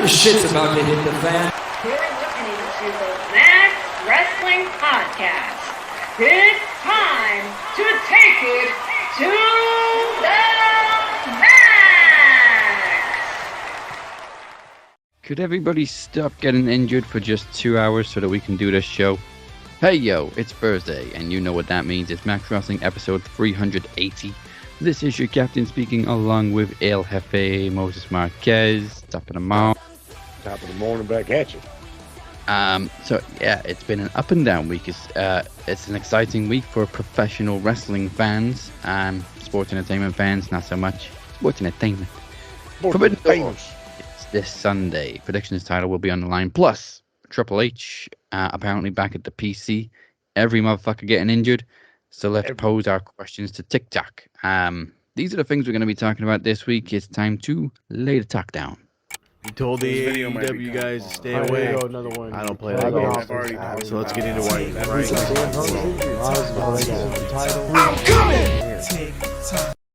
The shit's about to hit the fan. You're listening to the Nash Wrestling Podcast. It's time to take it to the max! Could everybody stop getting injured for just 2 hours so that we can do this show? Hey yo, it's Thursday, and you know what that means. It's Max Wrestling episode 380. This is your captain speaking along with El Jefe Moses Marquez. Top of the morning. Top of the morning, back at you. So yeah, it's been an up and down week. It's an exciting week for professional wrestling fans. Sports entertainment fans, not so much. Sports entertainment. Forbidden Door. It's this Sunday. Predictions title will be on the line. Plus, Triple H apparently back at the PC. Every motherfucker getting injured. So let's pose our questions to Tik Tok. These are the things we're going to be talking about this week. It's time to lay the talk down. You told the AEW guys to stay away. I don't play that game. So let's get into why you right.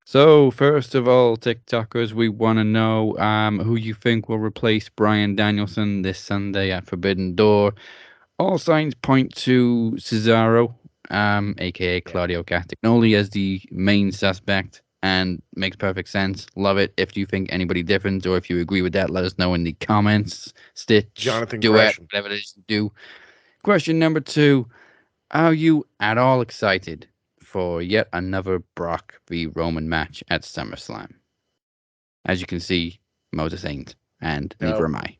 So first of all, TikTokers, we want to know who you think will replace Bryan Danielson this Sunday at Forbidden Door. All signs point to Cesaro, aka Claudio Castagnoli, as the main suspect. And makes perfect sense. Love it. If you think anybody different or if you agree with that, let us know in the comments. Stitch, Jonathan Duet, Gresham. whatever it is you do. Question number 2. Are you at all excited for yet another Brock v. Roman match at SummerSlam? As you can see, Moses ain't, and neither am I.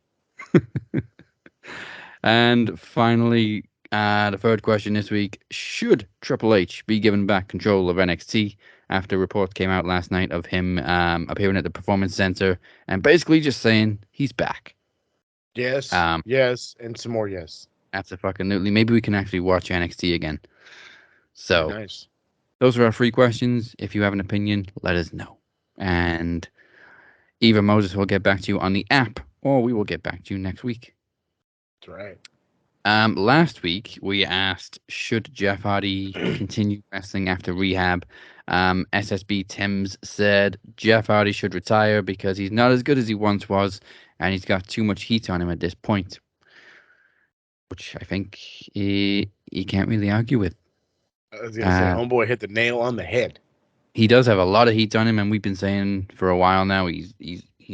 And finally, the third question this week. Should Triple H be given back control of NXT after reports came out last night of him appearing at the Performance Center and basically just saying he's back? Yes, yes, and some more yes. Absolutely. Maybe we can actually watch NXT again. So Nice. Those are our 3 questions. If you have an opinion, let us know. And either Moses will get back to you on the app or we will get back to you next week. That's right. Last week, we asked, should Jeff Hardy continue wrestling after rehab? SSB Timms said Jeff Hardy should retire because he's not as good as he once was, and he's got too much heat on him at this point, which I think he can't really argue with. I was gonna say, homeboy hit the nail on the head. He does have a lot of heat on him, and we've been saying for a while now he's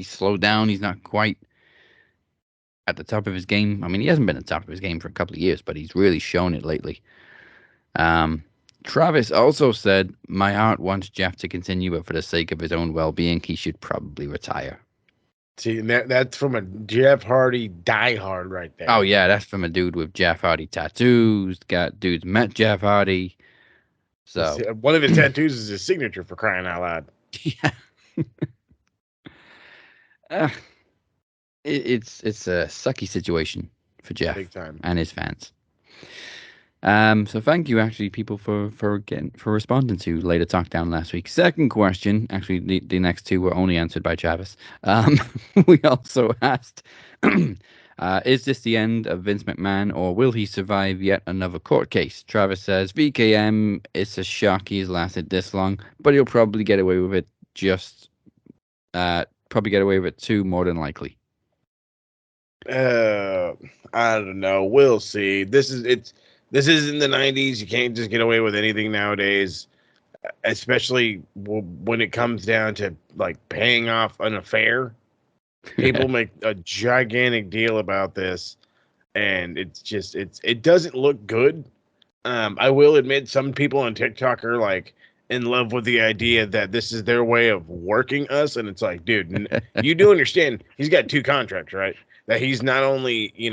slowed down. He's not quite at the top of his game. I mean, he hasn't been at the top of his game for a couple of years, but he's really shown it lately. Travis also said, my heart wants Jeff to continue, but for the sake of his own well-being, he should probably retire. See, and that's from a Jeff Hardy diehard right there. Oh, yeah, that's from a dude with Jeff Hardy tattoos. Got dudes met Jeff Hardy. So one of his tattoos is his signature, for crying out loud. Yeah. It's a sucky situation for Jeff Big time. and his fans. So thank you, actually, people, for responding to Later Talk Down last week. Second question, actually, the next 2 were only answered by Travis. We also asked, is this the end of Vince McMahon, or will he survive yet another court case? Travis says, VKM, it's a shock he's lasted this long, but he'll probably get away with it probably get away with it too, more than likely. I don't know. We'll see. This is in the 90s. You can't just get away with anything nowadays, especially when it comes down to like paying off an affair. People make a gigantic deal about this, and it doesn't look good. I will admit some people on TikTok are like in love with the idea that this is their way of working us, and it's like, dude, you do understand he's got 2 contracts, right? That he's not only, he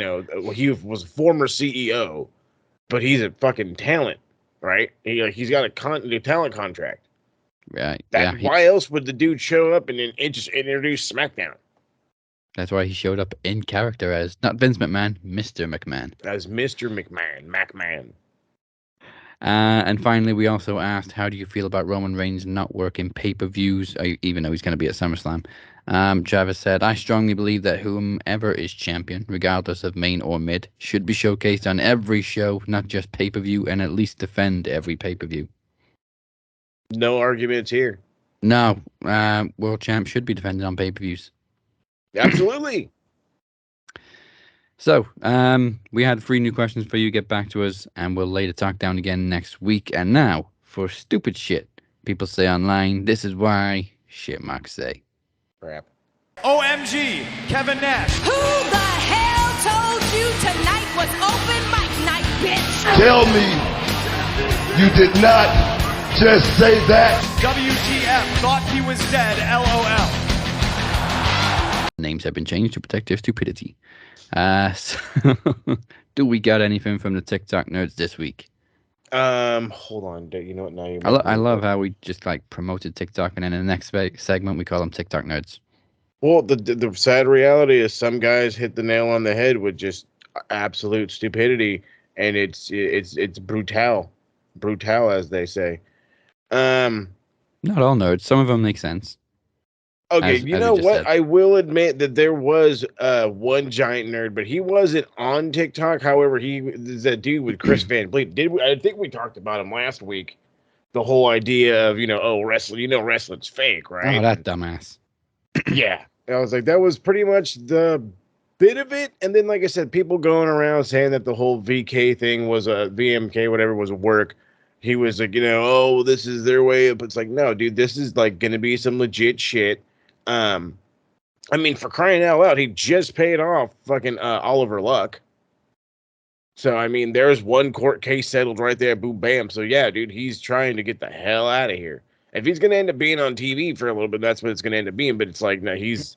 was a former CEO, but he's a fucking talent, right? He's got a talent contract. Right. Why else would the dude show up and then just introduce SmackDown? That's why he showed up in character as not Vince McMahon, Mr. McMahon. As Mr. McMahon. And finally, we also asked, how do you feel about Roman Reigns not working pay-per-views, even though he's going to be at SummerSlam? Travis said, I strongly believe that whomever is champion, regardless of main or mid, should be showcased on every show, not just pay-per-view, and at least defend every pay-per-view. No arguments here. No, world champ should be defended on pay-per-views. Absolutely. So, we had 3 new questions for you. Get back to us, and we'll lay the talk down again next week. And now, for stupid shit people say online, this is why shit marks say. Crap. OMG, Kevin Nash. Who the hell told you tonight was open mic night, bitch? Tell me you did not just say that. WTF, thought he was dead, LOL. Names have been changed to protect their stupidity. So do we got anything from the Tik Tok Nerds this week? Hold on. You know what? Now I love how we just like promoted TikTok, and then in the next segment we call them Tik Tok Nerds. Well, the sad reality is some guys hit the nail on the head with just absolute stupidity, and it's brutal, as they say. Not all nerds. Some of them make sense. Okay, you know what? Said. I will admit that there was one giant nerd, but he wasn't on TikTok. However, that dude with Chris Van Vliet. I think we talked about him last week. The whole idea of wrestling. Wrestling's fake, right? Oh, that dumbass. Yeah, I was like, that was pretty much the bit of it. And then, like I said, people going around saying that the whole VK thing was a VMK, whatever, was a work. He was like, this is their way of. It's like, no, dude, this is like going to be some legit shit. I mean, for crying out loud, he just paid off fucking Oliver Luck. So, I mean, there's one court case settled right there, boom, bam. So, yeah, dude, he's trying to get the hell out of here. If he's going to end up being on TV for a little bit, that's what it's going to end up being. But it's like, no, he's...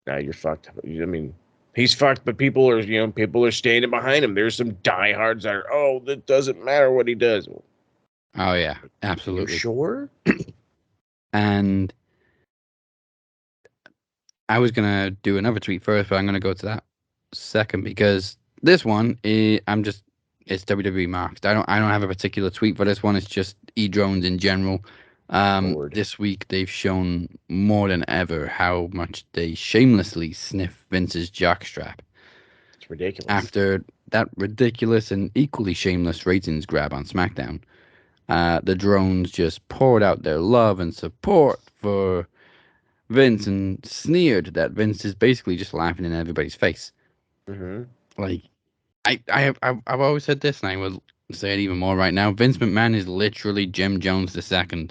now you're fucked. I mean, he's fucked, but people are standing behind him. There's some diehards that are, that doesn't matter what he does. Oh, yeah, absolutely. You sure? And I was going to do another tweet first, but I'm going to go to that second because this one, it's WWE marked. I don't have a particular tweet for this one. It's just e-drones in general. This week, they've shown more than ever how much they shamelessly sniff Vince's jockstrap. It's ridiculous. After that ridiculous and equally shameless ratings grab on SmackDown, the drones just poured out their love and support for Vince and sneered that Vince is basically just laughing in everybody's face. Mm-hmm. Like, I've always said this, and I will say it even more right now. Vince McMahon is literally Jim Jones II.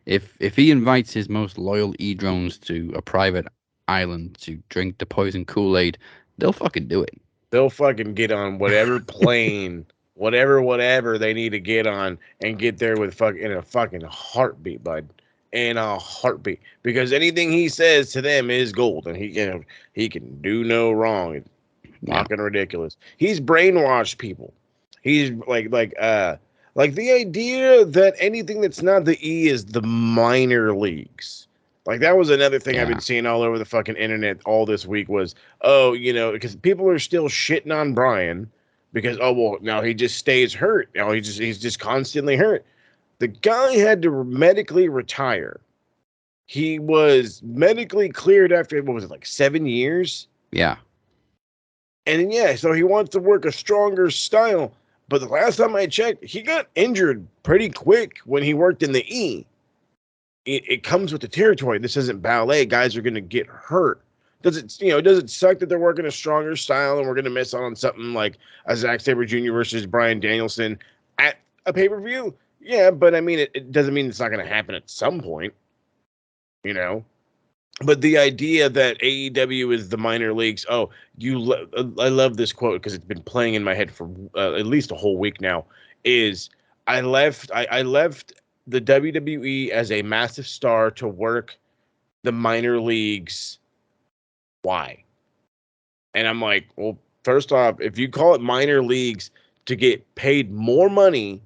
If he invites his most loyal e-drones to a private island to drink the poison Kool-Aid, they'll fucking do it. They'll fucking get on whatever plane, whatever they need to get on and get there with in a fucking heartbeat, bud. In a heartbeat. Because anything he says to them is gold, and he can do no wrong. It's fucking ridiculous. He's brainwashed people. He's like the idea that anything that's not the E is the minor leagues. Like, that was another thing I've been seeing all over the fucking internet all this week was, because people are still shitting on Brian because, now he just stays hurt. Now he's just constantly hurt. The guy had to medically retire. He was medically cleared after, 7 years? Yeah. And then, so he wants to work a stronger style. But the last time I checked, he got injured pretty quick when he worked in the E. It comes with the territory. This isn't ballet. Guys are going to get hurt. Does it suck that they're working a stronger style and we're going to miss out on something like a Zack Sabre Jr. versus Bryan Danielson at a pay-per-view? Yeah, but I mean, it doesn't mean it's not going to happen at some point, But the idea that AEW is the minor leagues, I love this quote because it's been playing in my head for at least a whole week now, is I left the WWE as a massive star to work the minor leagues. Why? And I'm like, well, first off, if you call it minor leagues to get paid more money,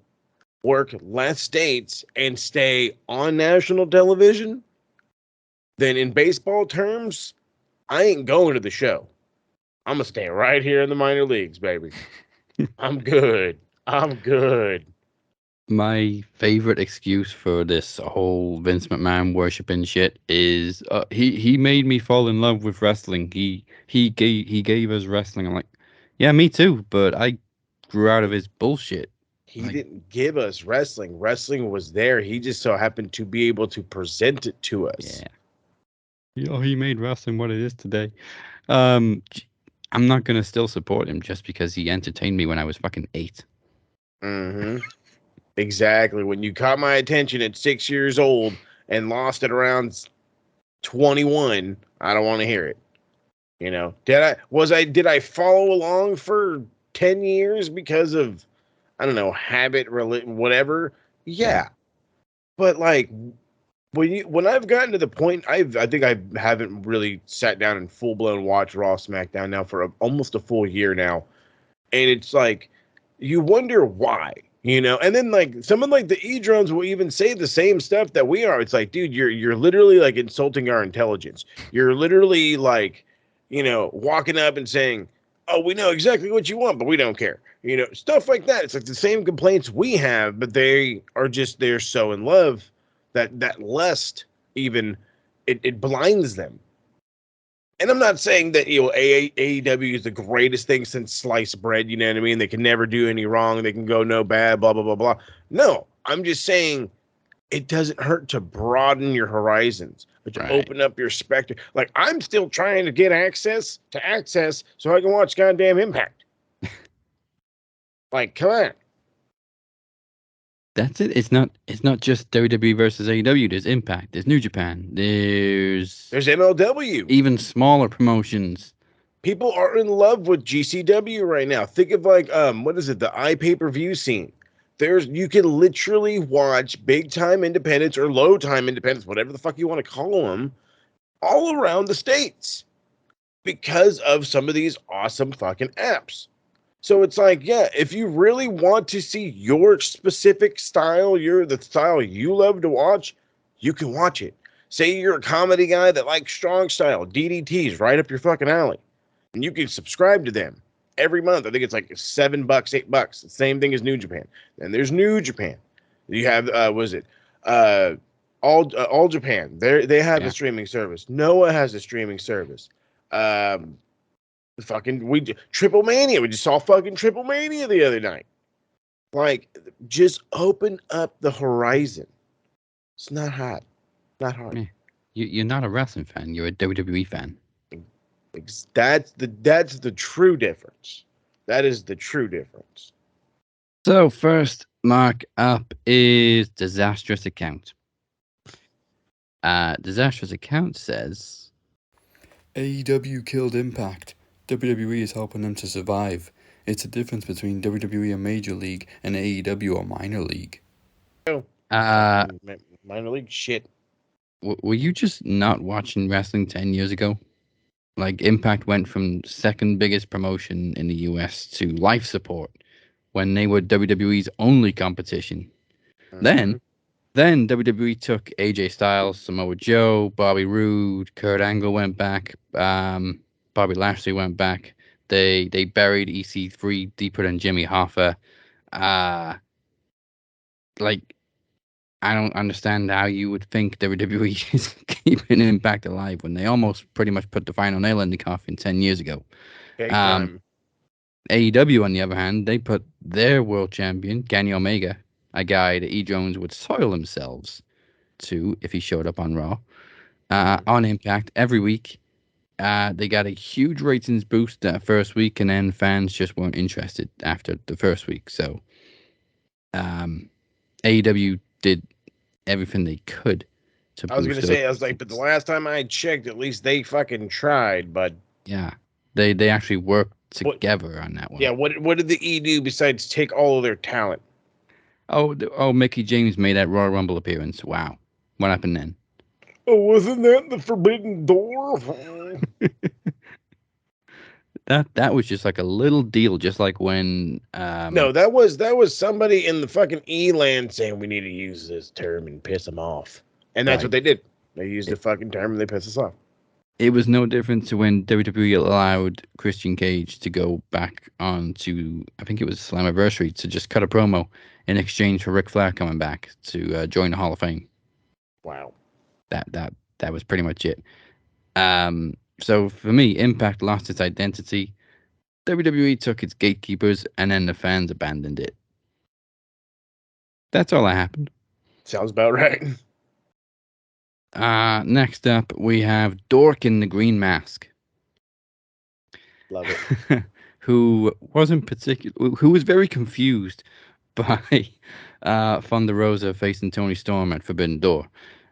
work less states, and stay on national television, then in baseball terms, I ain't going to the show. I'm going to stay right here in the minor leagues, baby. I'm good. My favorite excuse for this whole Vince McMahon worshiping shit is he made me fall in love with wrestling. He gave us wrestling. I'm like, yeah, me too, but I grew out of his bullshit. He didn't give us wrestling. Wrestling was there. He just so happened to be able to present it to us. Yeah. He made wrestling what it is today. I'm not gonna still support him just because he entertained me when I was fucking 8. Mm-hmm. Exactly. When you caught my attention at 6 years old and lost it around 21, I don't want to hear it. You know, did I follow along for 10 years because of, I don't know, habit, whatever? Yeah. But like when I've gotten to the point, I think I haven't really sat down and full blown watched Raw SmackDown now for almost a full year now. And it's like, you wonder why, you know? And then like someone like the E-Drones will even say the same stuff that we are. It's like, dude, you're literally like insulting our intelligence. You're literally like, you know, walking up and saying, oh, we know exactly what you want, but we don't care. You know, stuff like that. It's like the same complaints we have, but they're so in love that lust even it blinds them. And I'm not saying that, you know, AEW is the greatest thing since sliced bread, you know what I mean? They can never do any wrong. They can go no bad, blah, blah, blah, blah. No, I'm just saying it doesn't hurt to broaden your horizons, but to open up your spectrum. Like, I'm still trying to get access so I can watch goddamn Impact. Like, come on. That's it. It's not just WWE versus AEW. There's Impact. There's New Japan. There's MLW. Even smaller promotions. People are in love with GCW right now. Think of like what is it? The iPay-per-view scene. You can literally watch big time independents or low time independents, whatever the fuck you want to call them, all around the states because of some of these awesome fucking apps. So it's like, yeah, if you really want to see your specific style, the style you love to watch, you can watch it. Say you're a comedy guy that likes strong style, DDT's right up your fucking alley. And you can subscribe to them every month. I think it's like $7, $8. The same thing as New Japan. Then there's New Japan. You have, All Japan. They have a streaming service. Noah has a streaming service. Triple Mania. We just saw fucking Triple Mania the other night. Like, just open up the horizon. It's not hard. Not hard. Yeah. You're not a wrestling fan. You're a WWE fan. That's the true difference. That is the true difference. So first mark up is Disastrous Account. Disastrous Account says AEW killed Impact. WWE is helping them to survive. It's a difference between WWE a major league and AEW a minor league. Minor league shit. Were you just not watching wrestling 10 years ago? Like, Impact went from second biggest promotion in the US to life support when they were WWE's only competition. Mm-hmm. Then WWE took AJ Styles, Samoa Joe, Bobby Roode, Kurt Angle went back, Bobby Lashley went back. They buried EC3 deeper than Jimmy Hoffa. Like, I don't understand how you would think WWE is keeping Impact alive when they almost pretty much put the final nail in the coffin 10 years ago. AEW, on the other hand, they put their world champion, Kenny Omega, a guy that E-Drones would soil themselves to if he showed up on Raw, on Impact every week. They got a huge ratings boost that first week, and then fans just weren't interested after the first week. So AEW did everything they could to boost. I was like, but the last time I checked, at least they fucking tried, but yeah, they actually worked together on that one. Yeah, what did the E do besides take all of their talent? Oh, Mickey James made that Royal Rumble appearance. Wow, what happened then? Oh, wasn't that the Forbidden Door? That was just like a little deal, just like when no, that was somebody in the fucking E-land saying we need to use this term and piss them off. And that's what they did. They used the fucking term and they pissed us off. It was no different to when WWE allowed Christian Cage to go back on to, I think it was Slammiversary, to just cut a promo in exchange for Ric Flair coming back to join the Hall of Fame. Wow. That was pretty much it. So for me, Impact lost its identity. WWE took its gatekeepers, and then the fans abandoned it. That's all that happened. Sounds about right. Next up, we have Dork in the Green Mask. Love it. who was very confused by Thunder Rosa facing Tony Storm at Forbidden Door.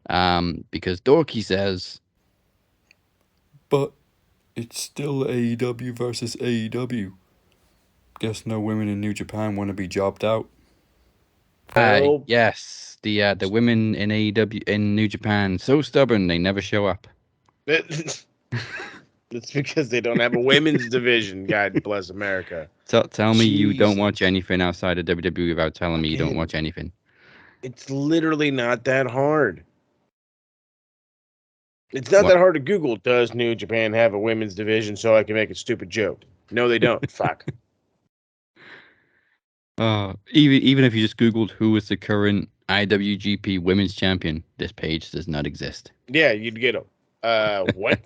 Because Dorky says, but it's still AEW versus AEW. Guess no women in New Japan want to be jobbed out. Yes, the women in AEW in New Japan so stubborn they never show up. It's because they don't have a women's division. God bless America. Tell me you don't watch anything outside of WWE without telling me you don't watch anything. It's literally not that hard. It's not that hard to Google. Does New Japan have a women's division so I can make a stupid joke? No, they don't. Fuck. Even if you just Googled who is the current IWGP Women's Champion, this page does not exist. Yeah, you'd get them. What?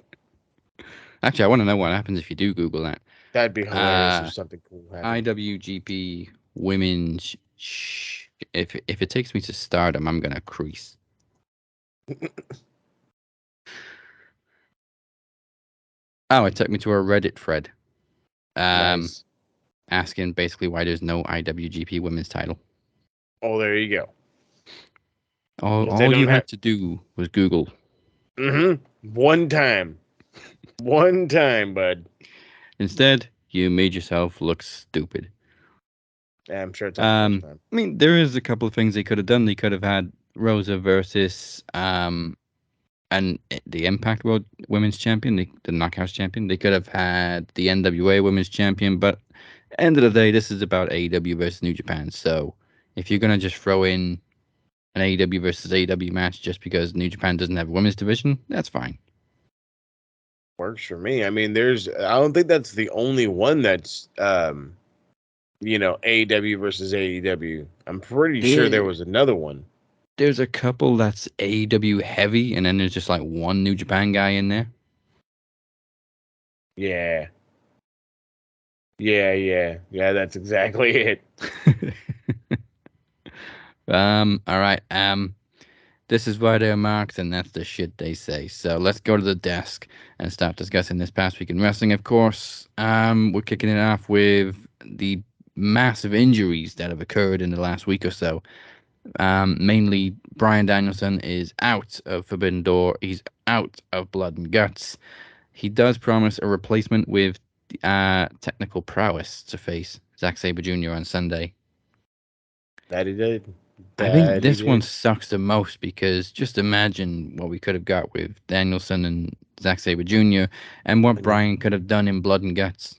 Actually, I want to know what happens if you do Google that. That'd be hilarious if something cool happened. IWGP Women's. If it takes me to Stardom, I'm gonna crease. Oh, it took me to a Reddit thread. Nice. Asking basically why there's no IWGP Women's title. Oh, there you go. All you had to do was Google. One time, bud. Instead, you made yourself look stupid. Yeah, I'm sure it's not the first time. I mean, there is a couple of things they could have done. They could have had Rosa versus and the Impact World Women's Champion, the Knockouts Champion. They could have had the NWA Women's Champion, but end of the day, this is about AEW versus New Japan. So if you're gonna just throw in an AEW versus AEW match just because New Japan doesn't have a women's division, that's fine. Works for me. I mean, I don't think that's the only one that's AEW versus AEW. I'm pretty sure there was another one. There's a couple that's AEW heavy, and then there's just like one New Japan guy in there. Yeah. That's exactly it. All right. This is why they're marked, and that's the shit they say. So let's go to the desk and start discussing this past week in wrestling. Of course, we're kicking it off with the massive injuries that have occurred in the last week or so. Mainly, Bryan Danielson is out of Forbidden Door. He's out of Blood and Guts. He does promise a replacement with technical prowess to face Zack Sabre Jr. on Sunday. That he did. I think this one sucks the most because just imagine what we could have got with Danielson and Zack Sabre Jr. and what Bryan could have done in Blood and Guts.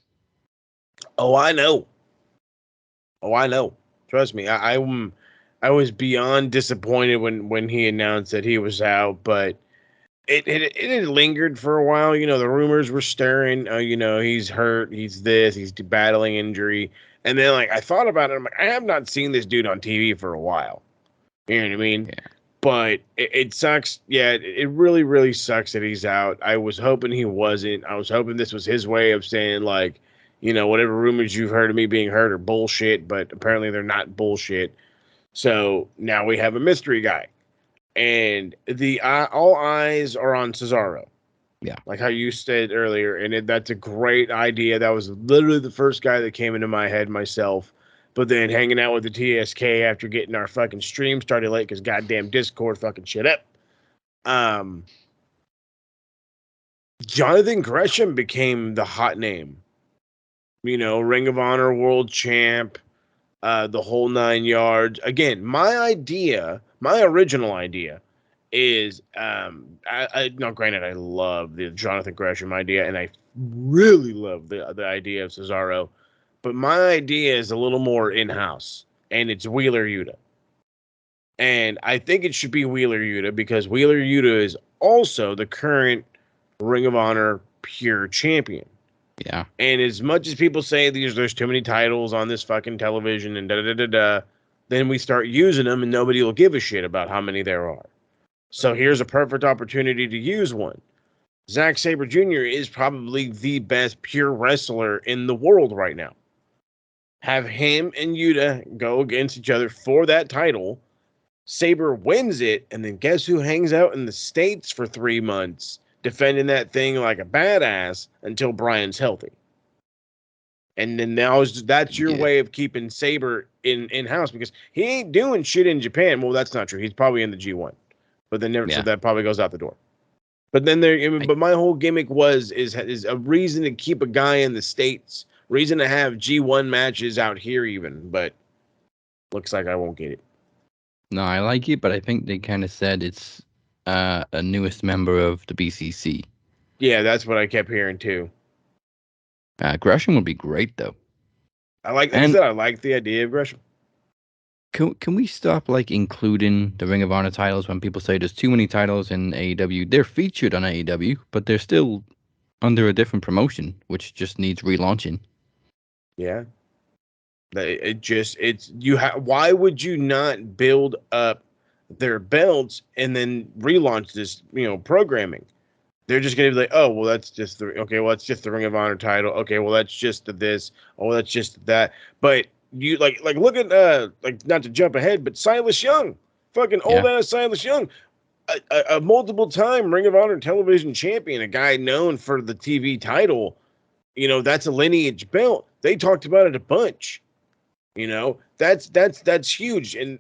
Oh, I know. Trust me, I was beyond disappointed when he announced that he was out, but it had lingered for a while. The rumors were stirring. He's hurt. He's this. He's battling injury. And then, I thought about it. I'm like, I have not seen this dude on TV for a while. You know what I mean? Yeah. But it sucks. Yeah, it really, really sucks that he's out. I was hoping he wasn't. I was hoping this was his way of saying, whatever rumors you've heard of me being hurt are bullshit. But apparently they're not bullshit. So now we have a mystery guy. And all eyes are on Cesaro. Yeah. Like how you said earlier. And that's a great idea. That was literally the first guy that came into my head myself. But then hanging out with the TSK after getting our fucking stream started late because goddamn Discord fucking shit up. Jonathan Gresham became the hot name. Ring of Honor World Champ. The whole 9 yards. Again, my original idea is, granted, I love the Jonathan Gresham idea, and I really love the idea of Cesaro, but my idea is a little more in-house, and it's Wheeler Yuta. And I think it should be Wheeler Yuta because Wheeler Yuta is also the current Ring of Honor Pure Champion. Yeah. And as much as people say there's too many titles on this fucking television and then we start using them and nobody will give a shit about how many there are. So here's a perfect opportunity to use one. Zack Sabre Jr. is probably the best pure wrestler in the world right now. Have him and Yuta go against each other for that title. Sabre wins it, and then guess who hangs out in the States for 3 months? Defending that thing like a badass until Bryan's healthy. And then that's your way of keeping Sabre in house, because he ain't doing shit in Japan. Well, that's not true. He's probably in the G1, but then so that probably goes out the door. But then but my whole gimmick is a reason to keep a guy in the States, reason to have G1 matches out here even. But looks like I won't get it. No, I like it, but I think they kind of said it's a newest member of the BCC. Yeah, that's what I kept hearing too. Gresham would be great, though. I like the idea of Gresham. Can we stop including the Ring of Honor titles when people say there's too many titles in AEW? They're featured on AEW, but they're still under a different promotion, which just needs relaunching. Yeah. Why would you not build up their belts and then relaunch this, programming? They're just going to be like, oh, well, that's just that's just the Ring of Honor title. Okay, well, that's just this. Oh, that's just that. But you look at not to jump ahead, but Silas Young, fucking old ass Silas Young, a multiple time Ring of Honor television champion, a guy known for the TV title. That's a lineage belt. They talked about it a bunch. That's huge. And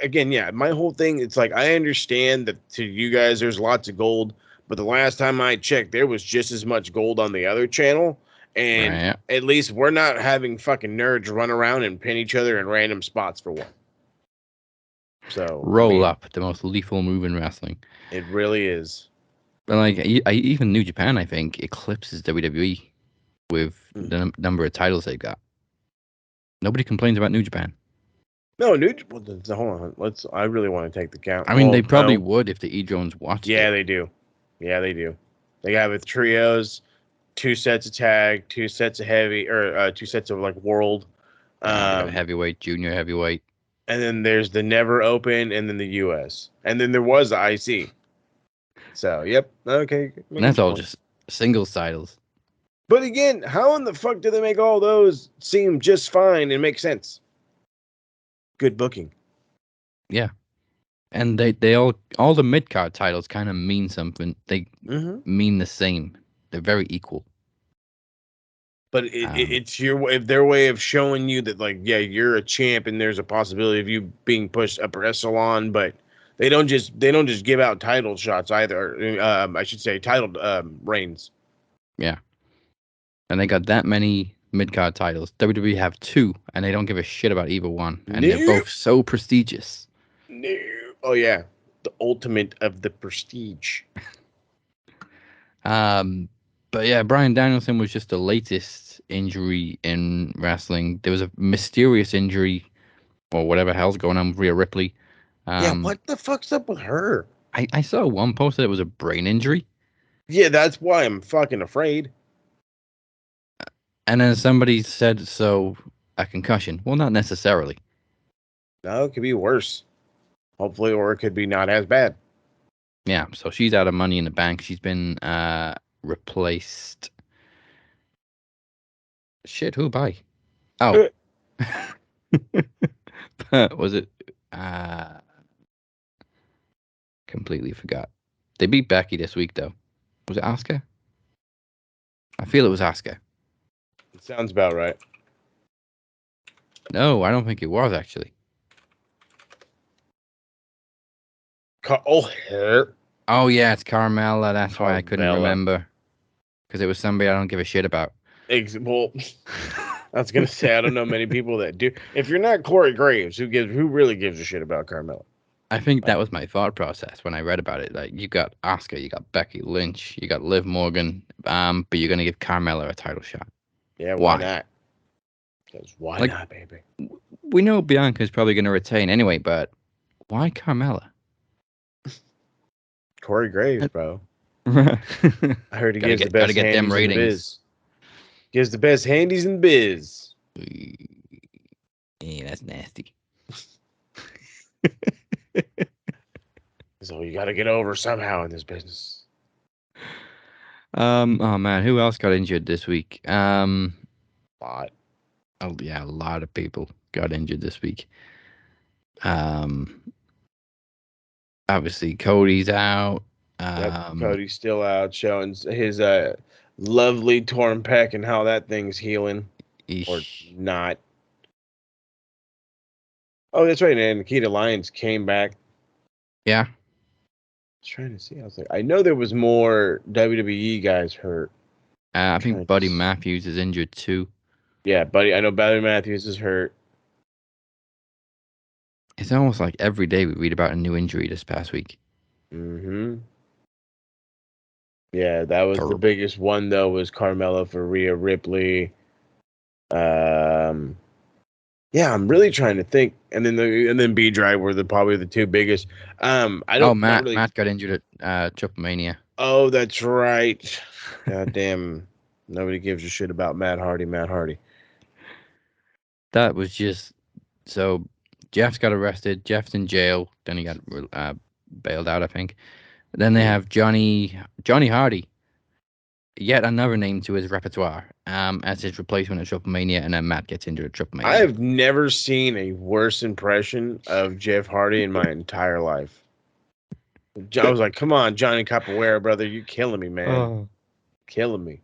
again, my whole thing, it's I understand that to you guys there's lots of gold. But the last time I checked, there was just as much gold on the other channel. And at least we're not having fucking nerds run around and pin each other in random spots for one. So roll up, the most lethal move in wrestling. It really is. But even New Japan, I think, eclipses WWE with the number of titles they've got. Nobody complains about New Japan. No, hold on. I really want to take the count. I mean, they probably would if the E-Drones watched it. Yeah, they do. Yeah, they do. They got with trios, 2 sets of tag, 2 sets of heavy, or 2 sets of world. Heavyweight, junior heavyweight. And then there's the Never Open, and then the US. And then there was the IC. So, yep. Okay. And that's all just singles titles. But again, how in the fuck do they make all those seem just fine and make sense? Good booking. Yeah. And they all the mid-card titles kind of mean something. They mean the same. They're very equal. But it's their way of showing you that, you're a champ and there's a possibility of you being pushed upper echelon. But they don't just give out title shots either. I should say title reigns. Yeah. And they got that many mid-card titles. WWE have 2, and they don't give a shit about either one. And they're both so prestigious. No. Oh, yeah. The ultimate of the prestige. But yeah, Bryan Danielson was just the latest injury in wrestling. There was a mysterious injury, or whatever hell's going on with Rhea Ripley. What the fuck's up with her? I saw one post that it was a brain injury. Yeah, that's why I'm fucking afraid. And then somebody said, so a concussion. Well, not necessarily. No, it could be worse. Hopefully, or it could be not as bad. Yeah, so she's out of money in the bank. She's been replaced. Shit, who by? Oh. Was it? Completely forgot. They beat Becky this week, though. Was it Asuka? I feel it was Asuka. It sounds about right. No, I don't think it was, actually. Oh, yeah, it's Carmella. That's why I couldn't remember. Because it was somebody I don't give a shit about. Well, I was going to say, I don't know many people that do. If you're not Corey Graves, who really gives a shit about Carmella? I think that was my thought process when I read about it. You got Asuka, you got Becky Lynch, you got Liv Morgan, but you're going to give Carmella a title shot. Yeah, why not? Because why not, baby? We know Bianca's probably going to retain anyway, but why Carmella? Corey Graves, bro. I heard he gives the best handies in the biz. Gives the best handies in the biz. Yeah, that's nasty. So you got to get over somehow in this business. Oh man, who else got injured this week? A lot. Oh yeah, a lot of people got injured this week. Obviously Cody's out. Cody's still out, showing his lovely torn pec and how that thing's healing. or not. Oh, that's right. And Nikita Lyons came back. Yeah. I was trying to see. I was like, I know there was more WWE guys hurt. I think Buddy Matthews is injured too. Yeah, I know Buddy Matthews is hurt. It's almost like every day we read about a new injury this past week. Mm-hmm. Yeah, that was the biggest one though. Was Carmella for Rhea Ripley. Yeah, I'm really trying to think, and then B-Drive were probably the two biggest. Matt got injured at Triple Mania. Oh, that's right. God damn, nobody gives a shit about Matt Hardy. That was just so. Jeff's got arrested. Jeff's in jail. Then he got bailed out, I think. Then they have Johnny Hardy, yet another name to his repertoire, as his replacement at Triple Mania, and then Matt gets injured at Triple Mania. I have never seen a worse impression of Jeff Hardy in my entire life. I was like, come on, Johnny Capoeira, brother, you're killing me, man. Killing me.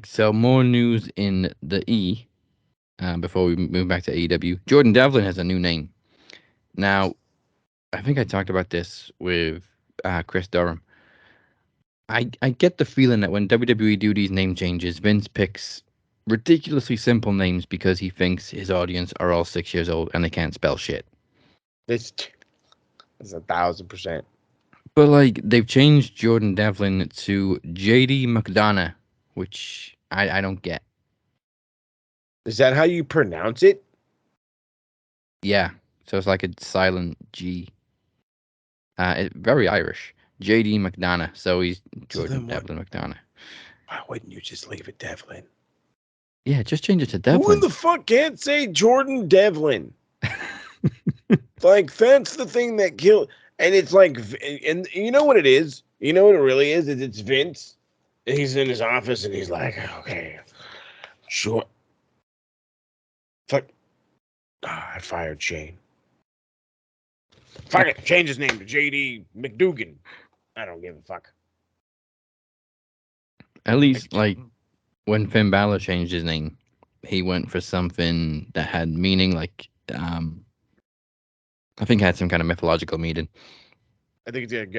So more news in the E. Before we move back to AEW, Jordan Devlin has a new name. Now, I think I talked about this with Chris Durham. I get the feeling that when WWE do these name changes, Vince picks ridiculously simple names because he thinks his audience are all 6 years old and they can't spell shit. That's 1,000%. But like they've changed Jordan Devlin to JD McDonough, which I don't get. Is that how you pronounce it? Yeah. So it's like a silent G. It's very Irish. JD McDonough. So he's Jordan Devlin McDonough. Why wouldn't you just leave it Devlin? Yeah, just change it to Devlin. Who in the fuck can't say Jordan Devlin? Like, that's the thing that killed. And it's like, and you know what it is? You know what it really is? It's Vince. And he's in his office and he's like, okay, sure. Fuck. I fired Shane. Fuck it. Change his name to JD McDougan. I don't give a fuck. At least, like, when Finn Balor changed his name, he went for something that had meaning, like, I think it had some kind of mythological meaning. I think it's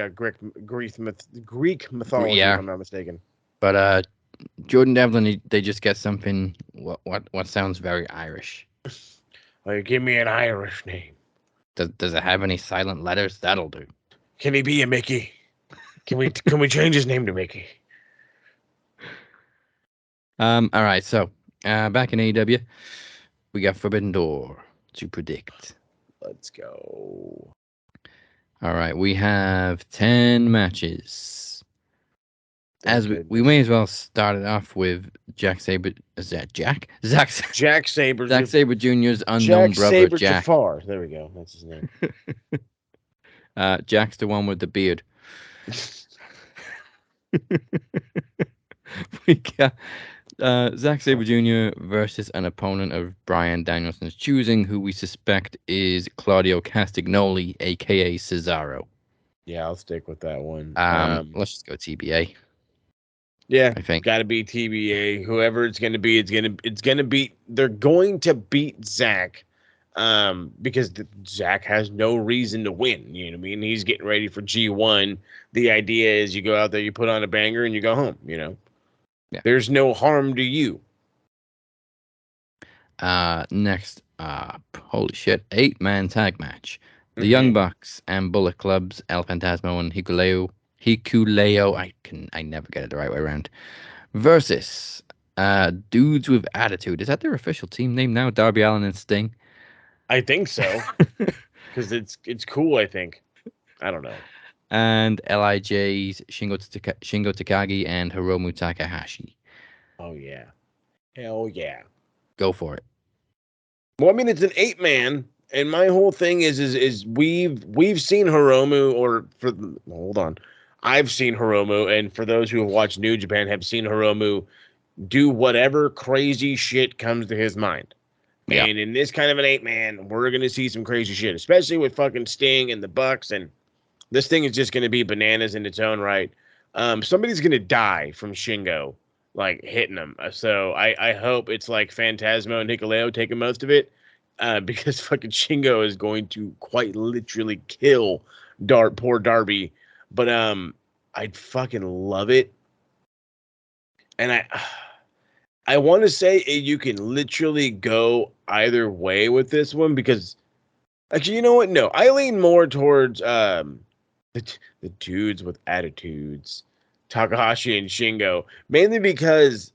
Greek mythology, if I'm not mistaken. But Jordan Devlin, they just get something what sounds very Irish. Like, give me an Irish name. Does it have any silent letters? That'll do. Can he be a Mickey? Can we change his name to Mickey? All right, so back in AEW, we got Forbidden Door to predict. Let's go. All right, we have 10 matches. As we may as well start it off with Jack Sabre. Is that Jack? Jack Sabre. Zack Sabre Jr.'s unknown brother, Jack. Jafar. There we go. That's his name. Jack's the one with the beard. We got Zack Sabre Jr. versus an opponent of Bryan Danielson's choosing, who we suspect is Claudio Castagnoli, a.k.a. Cesaro. Yeah, I'll stick with that one. Let's just go TBA. Yeah, I think got to be TBA. Whoever it's going to be, they're going to beat Zach, because Zach has no reason to win. You know what I mean? He's getting ready for G1. The idea is you go out there, you put on a banger, and you go home. You know, There's no harm to you. Next up, holy shit, 8-man tag match. The Young Bucks and Bullet Club's El Fantasmo and Hikuleo, I never get it the right way around, versus Dudes with Attitude. Is that their official team name now? Darby Allin and Sting? I think so. Because it's cool, I think. I don't know. And LIJ's Shingo Takagi and Hiromu Takahashi. Oh, yeah. Hell yeah. Go for it. Well, I mean, it's an 8-man. And my whole thing is we've seen Hiromu, hold on. I've seen Hiromu, and for those who have watched New Japan have seen Hiromu do whatever crazy shit comes to his mind. Yeah. And in this kind of an 8-man, we're going to see some crazy shit, especially with fucking Sting and the Bucks, and this thing is just going to be bananas in its own right. Somebody's going to die from Shingo. like hitting them. So I hope it's like Phantasmo and Hikuleo taking most of it, because fucking Shingo is going to quite literally kill poor Darby. But I'd fucking love it, and I want to say you can literally go either way with this one, because actually, you know what? No, I lean more towards the dudes with attitudes, Takahashi and Shingo, mainly because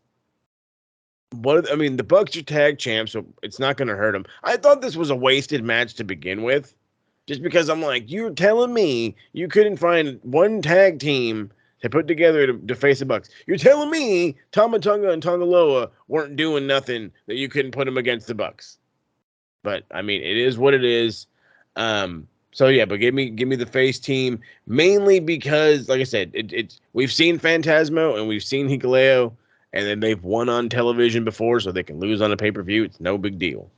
the Bugz are tag champs, so it's not going to hurt them. I thought this was a wasted match to begin with, just because I'm like, you're telling me you couldn't find one tag team to put together to face the Bugz. You're telling me Tama Tonga and Tongaloa weren't doing nothing, that you couldn't put them against the Bugz. But I mean, it is what it is. So yeah, but give me the face team, mainly because, like I said, we've seen Phantasmo and we've seen Hikuleo, and then they've won on television before, so they can lose on a pay-per-view. It's no big deal.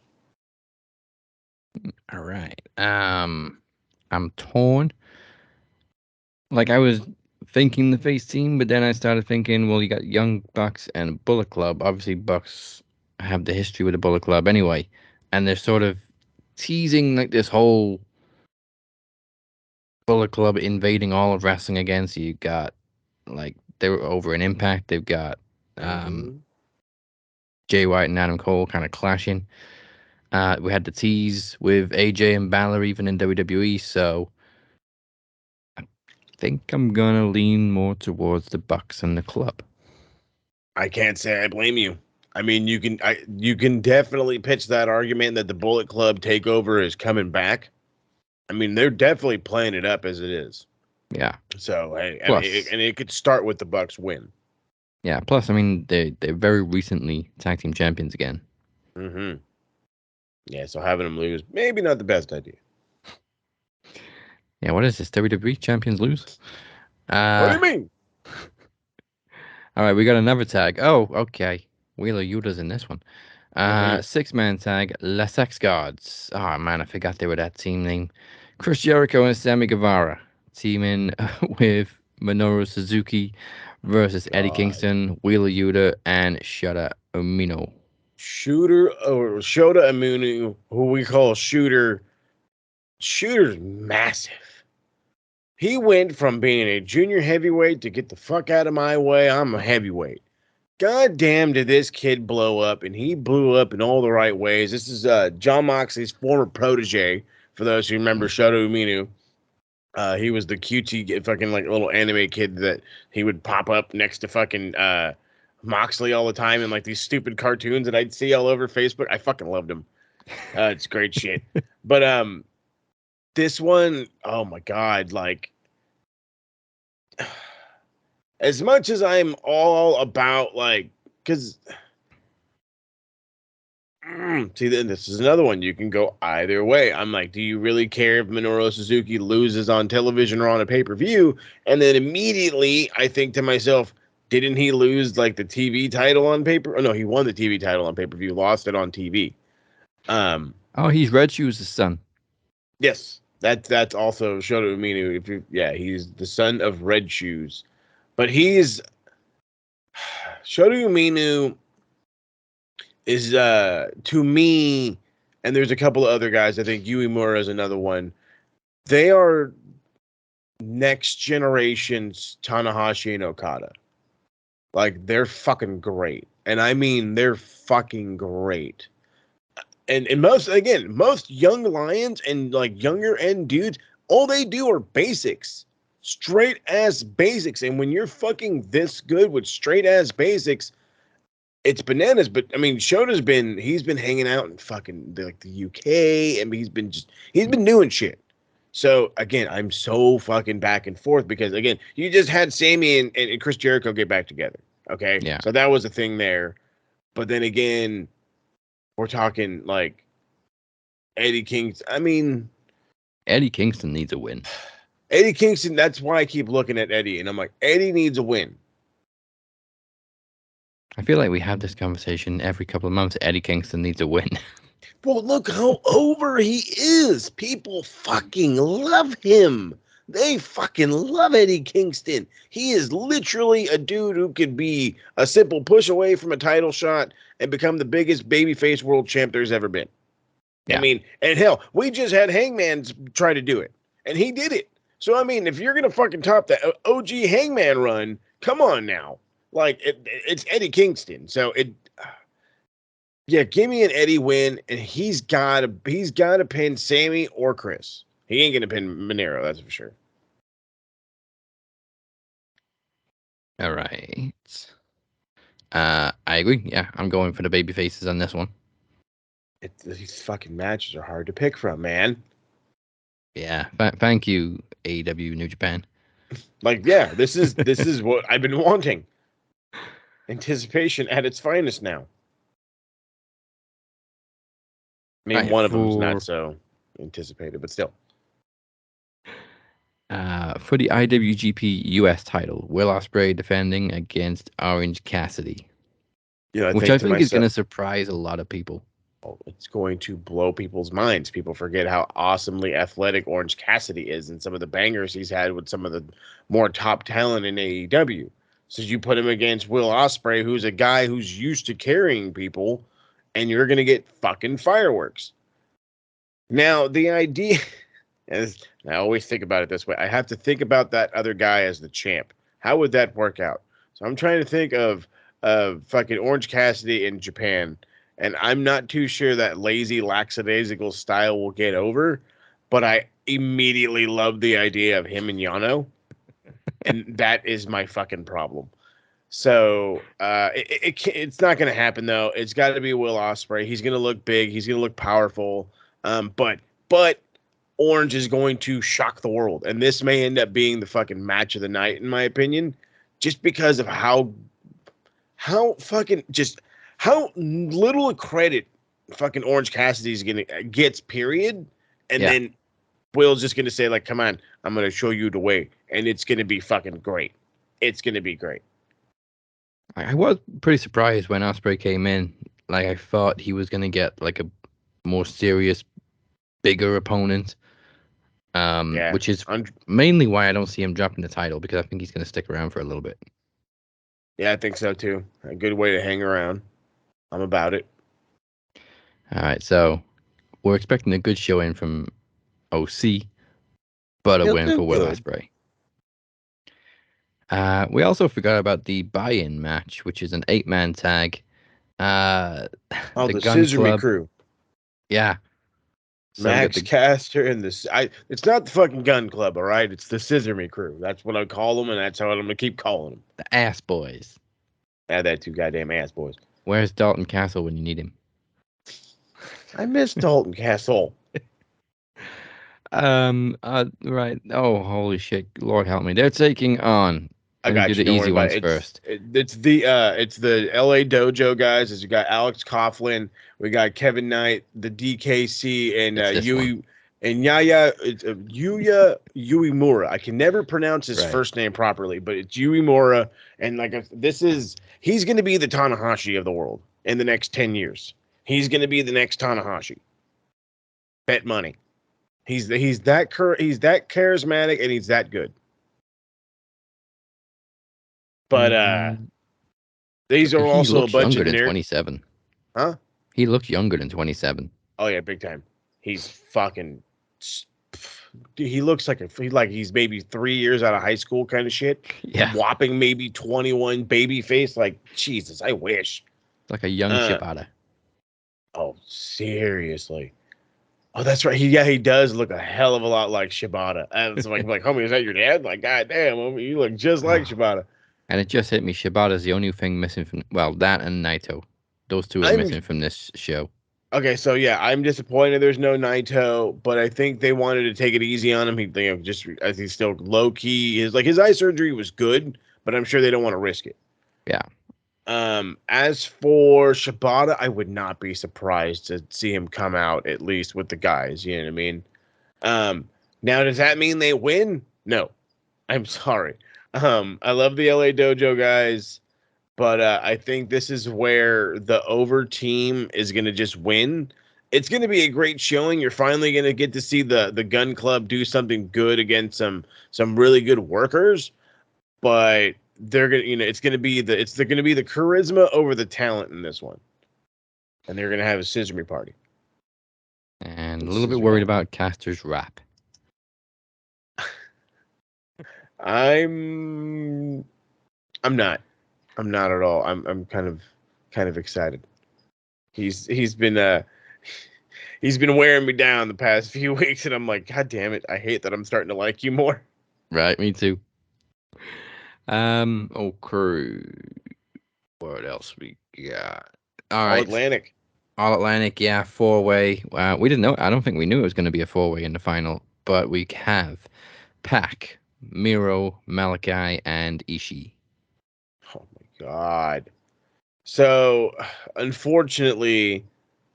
All right. I'm torn. Like, I was thinking the face team, but then I started thinking, well, you got Young Bucks and Bullet Club. Obviously, Bucks have the history with the Bullet Club anyway, and they're sort of teasing like this whole Bullet Club invading all of wrestling again. So you got, like, they were over in Impact. They've got Jay White and Adam Cole kind of clashing. We had the tease with AJ and Balor even in WWE. So I think I'm gonna lean more towards the Bucks and the Club. I can't say I blame you. I mean, you can definitely pitch that argument that the Bullet Club takeover is coming back. I mean, they're definitely playing it up as it is. Yeah. So hey, and it could start with the Bucks win. Yeah. Plus, I mean, they're very recently tag team champions again. Mm-hmm. Yeah. So having them lose, maybe not the best idea. Yeah. What is this? WWE champions lose? What do you mean? All right, we got another tag. Oh, okay. Wheeler Yuta's in this one. 6-man tag, Les Sex Gods. Oh, man, I forgot they were that team name. Chris Jericho and Sammy Guevara teaming with Minoru Suzuki versus Eddie Kingston, Wheeler Yuta, and Shota Umino. Shota Umino, who we call Shooter. Shooter's massive. He went from being a junior heavyweight to get the fuck out of my way, I'm a heavyweight. God damn, did this kid blow up, and he blew up in all the right ways. This is Jon Moxley's former protege, for those who remember Shota Umino. He was the QT fucking like little anime kid that he would pop up next to fucking Moxley all the time in like these stupid cartoons that I'd see all over Facebook. I fucking loved him. It's great shit. But this one, oh my God, like, as much as I'm all about, like, because, see, then this is another one. You can go either way. I'm like, do you really care if Minoru Suzuki loses on television or on a pay-per-view? And then immediately I think to myself, didn't he lose, like, the TV title on paper? Oh, no, he won the TV title on pay-per-view, lost it on TV. Oh, he's Red Shoes' son. Yes, that's also Shota Umino. He's the son of Red Shoes. But Shota Umino is, to me, and there's a couple of other guys, I think Imura is another one. They are next generation's Tanahashi and Okada. Like, they're fucking great. And I mean, they're fucking great. And most young lions and like younger end dudes, all they do are basics. Straight ass basics. And when you're fucking this good with straight ass basics, it's bananas. But I mean, he's been hanging out in fucking the UK, and he's been doing shit. So again, I'm so fucking back and forth because again, you just had Sammy and Chris Jericho get back together. Okay. Yeah. So that was a thing there. But then again, we're talking like Eddie Kingston. I mean, Eddie Kingston needs a win. Eddie Kingston, that's why I keep looking at Eddie, and I'm like, Eddie needs a win. I feel like we have this conversation every couple of months. Eddie Kingston needs a win. Well, look how over he is. People fucking love him. They fucking love Eddie Kingston. He is literally a dude who could be a simple push away from a title shot and become the biggest babyface world champ there's ever been. Yeah. I mean, and hell, we just had Hangman try to do it, and he did it. So, I mean, if you're going to fucking top the OG Hangman run, come on now. Like, it's Eddie Kingston. So, yeah, give me an Eddie win, and he's got to pin Sammy or Chris. He ain't going to pin Minoru, that's for sure. All right. I agree. Yeah, I'm going for the baby faces on this one. These fucking matches are hard to pick from, man. Yeah, thank you, AEW New Japan. Like, yeah, this is what I've been wanting. Anticipation at its finest now. I mean, one of them's not so anticipated, but still. For the IWGP US title, Will Ospreay defending against Orange Cassidy. Yeah, which I think is going to surprise a lot of people. It's going to blow people's minds. People forget how awesomely athletic Orange Cassidy is and some of the bangers he's had with some of the more top talent in AEW. So you put him against Will Ospreay, who's a guy who's used to carrying people, and you're going to get fucking fireworks. Now, the idea, and I always think about it this way, I have to think about that other guy as the champ. How would that work out? So I'm trying to think of fucking Orange Cassidy in Japan. And I'm not too sure that lazy, lackadaisical style will get over, but I immediately love the idea of him and Yano, and that is my fucking problem. So it's not going to happen, though. It's got to be Will Ospreay. He's going to look big. He's going to look powerful. But Orange is going to shock the world, and this may end up being the fucking match of the night, in my opinion, just because of how little credit fucking Orange Cassidy's gets, period. And then Will's just gonna say, like, come on, I'm gonna show you the way. And it's gonna be fucking great. It's gonna be great. I was pretty surprised when Ospreay came in. Like, I thought he was gonna get like a more serious, bigger opponent. Which is mainly why I don't see him dropping the title, because I think he's gonna stick around for a little bit. Yeah, I think so too. A good way to hang around. I'm about it. All right, so we're expecting a good showing from OC, but a win for Will Ospreay. We also forgot about the buy-in match, which is an 8-man tag. The Scissor Me Crew. Yeah. So Max Caster and it's not the fucking Gun Club, all right? It's the Scissor Me Crew. That's what I call them, and that's how I'm going to keep calling them. The Ass Boys. Add that to goddamn Ass Boys. Where's Dalton Castle when you need him? I miss Dalton Castle. Right. Oh, holy shit. Lord help me. They're taking on. I got you. Do the easy ones first. It's the LA Dojo guys. As you got Alex Coughlin, we got Kevin Knight, the DKC, and Yui and Yuya Uemura. I can never pronounce his first name properly, but it's Uemura. And he's going to be the Tanahashi of the world in the next 10 years. He's going to be the next Tanahashi. Bet money. He's that charismatic, and he's that good. But these are also a bunch of nerds. 27. Huh? He looks younger than 27. Oh yeah, big time. He's fucking. He looks like he's maybe 3 years out of high school kind of shit. Yeah. Whopping maybe 21 baby face. Like, Jesus, I wish. It's like a young Shibata. Oh, seriously. Oh, that's right. He does look a hell of a lot like Shibata. And it's like, homie, is that your dad? Like, goddamn, homie, you look just like Shibata. And it just hit me. Shibata's the only thing missing from, that and Naito. Those two are missing from this show. Okay, so yeah, I'm disappointed there's no Naito, but I think they wanted to take it easy on him. As he's still low key. His eye surgery was good, but I'm sure they don't want to risk it. Yeah. As for Shibata, I would not be surprised to see him come out at least with the guys. You know what I mean? Now, does that mean they win? No, I'm sorry. I love the LA Dojo guys, but I think this is where the over team is going to just win, it's going to be a great showing. You're finally going to get to see the Gun Club do something good against some really good workers, but they're going to, it's going to be the charisma over the talent in this one. And they're going to have a Sesame party. And a little bit worried about Caster's rap. I'm not at all. I'm kind of excited. He's been wearing me down the past few weeks, and I'm like, God damn it! I hate that I'm starting to like you more. Right, me too. Okay. What else we got? All right. Atlantic. All Atlantic, yeah, 4-way. We didn't know. I don't think we knew it was going to be a 4-way in the final, but we have Pac, Miro, Malachi, and Ishii. Oh my God. So, unfortunately,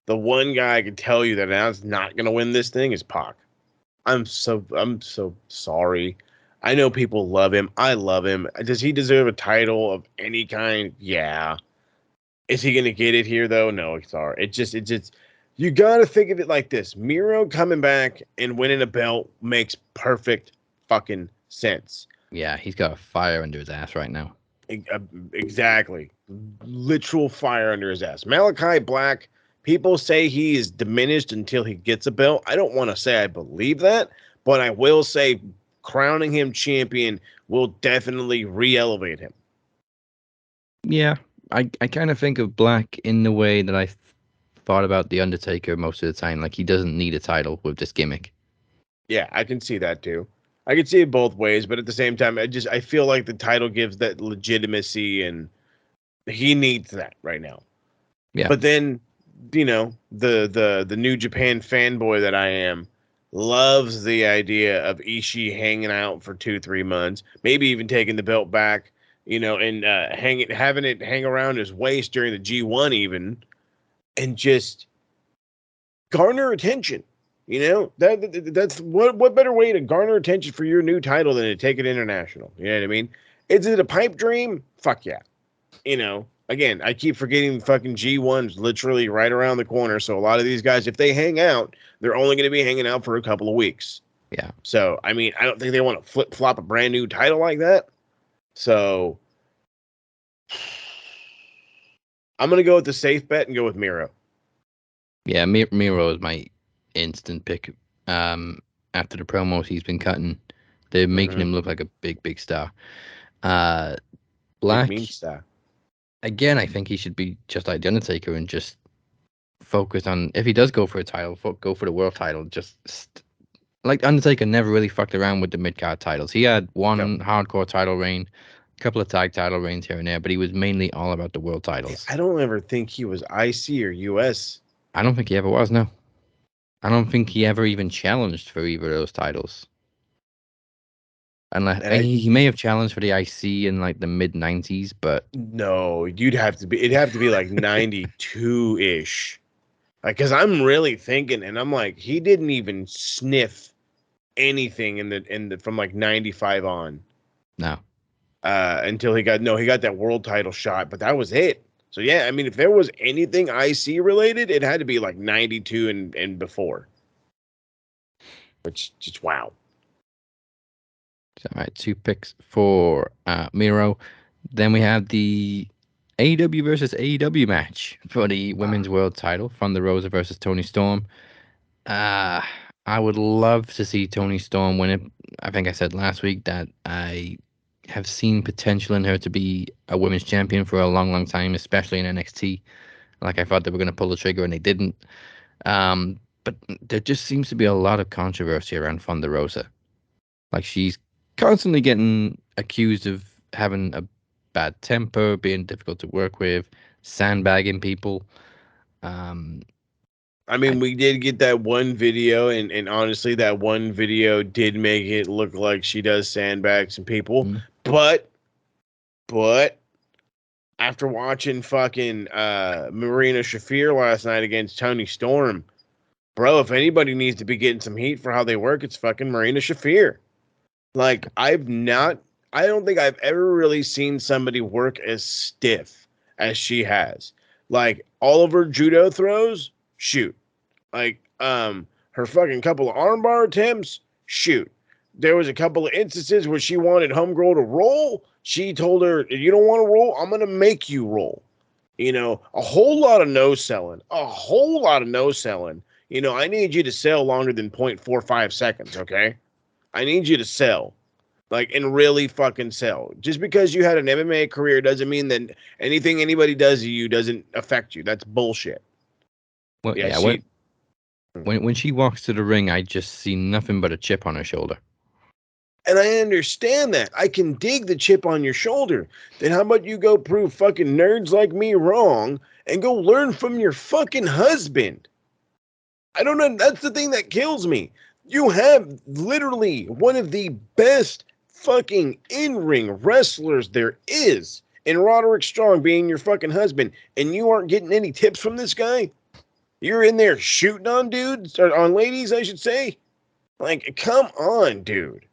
the one guy I can tell you that now is not going to win this thing is Pac. I'm so sorry. I know people love him. I love him. Does he deserve a title of any kind? Yeah. Is he going to get it here, though? No, sorry. It just, you got to think of it like this. Miro coming back and winning a belt makes perfect fucking sense. Yeah, he's got a fire under his ass right now. Exactly. Literal fire under his ass. Malachi Black, people say he is diminished until he gets a belt. I don't want to say I believe that, but I will say crowning him champion will definitely re-elevate him. Yeah, I kind of think of Black in the way that I thought about The Undertaker most of the time. Like, he doesn't need a title with this gimmick. Yeah, I can see that too. I can see it both ways, but at the same time, I feel like the title gives that legitimacy, and he needs that right now. Yeah. But then, the New Japan fanboy that I am loves the idea of Ishii hanging out for 2-3 months, maybe even taking the belt back, and having it hang around his waist during the G1 even, and just garner attention. That's what better way to garner attention for your new title than to take it international? You know what I mean? Is it a pipe dream? Fuck yeah. Again, I keep forgetting fucking G1's literally right around the corner. So a lot of these guys, if they hang out, they're only going to be hanging out for a couple of weeks. Yeah. So, I mean, I don't think they want to flip-flop a brand new title like that. So I'm going to go with the safe bet and go with Miro. Yeah, Miro is my instant pick. After the promos he's been cutting, they're making him look like a big star. Black, big meme star. Again, I think he should be just like The Undertaker and just focus on, if he does go for a title, go for the world title. Just like Undertaker never really fucked around with the mid-card titles. He had one hardcore title reign, a couple of tag title reigns here and there, but he was mainly all about the world titles. I don't ever think he was IC or US. I don't think he ever was, no. I don't think he ever even challenged for either of those titles. Unless he may have challenged for the IC in like the mid-90s, but no, it'd have to be like 92-ish. Like, because I'm really thinking, and I'm like, he didn't even sniff anything in the from like 95 on. No. Until he got that world title shot, but that was it. So yeah, I mean, if there was anything IC related, it had to be like 92 and before. Which just wow. All right, 2 picks for Miro. Then we have the AEW versus AEW match for the women's world title. Thunder Rosa versus Toni Storm. I would love to see Toni Storm win it. I think I said last week that I have seen potential in her to be a women's champion for a long time, especially in NXT. Like, I thought they were going to pull the trigger and they didn't. But there just seems to be a lot of controversy around Thunder Rosa. Like, she's constantly getting accused of having a bad temper, being difficult to work with, sandbagging people. I mean, we did get that one video, and honestly, that one video did make it look like she does sandbag some people. But after watching fucking Marina Shafir last night against Toni Storm, bro, if anybody needs to be getting some heat for how they work, it's fucking Marina Shafir. Like, I don't think I've ever really seen somebody work as stiff as she has. Like, all of her judo throws, shoot. Like, her fucking couple of armbar attempts, shoot. There was a couple of instances where she wanted homegirl to roll. She told her, you don't want to roll? I'm going to make you roll. You know, a whole lot of no selling. A whole lot of no selling. You know, I need you to sell longer than 0.45 seconds, okay? I need you to sell. Like, and really fucking sell. Just because you had an MMA career doesn't mean that anything anybody does to you doesn't affect you. That's bullshit. Well, yeah, when she walks to the ring, I just see nothing but a chip on her shoulder. And I understand that. I can dig the chip on your shoulder. Then how about you go prove fucking nerds like me wrong and go learn from your fucking husband? I don't know. That's the thing that kills me. You have literally one of the best fucking in-ring wrestlers there is in Roderick Strong being your fucking husband, and you aren't getting any tips from this guy? You're in there shooting on dudes, or on ladies, I should say? Like, come on, dude.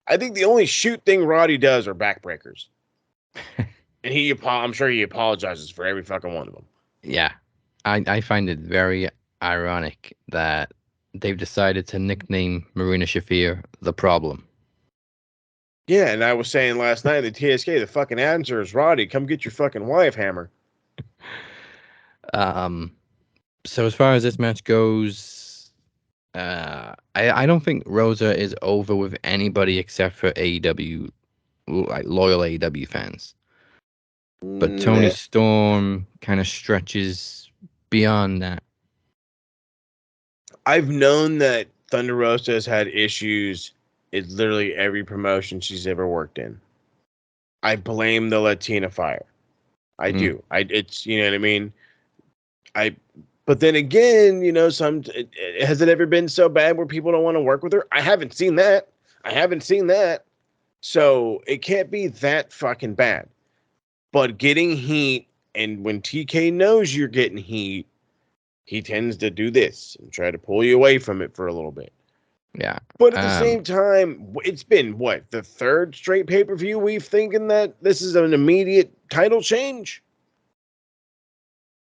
I think the only shoot thing Roddy does are backbreakers. And I'm sure he apologizes for every fucking one of them. Yeah. I find it very ironic that they've decided to nickname Marina Shafir the Problem. Yeah, and I was saying last night at the TSK, the fucking answer is Roddy, come get your fucking wife, Hammer. So as far as this match goes, I don't think Rosa is over with anybody except for AEW, like loyal AEW fans. But Tony Storm kind of stretches beyond that. I've known that Thunder Rosa has had issues in literally every promotion she's ever worked in. I blame the Latina fire. I do. It's, you know what I mean? But then again, you know, has it ever been so bad where people don't want to work with her? I haven't seen that. So it can't be that fucking bad. But getting heat, and when TK knows you're getting heat, he tends to do this and try to pull you away from it for a little bit. Yeah. But at the same time, it's been, what, the third straight pay-per-view we've thinking that this is an immediate title change?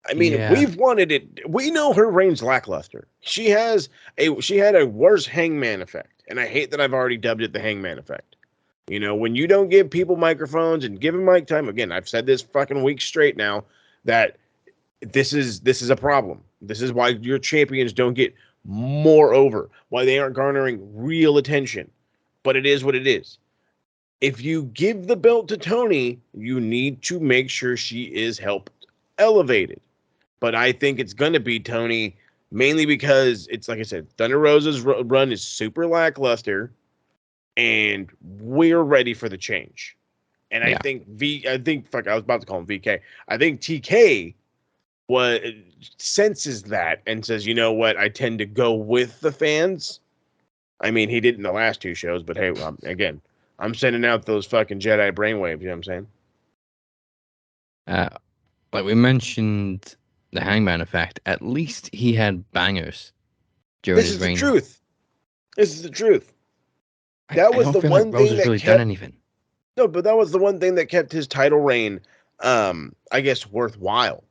I mean, we've wanted it. We know her reign's lackluster. She had a worse Hangman effect, and I hate that I've already dubbed it the Hangman effect. You know, when you don't give people microphones and give them mic time, again, I've said this fucking week straight now, that this is a problem. This is why your champions don't get more over, why they aren't garnering real attention. But it is what it is. If you give the belt to Tony, you need to make sure she is helped elevated. But I think it's going to be Tony, mainly because it's, like I said, Thunder Rosa's run is super lackluster, and we're ready for the change. And I think I was about to call him VK. I think TK senses that and says, you know what, I tend to go with the fans. I mean, he did in the last two shows, but hey, again, I'm sending out those fucking Jedi brainwaves, you know what I'm saying? Like we mentioned the Hangman effect, at least he had bangers during his reign. This is the truth. That was the one thing that really done anything. No, but that was the one thing that kept his title reign, I guess, worthwhile.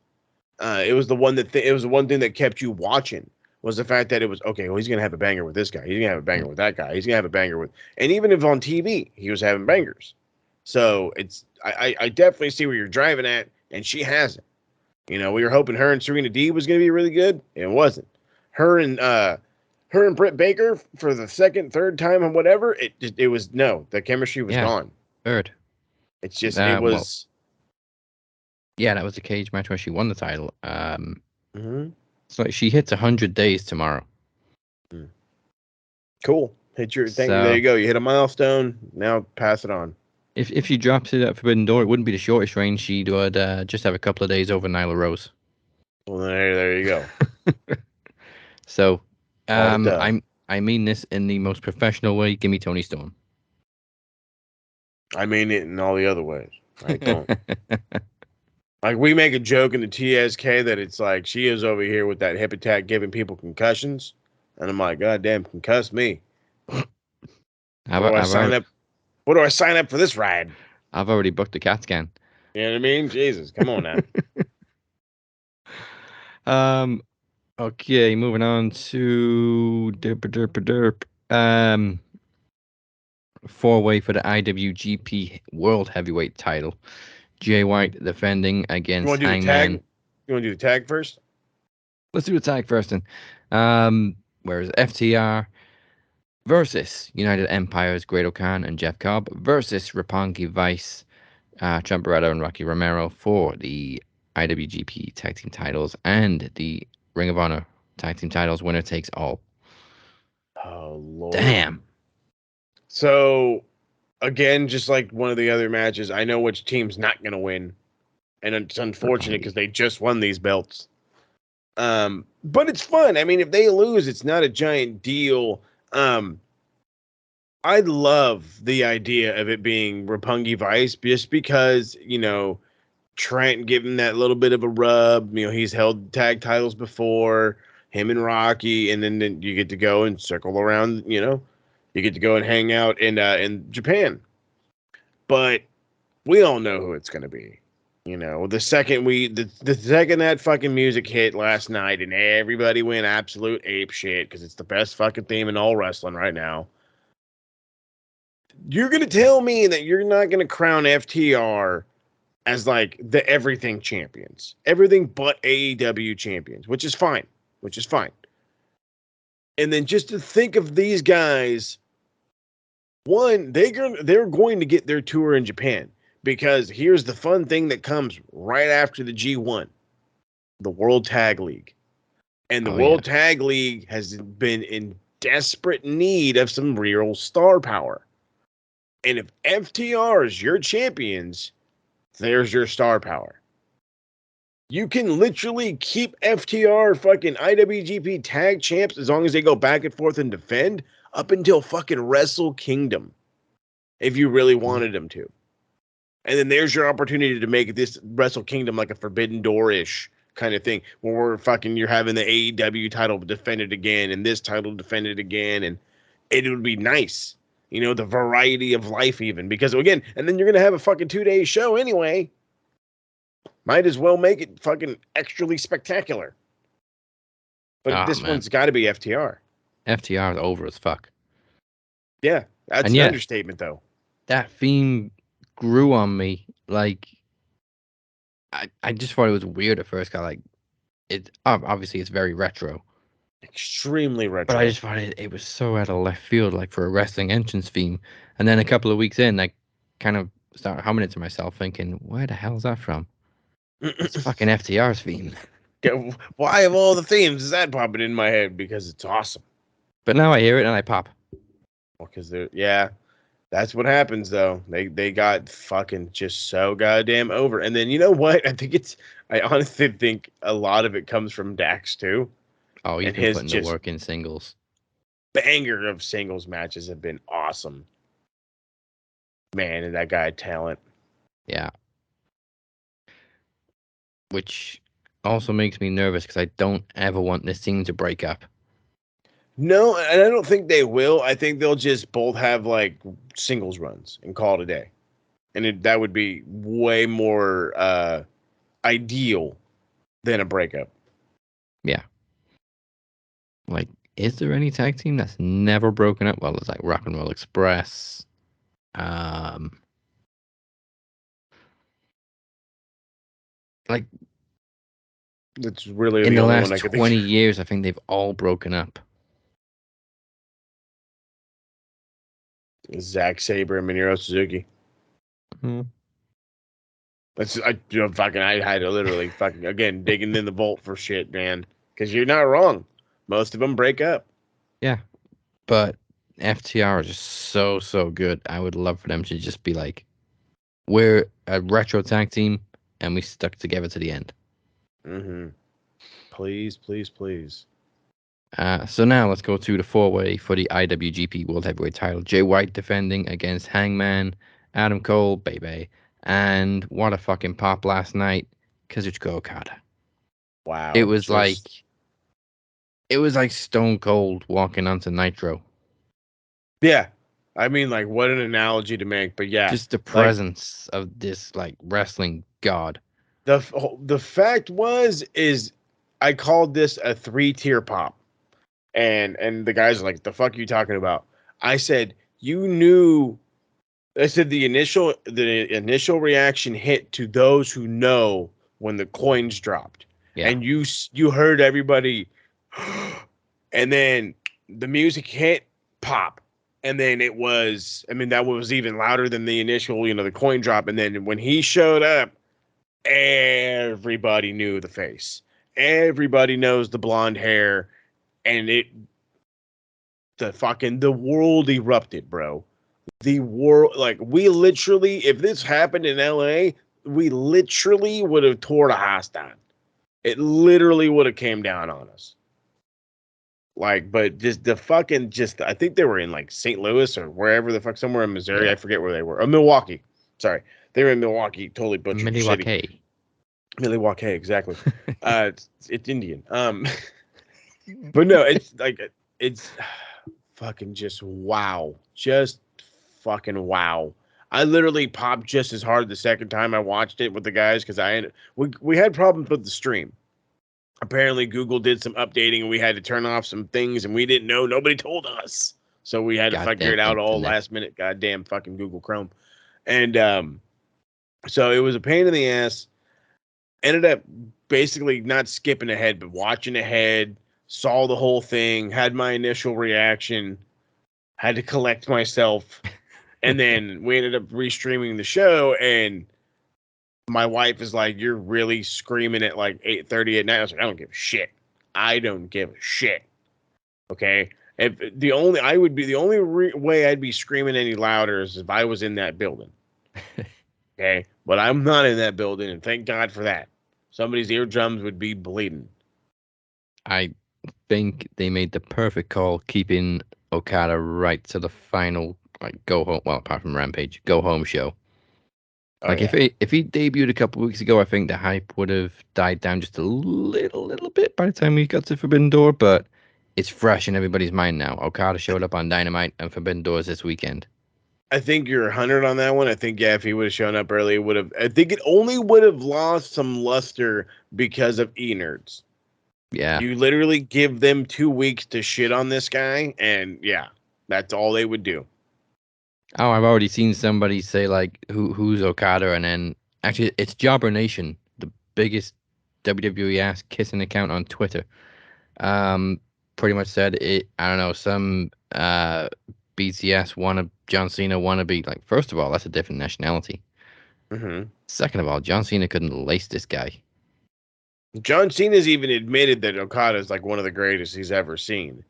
It was the one thing that kept you watching, was the fact that it was, okay, well, he's gonna have a banger with this guy, he's gonna have a banger with that guy, he's gonna have a banger with, and even if on TV he was having bangers. So I definitely see where you're driving at, and she hasn't. You know, we were hoping her and Serena D was going to be really good. It wasn't. Her and Britt Baker for the second, third time, and whatever. It was no. The chemistry was gone. Third. It's just it was. Yeah, that was the cage match where she won the title. So she hits 100 days tomorrow. Cool. Hit your thing. There you go. You hit a milestone. Now pass it on. If she drops it at Forbidden Door, it wouldn't be the shortest reign. She would just have a couple of days over Nyla Rose. Well, there you go. So, I mean this in the most professional way. Give me Tony Storm. I mean it in all the other ways. I don't. Like, we make a joke in the TSK that it's like she is over here with that hip attack giving people concussions, and I'm like, God damn, concuss me. What do I sign up for this ride? I've already booked the CAT scan. You know what I mean? Jesus, come on now. Okay, moving on to four-way for the IWGP World Heavyweight title. Jay White defending You against want to do the Hangman. tag? You want to do the tag first? Let's do the tag first then. Whereas FTR versus United Empire's Great Khan and Jeff Cobb versus Roppongi Vice, Ciampa and Rocky Romero for the IWGP Tag Team titles and the Ring of Honor Tag Team titles. Winner takes all. Oh, Lord. Damn. So, again, just like one of the other matches, I know which team's not going to win. And it's unfortunate because they just won these belts. But it's fun. I mean, if they lose, it's not a giant deal. I love the idea of it being Roppongi Vice just because, you know, Trent giving that little bit of a rub. You know, he's held tag titles before, him and Rocky, and then you get to go and circle around, you know. You get to go and hang out in Japan. But we all know who it's going to be. You know, the second that fucking music hit last night and everybody went absolute ape shit because it's the best fucking theme in all wrestling right now. You're going to tell me that you're not going to crown FTR as like the everything champions, everything but AEW champions, which is fine. And then just to think of these guys, one, they're going to get their tour in Japan because here's the fun thing that comes right after the G1, the World Tag League. And the World Tag League has been in desperate need of some real star power. And if FTR is your champions, there's your star power. You can literally keep FTR fucking IWGP tag champs as long as they go back and forth and defend up until fucking Wrestle Kingdom, if you really wanted them to. And then there's your opportunity to make this Wrestle Kingdom like a Forbidden Door-ish kind of thing, where you're having the AEW title defended again and this title defended again, and it would be nice. You know, the variety of life even. Because, again, and then you're going to have a fucking 2-day show anyway. Might as well make it fucking extremely spectacular. But this one's got to be FTR. FTR is over as fuck. Yeah, that's an understatement, though. That theme grew on me. Like, I just thought it was weird at first. Obviously, it's very retro. Extremely retro. But I just thought it was so out of left field, like for a wrestling entrance theme. And then a couple of weeks in, I kind of started humming it to myself, thinking, where the hell is that from? It's fucking FTR's theme. Why of all the themes is that popping in my head? Because it's awesome. But now I hear it and I pop. Because that's what happens though. They got fucking just so goddamn over. And then you know what? I honestly think a lot of it comes from Dax too. Oh, he's been putting the work in singles. Banger of singles matches have been awesome. Man, and that guy had talent. Yeah. Which also makes me nervous because I don't ever want this team to break up. No, and I don't think they will. I think they'll just both have like singles runs and call it a day. And that would be way more ideal than a breakup. Yeah. Like, is there any tag team that's never broken up? Well, it's like Rock and Roll Express. Like, that's really in the the only last one I could 20 think. years, I think they've all broken up. Zack Sabre and Minoru Suzuki. Mm-hmm. I had to literally fucking again digging in the vault for shit, man. Because you're not wrong. Most of them break up. Yeah, but FTR is just so good. I would love for them to just be like, we're a retro tag team and we stuck together to the end. Mm-hmm. Please. So now let's go to the four-way for the IWGP World Heavyweight title. Jay White defending against Hangman, Adam Cole, baby. And what a fucking pop last night, Kazuchika Okada. Wow. It was like Stone Cold walking onto Nitro. Yeah. I mean, like, what an analogy to make, but yeah. Just the presence of this, like, wrestling god. The fact is I called this a 3-tier pop. And the guys are like, the fuck are you talking about? I said, you knew. I said the initial reaction hit to those who know when the coins dropped. Yeah. And you heard everybody, and then the music hit, pop. And then it was, I mean, that was even louder than the initial, the coin drop. And then when he showed up, everybody knew the face. Everybody knows the blonde hair. And the world erupted, bro. The world, like, we literally, if this happened in LA, we literally would have tore the house down. It literally would have came down on us. Like, but I think they were in like St. Louis or wherever the fuck, somewhere in Missouri. Yeah. I forget where they were. Or Milwaukee. Sorry. They were in Milwaukee. Totally butchered. Milwaukee. Milwaukee, exactly. It's Indian. But no, it's fucking just wow. Just fucking wow. I literally popped just as hard the second time I watched it with the guys because we had problems with the stream. Apparently Google did some updating and we had to turn off some things and we didn't know. Nobody told us. So we had to figure it out all last minute. Goddamn fucking Google Chrome. And so it was a pain in the ass. Ended up basically not skipping ahead, but watching ahead, saw the whole thing, had my initial reaction, had to collect myself. And then we ended up restreaming the show, and my wife is like, "You're really screaming at like 8:30 at night." I was like, "I don't give a shit. I don't give a shit." Okay, the only way I'd be screaming any louder is if I was in that building. Okay, but I'm not in that building, and thank God for that. Somebody's eardrums would be bleeding. I think they made the perfect call, keeping Okada right to the final. Like go home, well, apart from Rampage, go home show. If he debuted a couple of weeks ago, I think the hype would have died down just a little bit by the time we got to Forbidden Door. But it's fresh in everybody's mind now. Okada showed up on Dynamite, and Forbidden Door is this weekend. I think you're 100 on that one. I think if he would have shown up early, it would have. I think it only would have lost some luster because of E-Nerds. Yeah, you literally give them 2 weeks to shit on this guy, and yeah, that's all they would do. Oh, I've already seen somebody say like, "Who's Okada?" And then actually, it's Jobber Nation, the biggest WWE ass kissing account on Twitter. Pretty much said it. I don't know, some BTS John Cena wannabe. Like, first of all, that's a different nationality. Mm-hmm. Second of all, John Cena couldn't lace this guy. John Cena's even admitted that Okada is like one of the greatest he's ever seen.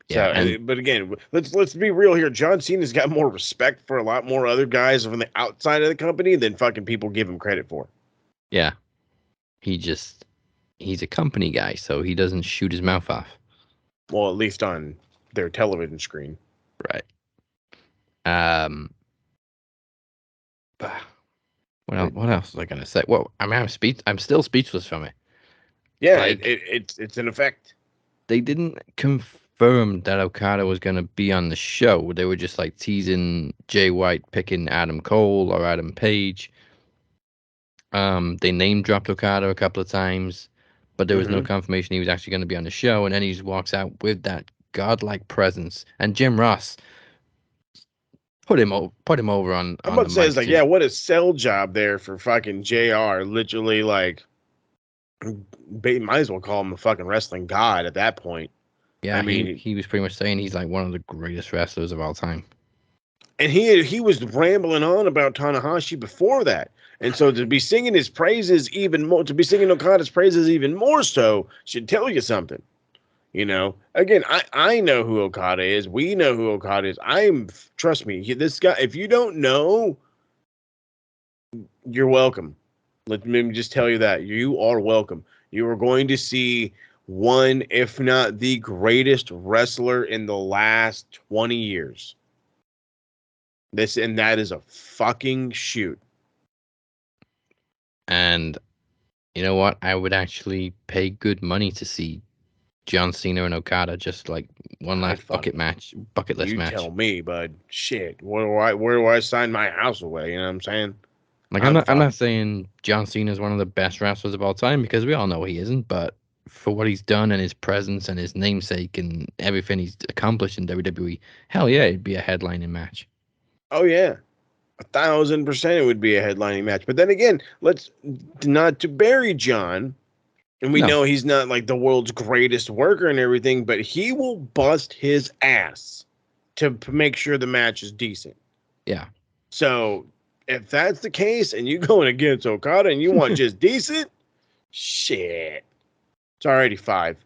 Yeah, so, but again, let's be real here. John Cena's got more respect for a lot more other guys from the outside of the company than fucking people give him credit for. Yeah, he's a company guy, so he doesn't shoot his mouth off. Well, at least on their television screen, right? What else was I gonna say? Well, I mean, I'm still speechless from it. Yeah, like, it's an effect. They didn't confirm that Okada was gonna be on the show. They were just like teasing Jay White picking Adam Cole or Adam Page. They name dropped Okada a couple of times, but there was no confirmation he was actually going to be on the show. And then he just walks out with that godlike presence. And Jim Ross put him over on. I'm about to say, like, yeah, what a sell job there for fucking JR. Literally, like, might as well call him a fucking wrestling god at that point. Yeah, I mean, he was pretty much saying he's like one of the greatest wrestlers of all time. And he was rambling on about Tanahashi before that. And so to be singing his praises even more, to be singing Okada's praises even more so, should tell you something. You know, again, I know who Okada is. We know who Okada is. Trust me, this guy, if you don't know, you're welcome. Let me just tell you that. You are welcome. You are going to see one, if not the greatest wrestler in the last 20 years. And that is a fucking shoot. And you know what? I would actually pay good money to see John Cena and Okada just like one last bucket list match. You tell me, bud. Shit. Where do I sign my house away? You know what I'm saying? Like I'm not saying John Cena is one of the best wrestlers of all time, because we all know he isn't, but for what he's done and his presence and his namesake and everything he's accomplished in WWE, hell yeah, it'd be a headlining match. Oh yeah, 1,000% it would be a headlining match. But then again, let's not to bury John, and we know he's not like the world's greatest worker and everything, but he will bust his ass to make sure the match is decent. Yeah. So if that's the case, and you're going against Okada and you want just decent, shit, it's already 5.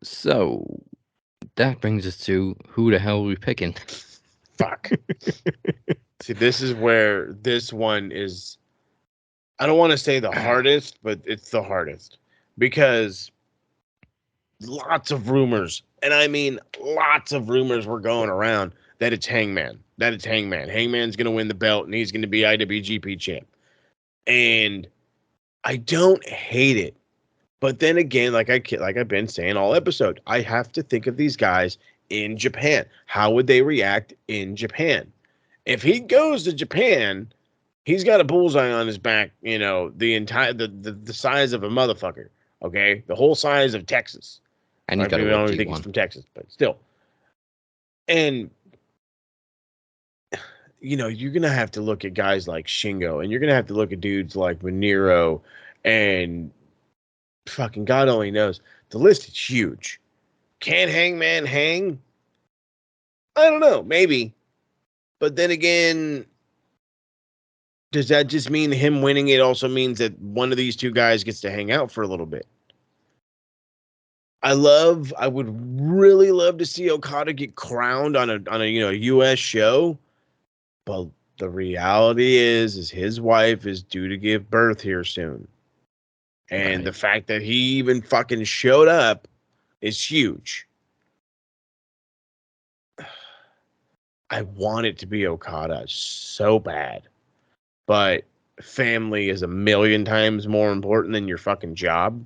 So that brings us to who the hell are we picking? Fuck. See, this is where this one is. I don't want to say the hardest, but it's the hardest because lots of rumors, and I mean lots of rumors were going around that it's Hangman. Hangman's going to win the belt, and he's going to be IWGP champ. And I don't hate it. But then again, like I've been saying all episode, I have to think of these guys in Japan. How would they react in Japan? If he goes to Japan, he's got a bullseye on his back, the entire the size of a motherfucker. Okay, the whole size of Texas. And he's got to don't think he's from Texas, but still. And you're gonna have to look at guys like Shingo, and you're gonna have to look at dudes like Minoru, and fucking God only knows. The list is huge. Can Hangman hang? I don't know, maybe. But then again, does that just mean him winning it also means that one of these two guys gets to hang out for a little bit? I would really love to see Okada get crowned on a US show. But the reality is his wife is due to give birth here soon. And the fact that he even fucking showed up is huge. I want it to be Okada so bad. But family is 1,000,000 times more important than your fucking job.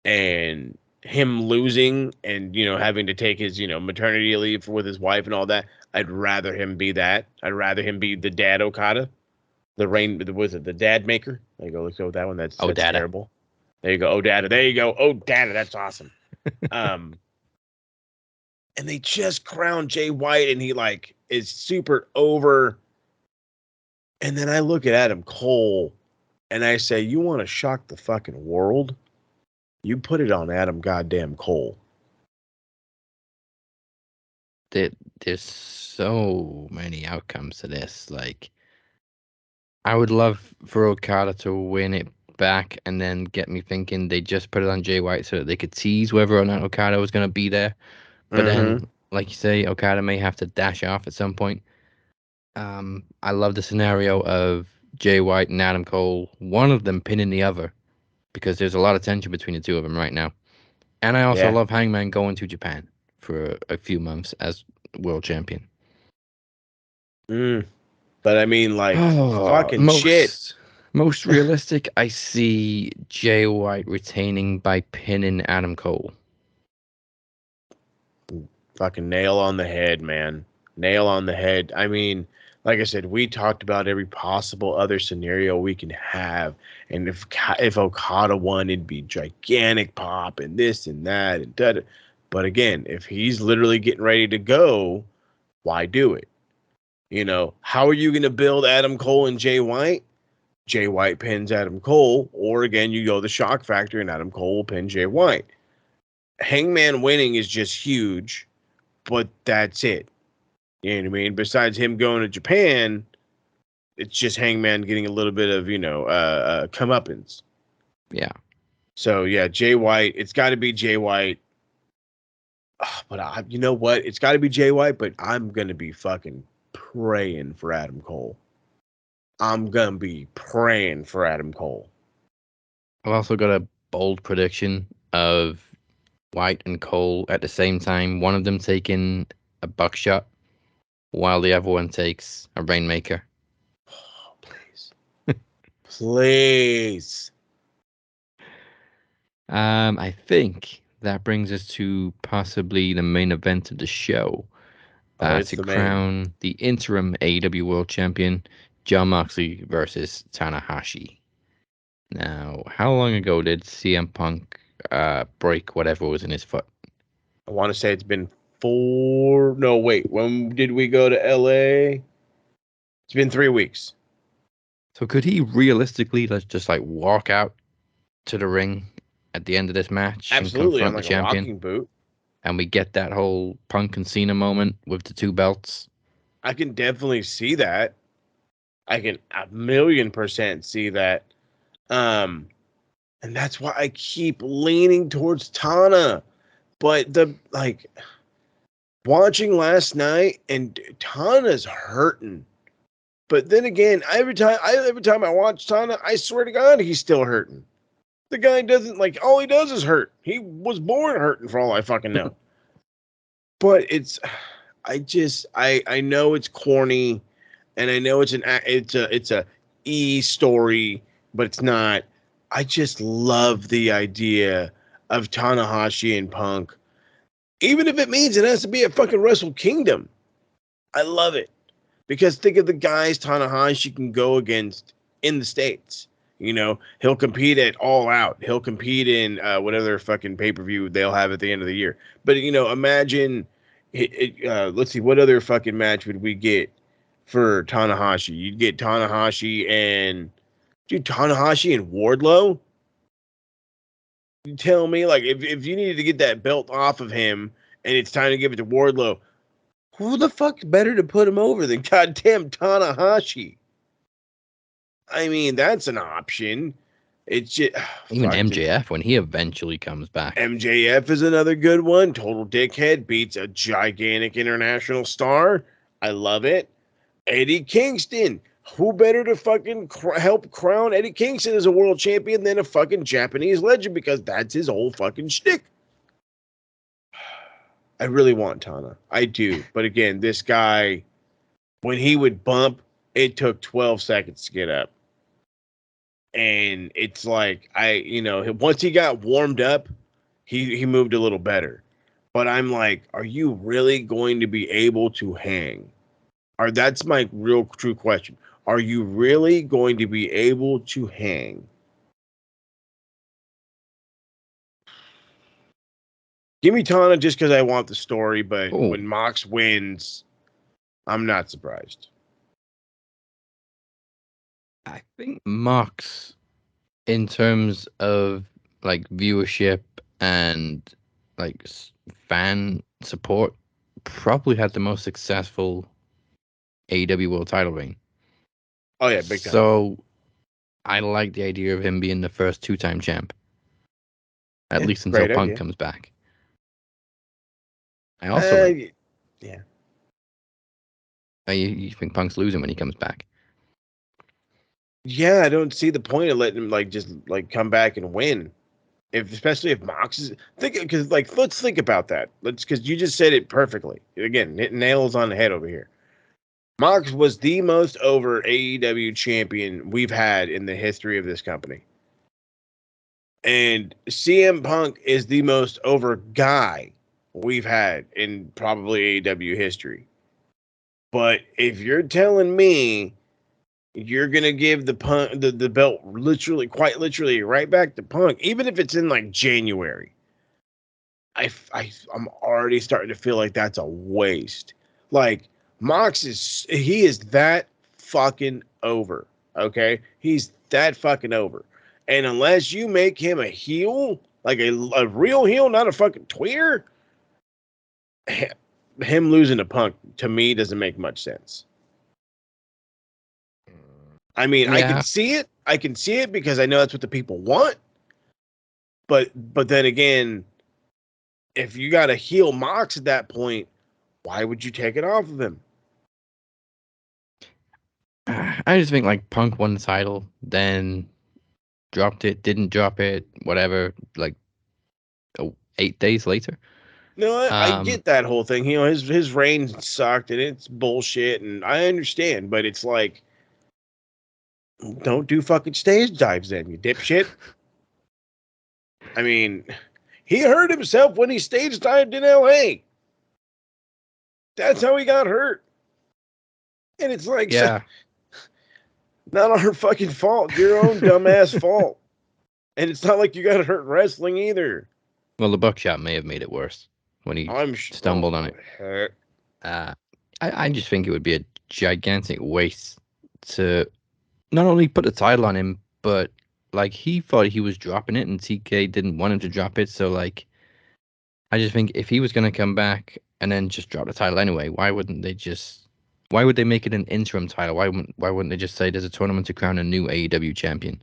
And him losing and, having to take his, maternity leave with his wife and all that, I'd rather him be that. I'd rather him be the dad Okada. The dad maker? There you go. Let's go with that one. That's terrible. There you go. Oh, Dada. There you go. Oh, Dada. That's awesome. And they just crowned Jay White, and he is super over. And then I look at Adam Cole, and I say, you want to shock the fucking world? You put it on Adam goddamn Cole. There's so many outcomes to this. I would love for Okada to win it back and then get me thinking they just put it on Jay White so that they could tease whether or not Okada was going to be there. But then, like you say, Okada may have to dash off at some point. I love the scenario of Jay White and Adam Cole, one of them pinning the other, because there's a lot of tension between the two of them right now. And I also love Hangman going to Japan for a few months as world champion. But I mean, fucking shit. Most realistic, I see Jay White retaining by pinning Adam Cole. Fucking nail on the head, man. Nail on the head. I mean, like I said, we talked about every possible other scenario we can have. And if Okada won, it'd be gigantic pop and this and that and that. But again, if he's literally getting ready to go, why do it? How are you going to build Adam Cole and Jay White? Jay White pins Adam Cole, or again, you go the shock factor and Adam Cole will pin Jay White. Hangman winning is just huge, but that's it. You know what I mean? Besides him going to Japan, it's just Hangman getting a little bit of, comeuppance. Yeah. So, yeah, Jay White. It's got to be Jay White. But you know what? It's got to be Jay White, but I'm going to be fucking praying for Adam Cole. I'm going to be praying for Adam Cole. I've also got a bold prediction of White and Cole at the same time. One of them taking a buckshot while the other one takes a Rainmaker. Oh, please. Please. I think that brings us to possibly the main event of the show. to crown the interim AEW World Champion, Jon Moxley versus Tanahashi. Now, how long ago did CM Punk break whatever was in his foot? I want to say it's been 4. No, wait. When did we go to LA? It's been 3 weeks. So could he realistically just like walk out to the ring at the end of this match? Absolutely, and confront on like the champion, a walking boot. And we get that whole Punk and Cena moment with the 2 belts? I can definitely see that. I can 1,000,000% see that. And that's why I keep leaning towards Tana. But watching last night, and Tana's hurting. But then again, every time I watch Tana, I swear to God, he's still hurting. The guy doesn't all he does is hurt. He was born hurting for all I fucking know. But I know it's corny, and I know it's a E story, but it's not. I just love the idea of Tanahashi and Punk, even if it means it has to be at fucking Wrestle Kingdom. I love it. Because think of the guys Tanahashi can go against in the States. You know, he'll compete at All Out. He'll compete in whatever fucking pay-per-view they'll have at the end of the year. But, imagine, let's see, what other fucking match would we get for Tanahashi? You'd get Tanahashi and Wardlow? You tell me, if you needed to get that belt off of him and it's time to give it to Wardlow, who the fuck better to put him over than goddamn Tanahashi? I mean, that's an option. It's just even MJF when he eventually comes back. MJF is another good one. Total dickhead beats a gigantic international star. I love it. Eddie Kingston. Who better to fucking help crown Eddie Kingston as a world champion than a fucking Japanese legend, because that's his whole fucking shtick. I really want Tana. I do. But again, this guy, when he would bump, it took 12 seconds to get up. And it's like, once he got warmed up, he moved a little better. But I'm like, are you really going to be able to hang? That's my real true question. Are you really going to be able to hang? Give me Tana just because I want the story, but when Mox wins, I'm not surprised. I think Mox, in terms of viewership and fan support, probably had the most successful AEW World Title reign. Oh yeah, big time. So I like the idea of him being the first 2-time champ, at least until Punk comes back. I also yeah. You think Punk's losing when he comes back? Yeah, I don't see the point of letting him just come back and win. Especially if Mox is let's think about that. Because you just said it perfectly. Again, hitting nails on the head over here. Mox was the most over AEW champion we've had in the history of this company. And CM Punk is the most over guy we've had in probably AEW history. But if you're telling me you're going to give the belt quite literally right back to Punk, even if it's in January, I'm already starting to feel like that's a waste. Mox is that fucking over. Okay? He's that fucking over. And unless you make him a heel, a real heel, not a fucking tweer, him losing to Punk, to me, doesn't make much sense. I mean, yeah. I can see it because I know that's what the people want. But then again, if you got a heel Mox at that point, why would you take it off of him? I just think Punk won the title, then dropped it, didn't drop it, whatever, 8 days later. No, I get that whole thing. His reign sucked and it's bullshit, and I understand, but it's don't do fucking stage dives then, you dipshit. I mean, he hurt himself when he stage dived in LA. That's how he got hurt. And it's like, yeah, not our fucking fault. Your own dumbass fault. And it's not like you got hurt wrestling either. well, the buckshot may have made it worse when he stumbled on it. I just think it would be a gigantic waste to not only put the title on him, but like he thought he was dropping it and TK didn't want him to drop it. So like, I just think if he was going to come back and then just drop the title anyway, why would they make it an interim title? Why wouldn't they just say there's a tournament to crown a new AEW champion?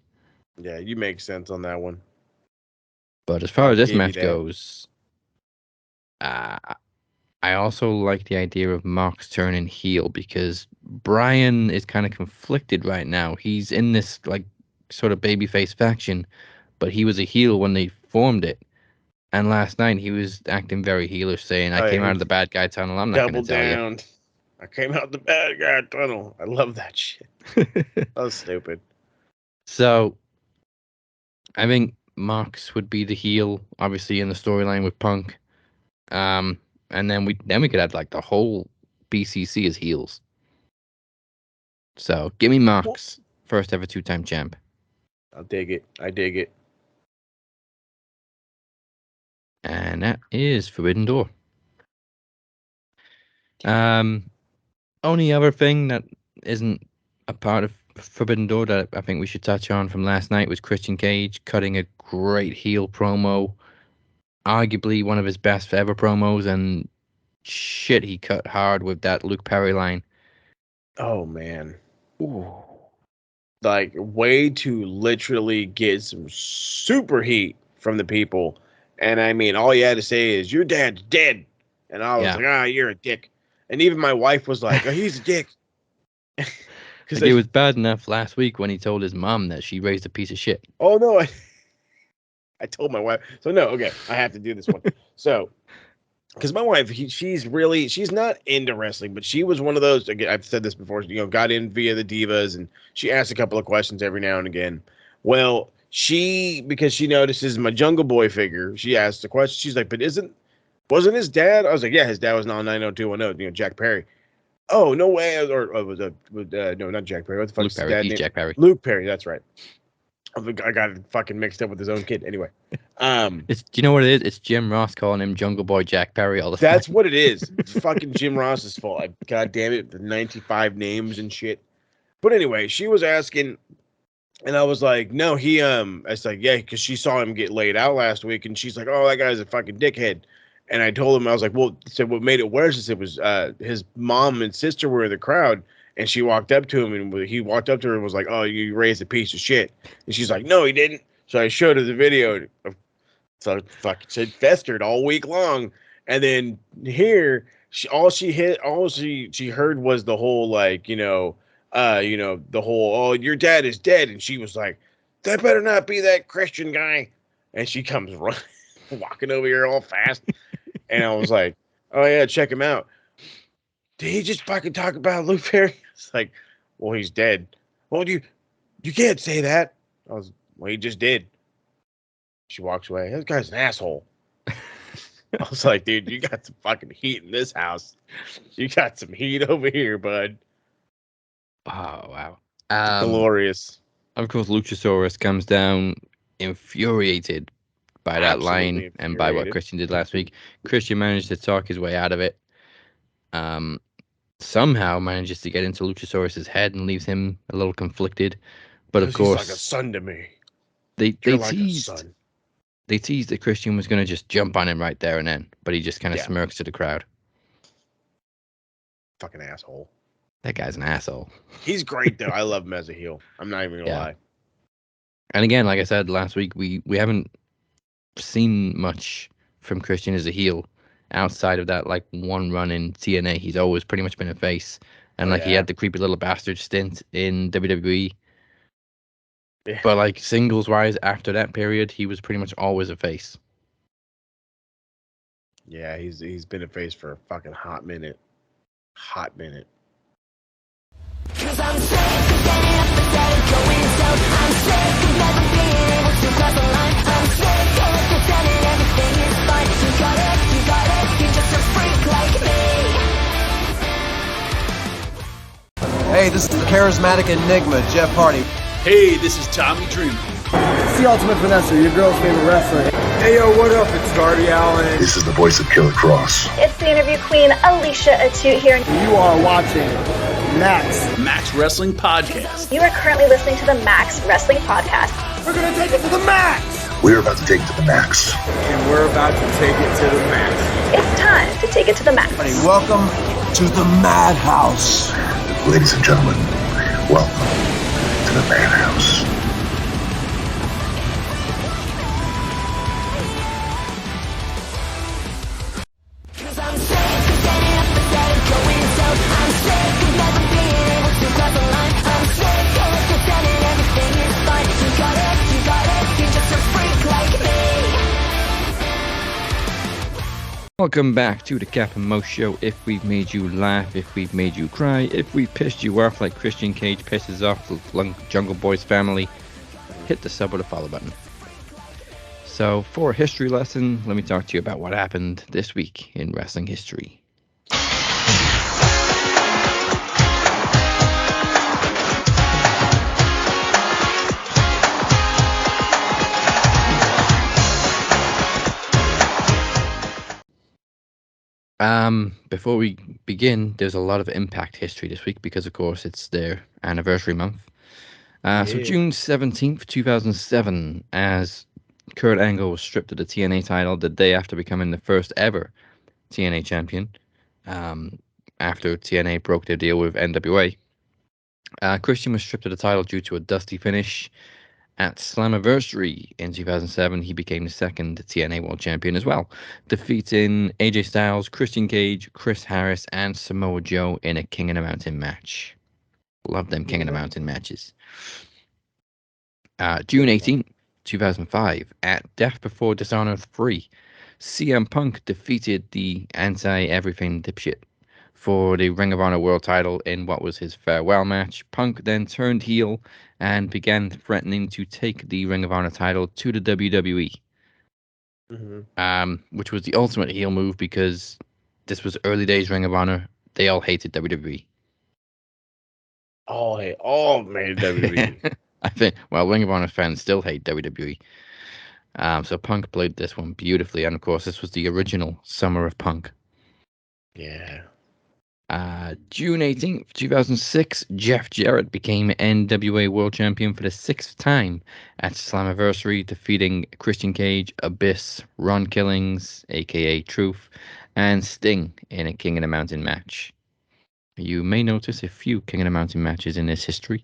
Yeah, you make sense on that one. But as far as this match goes, I also like the idea of Mox turning heel because Brian is kind of conflicted right now. He's in this like sort of babyface faction, but he was a heel when they formed it. And last night he was acting very heelish, saying, "I came out of the bad guy tunnel. I'm not going to tell you." I came out the bad guy tunnel. I love that shit. That was stupid. So, I think Mox would be the heel, obviously in the storyline with Punk. And then we could have like the whole BCC as heels. So give me Mox, first ever 2-time champ. I'll dig it. I dig it. And that is Forbidden Door. Only other thing that isn't a part of Forbidden Door that I think we should touch on from last night was Christian Cage cutting a great heel promo. Arguably one of his best ever promos, and shit, he cut hard with that Luke Perry line. Oh, man. Ooh. Like, way to literally get some super heat from the people. And I mean, all you had to say is, your dad's dead. And I was like, you're a dick. And even my wife was like, oh, he's a dick. Like it was bad enough last week when he told his mom that she raised a piece of shit. Oh, no, I told my wife. So, no, okay, I have to do this one. So, because my wife, she's not into wrestling, but she was one of those, again, I've said this before, got in via the Divas, and she asked a couple of questions every now and again. Well, because she notices my Jungle Boy figure, she asked the question, she's like, but wasn't his dad? I was like, yeah, his dad was on 90210, Jack Perry. Oh, no way. No, not Jack Perry. What the fuck is his dad name? Jack Perry. Luke Perry, that's right. I got it fucking mixed up with his own kid. Anyway. Do you know what it is? It's Jim Ross calling him Jungle Boy Jack Perry all the time. That's what it is. It's fucking Jim Ross's fault. God damn it. The 95 names and shit. But anyway, she was asking, and I was like, no, I was like, yeah, because she saw him get laid out last week, and she's like, oh, that guy's a fucking dickhead. And I told him, I was like, well, so what made it worse is it was his mom and sister were in the crowd, and she walked up to him, and he walked up to her and was like, oh, you raised a piece of shit. And she's like, no, he didn't. So I showed her the video. So fucking said festered all week long. And then here, all she heard was the whole, like, the whole, oh, your dad is dead. And she was like, that better not be that Christian guy. And she comes running, walking over here all fast. And I was like, oh, yeah, check him out. Did he just fucking talk about Luke Perry? It's like, well, he's dead. Well, you can't say that. Well, he just did. She walks away. This guy's an asshole. I was like, dude, you got some fucking heat in this house. You got some heat over here, bud. Oh, wow. Glorious. Of course, Luchasaurus comes down infuriated by that line and by what Christian did last week. Christian managed to talk his way out of it. Somehow manages to get into Luchasaurus's head and leaves him a little conflicted. But of course, he's like a son to me. They teased that Christian was going to just jump on him right there and then, but he just kind of smirks to the crowd. Fucking asshole. That guy's an asshole. He's great though. I love him as a heel. I'm not even gonna lie. And again, like I said last week, we haven't seen much from Christian as a heel outside of that like one run in TNA. He's always pretty much been a face, and he had the creepy little bastard stint in WWE. Yeah. But like singles wise, after that period, he was pretty much always a face. Yeah, he's been a face for a fucking hot minute. Hot minute. 'Cause I'm sick of getting up and dead going south. I'm sick of never being able to cross the line. I'm sick of pretending everything is fine. You got it, you're just a freak like me. Hey, this is the charismatic enigma, Jeff Hardy. Hey, this is Tommy Dreamer. It's the Ultimate Vanessa, your girl's favorite wrestler. Hey, yo, what up? It's Darby Allin. This is the voice of Killer Cross. It's the interview queen, Alicia Atute here. You are watching Max Wrestling Podcast. You are currently listening to the Max Wrestling Podcast. We're going to take it to the max. We're about to take it to the max. And we're about to take it to the max. It's time to take it to the max. Hey, welcome to the Madhouse. Ladies and gentlemen, welcome to the Madhouse. Welcome back to the Cap and Mo Show. If we've made you laugh, if we've made you cry, if we pissed you off like Christian Cage pisses off the Jungle Boy's family, hit the sub or the follow button. So, for a history lesson, let me talk to you about what happened this week in wrestling history. Before we begin, there's a lot of Impact history this week because, of course, it's their anniversary month. So June 17th, 2007, as Kurt Angle was stripped of the TNA title the day after becoming the first ever TNA champion, after TNA broke their deal with NWA. Christian was stripped of the title due to a dusty finish. At Slammiversary in 2007, he became the second TNA World Champion as well, defeating AJ Styles, Christian Cage, Chris Harris, and Samoa Joe in a King of the Mountain match. Love them King of the Mountain matches. June 18th, 2005, at Death Before Dishonor 3, CM Punk defeated the anti-everything dipshit for the Ring of Honor World title in what was his farewell match. Punk then turned heel and began threatening to take the Ring of Honor title to the WWE, which was the ultimate heel move because this was early days Ring of Honor. They all hated WWE. All hated WWE. I think, well, Ring of Honor fans still hate WWE. So Punk played this one beautifully, and of course, this was the original Summer of Punk. Yeah. June 18th, 2006, Jeff Jarrett became NWA World Champion for the 6th time at Slammiversary, defeating Christian Cage, Abyss, Ron Killings, aka Truth, and Sting in a King of the Mountain match. You may notice a few King of the Mountain matches in this history,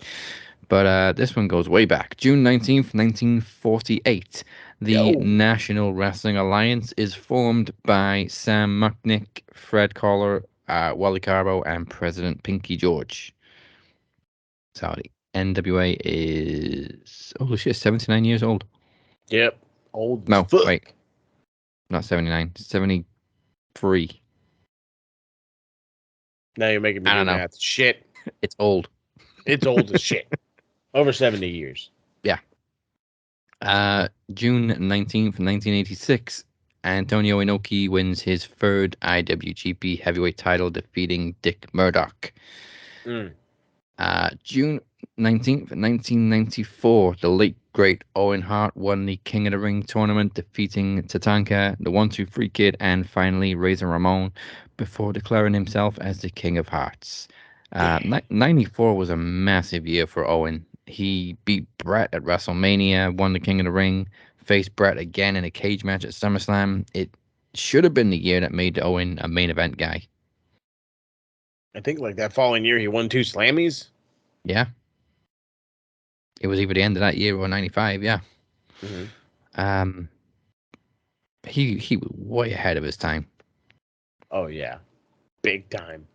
but this one goes way back. June 19th, 1948, the National Wrestling Alliance is formed by Sam Mucknick, Fred Collar, Wally Carbo, and President Pinky George. So the NWA is, holy shit, 79 years old. Yep. Old. No, wait. Not 79, 73. Now you're making me do math. Shit. It's old. It's old as shit. Over 70 years. Yeah. June 19th, 1986. Antonio Inoki wins his third IWGP heavyweight title, defeating Dick Murdoch. June 19th, 1994, the late great Owen Hart won the King of the Ring tournament, defeating Tatanka, the 1-2-3 Kid, and finally Razor Ramon before declaring himself as the King of Hearts. 94 was a massive year for Owen. He beat Bret at WrestleMania, won the King of the Ring, faced Bret again in a cage match at SummerSlam. It should have been the year that made Owen a main event guy. I think like that following year he won 2 Slammies. Yeah. It was either the end of that year or 95, yeah. Mm-hmm. He was way ahead of his time. Oh, yeah. Big time.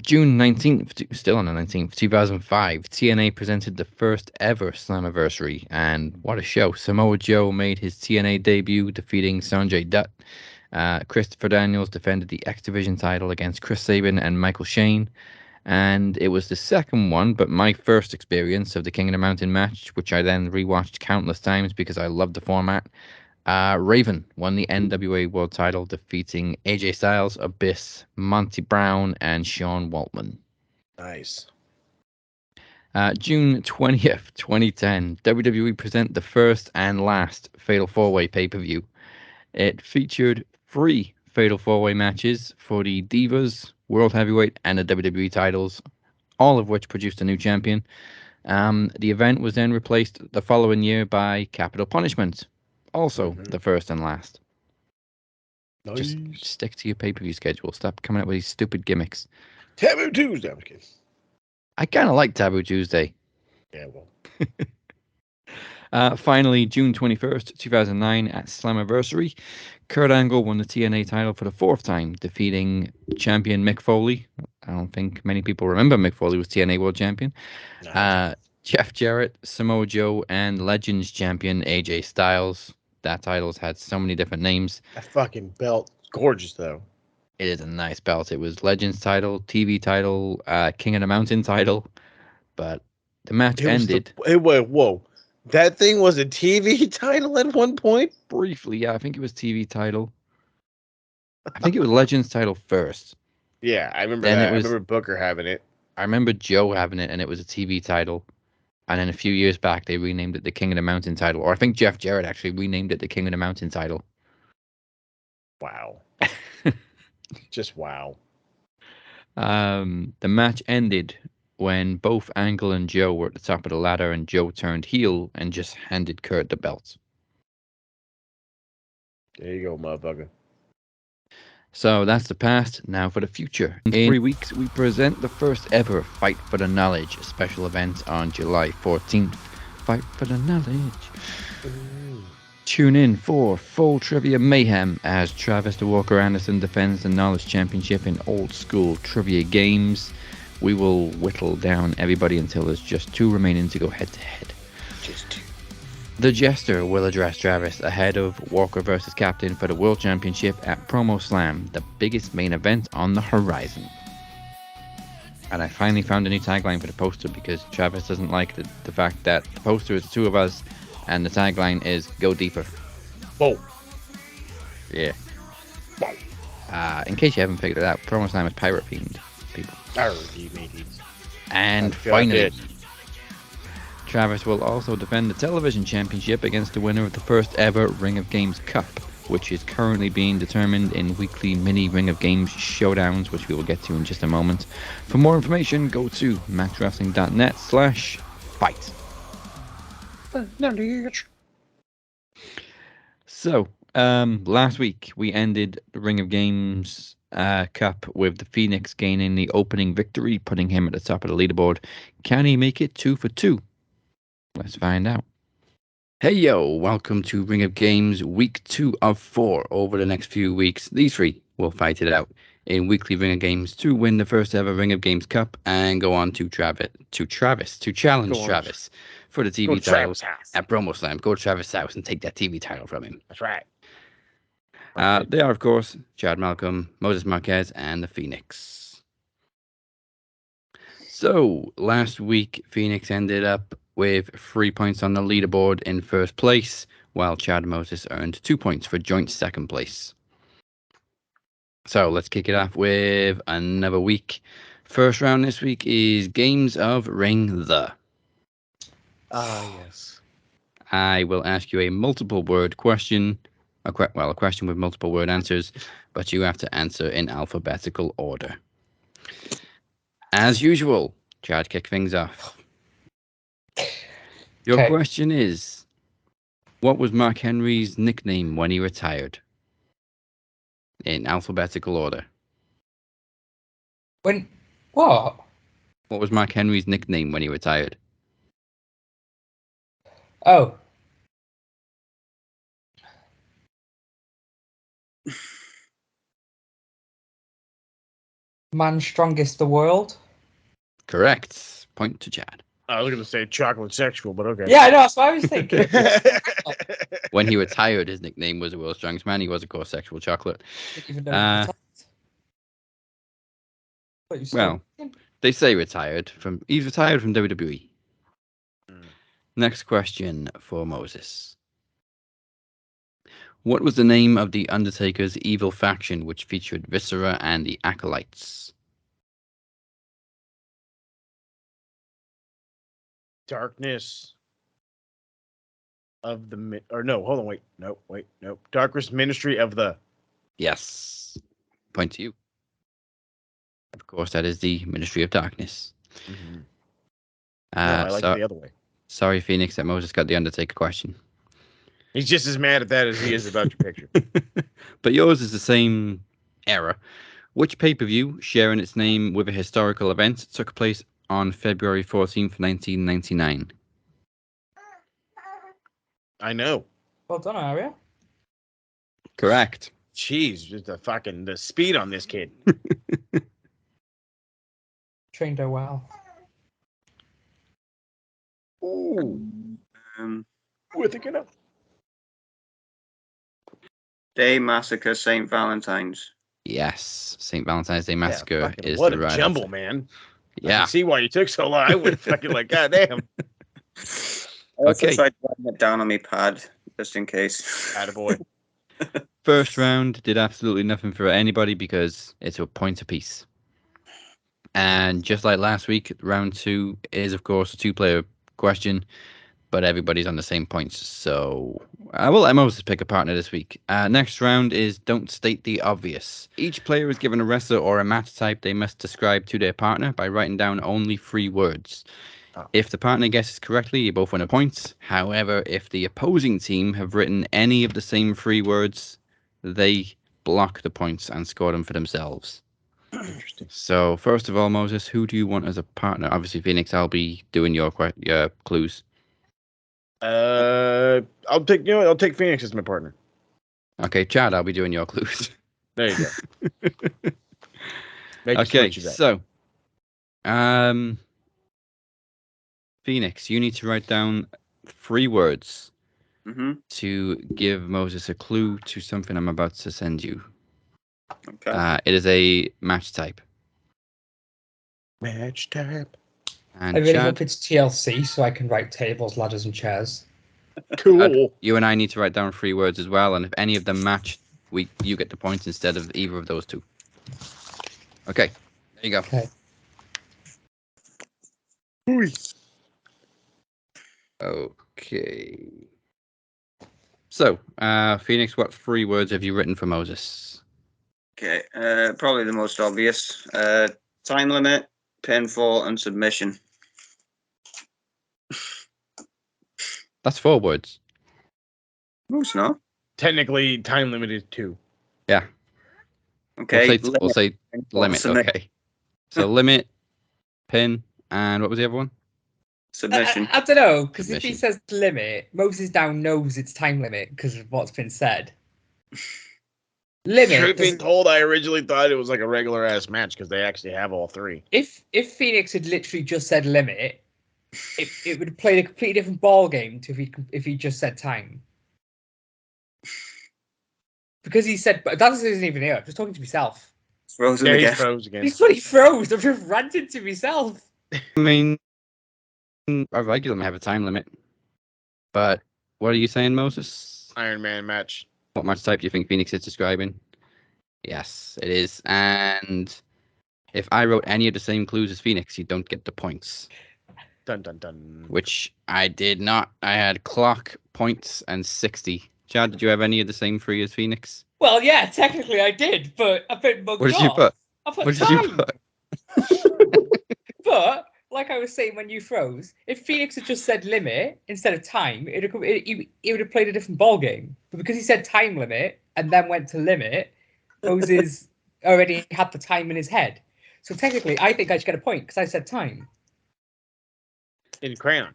June 19th, still on the 19th, 2005, TNA presented the first ever Slammiversary, and what a show. Samoa Joe made his TNA debut, defeating Sanjay Dutt. Christopher Daniels defended the X Division title against Chris Sabin and Michael Shane, and it was the second one, but my first experience of the King of the Mountain match, which I then rewatched countless times because I loved the format. Raven won the NWA World title, defeating AJ Styles, Abyss, Monty Brown, and Sean Waltman. Nice. June 20th, 2010, WWE present the first and last Fatal 4-Way pay-per-view. It featured 3 Fatal 4-Way matches for the Divas, World Heavyweight, and the WWE titles, all of which produced a new champion. The event was then replaced the following year by Capital Punishment, also the first and last. Nice. Just stick to your pay-per-view schedule. Stop coming up with these stupid gimmicks. Taboo Tuesday. I'm kidding. I kind of like Taboo Tuesday. Yeah, well. Finally, June 21st, 2009, at Slammiversary, Kurt Angle won the TNA title for the 4th time, defeating champion Mick Foley. I don't think many people remember Mick Foley was TNA World Champion. Jeff Jarrett, Samoa Joe, and Legends champion AJ Styles. That title's had so many different names. That fucking belt, gorgeous though. It is a nice belt. It was Legends title, TV title, King of the Mountain title, but the match ended. Whoa. That thing was a TV title at one point? Briefly, yeah. I think it was TV title. I think it was Legends title first. Yeah, I remember that. I remember Booker having it. I remember Joe having it, and it was a TV title. And then a few years back, they renamed it the King of the Mountain title. Or I think Jeff Jarrett actually renamed it the King of the Mountain title. Wow. Just wow. The match ended when both Angle and Joe were at the top of the ladder, and Joe turned heel and just handed Kurt the belt. There you go, motherfucker. So that's the past. Now for the future. In 3 weeks, we present the first ever Fight for the Knowledge special event on July 14th. Fight for the Knowledge. Tune in for full trivia mayhem as Travis the Walker Anderson defends the Knowledge Championship in old school trivia games. We will whittle down everybody until there's just 2 remaining to go head to head. Just 2. The Jester will address Travis ahead of Walker vs. Captain for the World Championship at Promo Slam, the biggest main event on the horizon. And I finally found a new tagline for the poster because Travis doesn't like the fact that the poster is the 2 of us and the tagline is Go Deeper. Whoa. Yeah. In case you haven't figured it out, Promo Slam is pirate themed, people. And finally, Travis will also defend the television championship against the winner of the first ever Ring of Games Cup, which is currently being determined in weekly mini Ring of Games showdowns, which we will get to in just a moment. For more information, go to matchwrestling.net/fight. So, last week we ended the Ring of Games Cup with the Phoenix gaining the opening victory, putting him at the top of the leaderboard. Can he make it 2 for 2? Let's find out. Hey yo, welcome to Ring of Games week 2 of 4. Over the next few weeks, these 3 will fight it out in weekly Ring of Games to win the first ever Ring of Games Cup and go on to challenge Travis for the TV title at Promo Slam. Go to Travis' house and take that TV title from him. That's right. They are, of course, Chad Malcolm, Moses Marquez, and the Phoenix. So, last week, Phoenix ended up with 3 points on the leaderboard in first place, while Chad Moses earned 2 points for joint second place. So, let's kick it off with another week. First round this week is Games of Ring the. Yes. I will ask you a multiple word question. A question with multiple word answers, but you have to answer in alphabetical order. As usual, Chad, kick things off. Your question is, what was Mark Henry's nickname when he retired? In alphabetical order. What? What was Mark Henry's nickname when he retired? Oh. Man strongest the world? Correct. Point to Chad. I was going to say chocolate sexual, but okay. Yeah, I know, that's what I was thinking. When he retired, his nickname was the world's strongest man. He was, of course, Sexual Chocolate. Well, they say retired from. He's retired from WWE. Next question for Moses. What was the name of the Undertaker's evil faction which featured Viscera and the Acolytes? Darkness of the hold on, wait. No. Darkness Ministry of the. Yes. Point to you. Of course, that is the Ministry of Darkness. Mm-hmm. I like it the other way. Sorry, Phoenix, that Moses got the Undertaker question. He's just as mad at that as he is about your picture. But yours is the same era. Which pay-per-view, sharing its name with a historical event, took place on February 14th, 1999? I know. Well done, Aria. Correct. Jeez, just the speed on this kid. Trained her well. Ooh. We're thinking of Day Massacre, St. Valentine's. Yes, St. Valentine's Day Massacre is what the a right jumble, answer. man. Yeah. I can see why you took so long. I would have fucking like, goddamn. I also tried writing it down on my pad, just in case. Attaboy. First round did absolutely nothing for anybody because it's a point apiece. And just like last week, round 2 is, of course, a 2-player question, but everybody's on the same points. So I will let Moses pick a partner this week. Next round is Don't State the Obvious. Each player is given a wrestler or a match type they must describe to their partner by writing down only 3 words. If the partner guesses correctly, you both win a point. However, if the opposing team have written any of the same 3 words, they block the points and score them for themselves. Interesting. So, first of all, Moses, who do you want as a partner? Obviously, Phoenix, I'll be doing your clues. I'll take Phoenix as my partner. Okay, Chad, I'll be doing your clues. There you go. Okay, so, Phoenix, you need to write down 3 words to give Moses a clue to something I'm about to send you. Okay. It is a match type. Match type. And I really Chad, hope it's TLC so I can write tables, ladders, and chairs. Cool. You and I need to write down 3 words as well, and if any of them match, you get the points instead of either of those 2. Okay, there you go. Okay. Okay. So, Phoenix, what 3 words have you written for Moses? Okay, probably the most obvious. Time limit, pinfall, and submission. That's 4 words. No, it's not. Technically, time limit is 2. Yeah. Okay. We'll say limit. Submit. Okay. So limit, pin, and what was the other one? Submission. I don't know, because if Submission. he says limit, Moses down knows it's time limit because of what's been said. Limit. Truth be told, I originally thought it was like a regular ass match because they actually have all 3. If Phoenix had literally just said limit, it would have played a completely different ball game to if he just said time. Because he said, but that isn't even here. I'm just talking to myself. Frozen He again. froze again. He's bloody froze. I'm just ranting to myself. I mean, a regular may have a time limit. But what are you saying, Moses? Iron Man match. What match type do you think Phoenix is describing? Yes, it is. And if I wrote any of the same clues as Phoenix, you don't get the points. Dun dun dun. Which I did not. I had clock, points, and 60. Chad, did you have any of the same 3 as Phoenix? Well, yeah, technically I did, but I put mugged What did you off. put? I put What did time. you put? But like I was saying when you froze, if Phoenix had just said limit instead of time, it would have played a different ball game. But because he said time limit and then went to limit, Moses already had the time in his head. So technically, I think I should get a point because I said time. In crayon.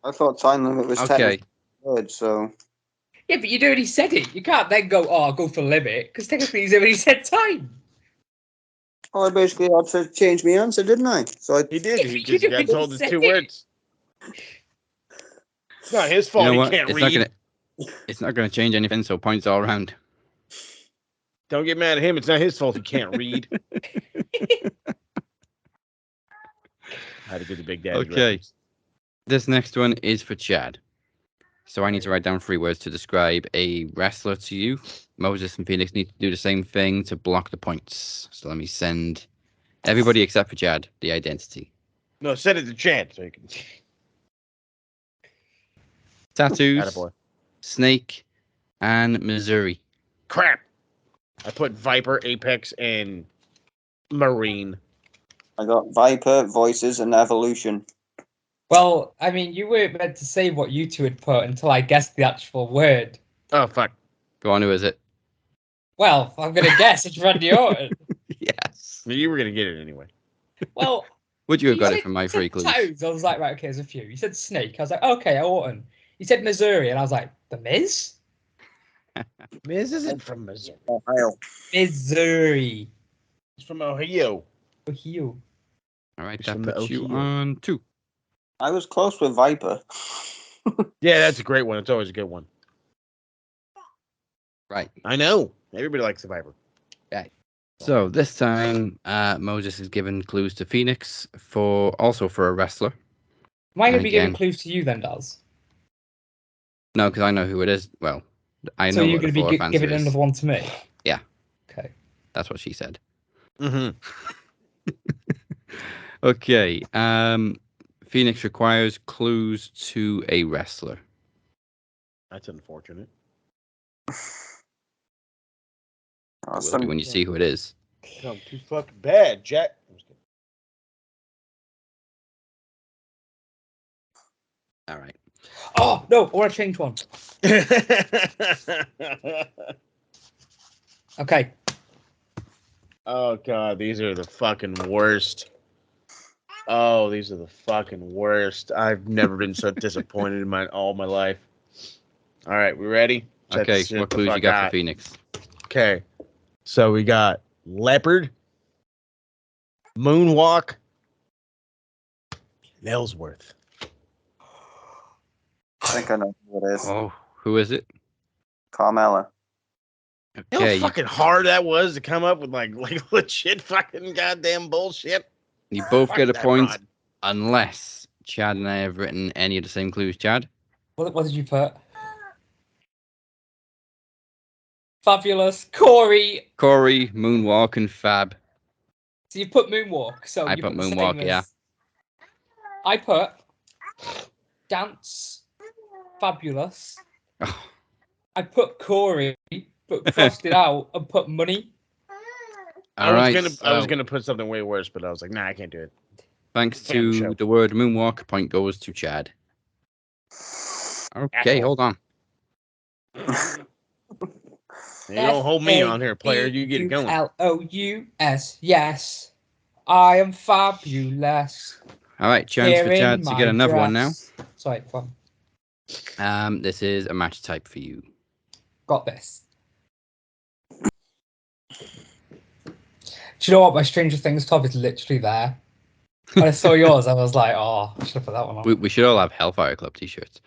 I thought time limit was Okay. technically good, so. Yeah, but you'd already said it. You can't then go, I'll go for limit because technically he's already said time. Oh, I basically had to change my answer, didn't I? So He did. He You just got didn't told his say 2 it. words. It's not his fault. You know He what? can't It's read. not gonna change anything. So points all around. Don't get mad at him. It's not his fault. He can't read. How to do the big daddy. Okay. reference. This next one is for Chad. So I need to write down 3 words to describe a wrestler to you. Moses and Phoenix need to do the same thing to block the points. So let me send everybody except for Chad the identity. No, send it to Chad so you can. Tattoos, Attaboy. Snake, and Missouri. Crap. I put Viper, Apex, and Marine. I got Viper, Voices, and Evolution. Well, I mean, you weren't meant to say what you two had put until I guessed the actual word. Oh, fuck. Go on, who is it? Well, I'm going to guess it's Randy Orton. Yes. You were going to get it anyway. Well, would you have got said, it from my free clues? Tattoos. I was like, right, okay, there's a few. You said Snake. I was like, okay, Orton. You said Missouri, and I was like, The Miz? Miz isn't from Missouri. Ohio. Missouri. He's from Ohio. Ohio. All right, that puts you on 2. I was close with Viper. Yeah, that's a great one. It's always a good one. Right. I know. Everybody likes the Viper. Right. So this time, Moses is given clues to Phoenix for a wrestler. Am I going to be giving clues to you then, Daz? No, because I know who it is. Well, I know. So you're going to be giving another one to me? Yeah. Okay. That's what she said. Mm-hmm. Okay. Phoenix requires clues to a wrestler. That's unfortunate. Will be when you see who it is. I'm too fucking bad, Jack. All right. Oh, no, I want to change one. Okay. Oh, God, these are the fucking worst. Oh, these are the fucking worst. I've never been so disappointed in all my life. All right, we ready? Okay, what clues you got for Phoenix? Okay, so we got Leopard, Moonwalk, and Ellsworth. I think I know who it is. Oh, who is it? Carmella. You know how fucking hard that was to come up with like legit fucking goddamn bullshit? You both get a point unless Chad and I have written any of the same clues. Chad? What did you put? Fabulous. Corey, Moonwalk, and Fab. So you put Moonwalk. So I you put the Moonwalk, same yeah. as... I put Dance, Fabulous. I put Corey, but crossed it out and put Money. I was gonna put something way worse, but I was like, nah, I can't do it. Thanks to the word Moonwalk, point goes to Chad. Okay, hold on. You don't hold me on here, player. You get it going. F-A-B-U-L-O-U-S. Yes, I am fabulous. All right, chance for Chad to get another one now. Sorry, fun. This is a match type for you. Got this. Do you know what? My Stranger Things top is literally there. When I saw yours, I was like, oh, I should have put that one on. We should all have Hellfire Club t-shirts.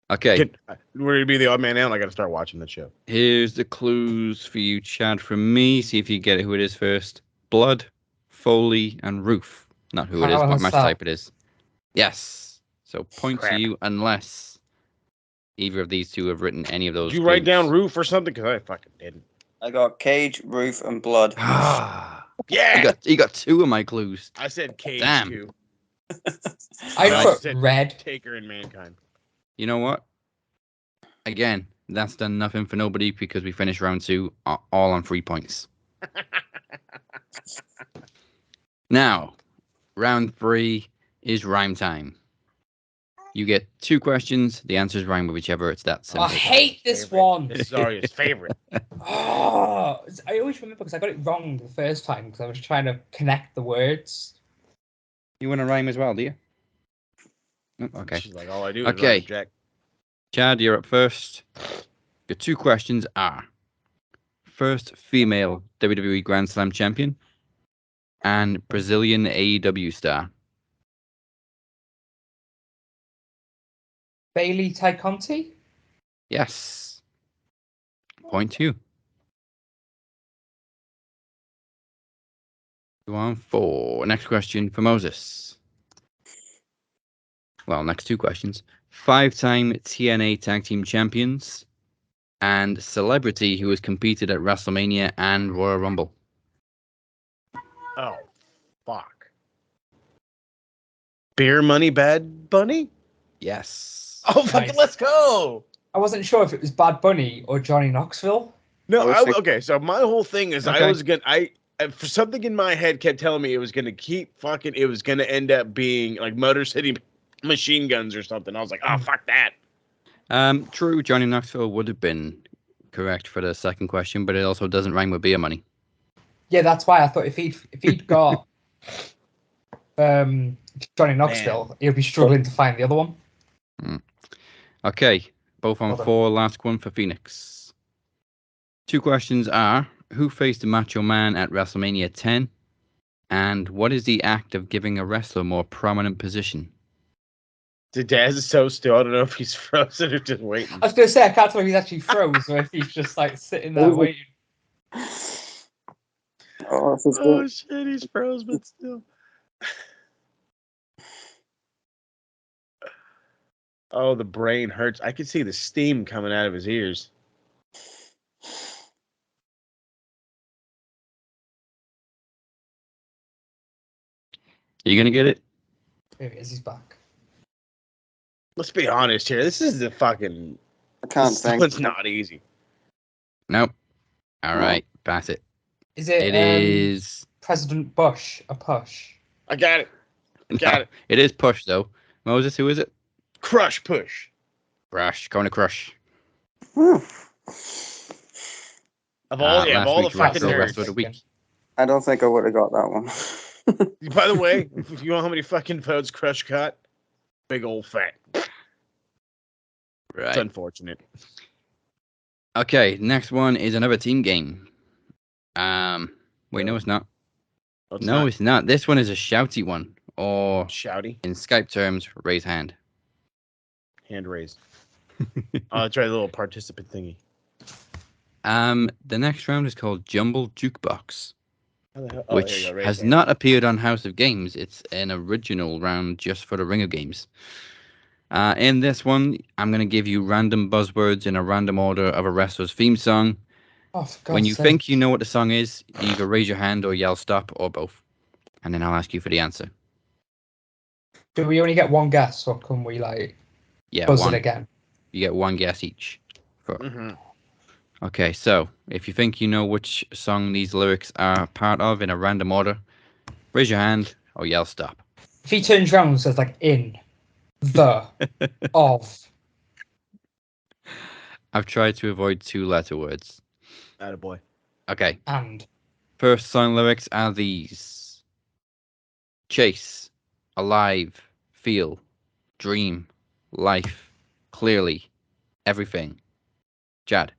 Okay. We're going to be the odd man out. I got to start watching the show. Here's the clues for you, Chad, from me. See if you get who it is first. Blood, Foley, and Roof. Not who it is, what match type it is. Yes. So point to you unless either of these two have written any of those. Did you write down Roof or something? Because I fucking didn't. I got Cage, Roof, and Blood. Yeah. You got 2 of my clues. I said Cage too. I put Red, Taker, and Mankind. You know what? Again, that's done nothing for nobody because we finished round 2 all on 3 points. Now, round 3 is rhyme time. You get 2 questions. The answers rhyme with whichever. It's that simple. I hate this one. This is Arya's favorite. Oh, I always remember because I got it wrong the first time because I was trying to connect the words. You want to rhyme as well, do you? Okay. She's like, all I do is rhyme, Jack. Chad, you're up first. Your 2 questions are: first female WWE Grand Slam champion and Brazilian AEW star. Bailey Taikonti? Yes. Point to you. Go on for next question for Moses. Well, next 2 questions. 5-time TNA Tag Team Champions and celebrity who has competed at WrestleMania and Royal Rumble. Oh, fuck. Beer Money Bad Bunny? Yes. Oh, fucking Nice. let's go! I wasn't sure if it was Bad Bunny or Johnny Knoxville. No, okay. So my whole thing is, Okay. I was gonna, for something in my head kept telling me it was gonna it was gonna end up being like Motor City Machine Guns or something. I was like, oh fuck that. True, Johnny Knoxville would have been correct for the second question, but it also doesn't rhyme with beer money. Yeah, that's why I thought if he'd got Johnny Knoxville, he'll be struggling to find the other one. Okay, both on Well done. 4. Last one for Phoenix. 2 questions are: who faced the Macho Man at WrestleMania 10? And what is the act of giving a wrestler more prominent position? The Daz is so still. I don't know if he's frozen or just waiting. I was going to say, I can't tell if he's actually froze or if he's just like sitting there waiting. Oh, shit, he's froze, but still. Oh, the brain hurts. I could see the steam coming out of his ears. Are you going to get it? Here he is, he's back. Let's be honest here. This is the fucking... I can't think. It's not easy. Nope. All right, pass it. Is it? It is President Bush a push? I got it. Got it. It is Push though. Moses, who is it? Crush Push. Crush. Going to Crush. Hmm. Of all the fucking rest nerds. of the week. I don't think I would have got that one. By the way, if you know how many fucking votes Crush got, big old fat. Right. It's unfortunate. Okay, next one is another team game. Wait, no, it's not. Oh, It's not. This one is a shouty one, or shouty in Skype terms, raise hand. Hand raised. Oh, that's right, the little participant thingy. The next round is called Jumble Jukebox, Oh, which there you go, has hand. not appeared on House of Games. It's an original round just for the Ring of Games. In this one, I'm going to give you random buzzwords in a random order of a wrestler's theme song. Oh, for God's When you sake. think you know what the song is, you either raise your hand or yell stop, or both. And then I'll ask you for the answer. Do we only get one guess, or can we buzz one. it again? You get one guess each. Mm-hmm. Okay, so if you think you know which song these lyrics are part of in a random order, raise your hand or yell stop. If he turns around and says in, the, of. I've tried to avoid 2-letter words. Attaboy. Okay. And. First song lyrics are these: chase, alive, feel, dream, life, clearly, everything. Jad.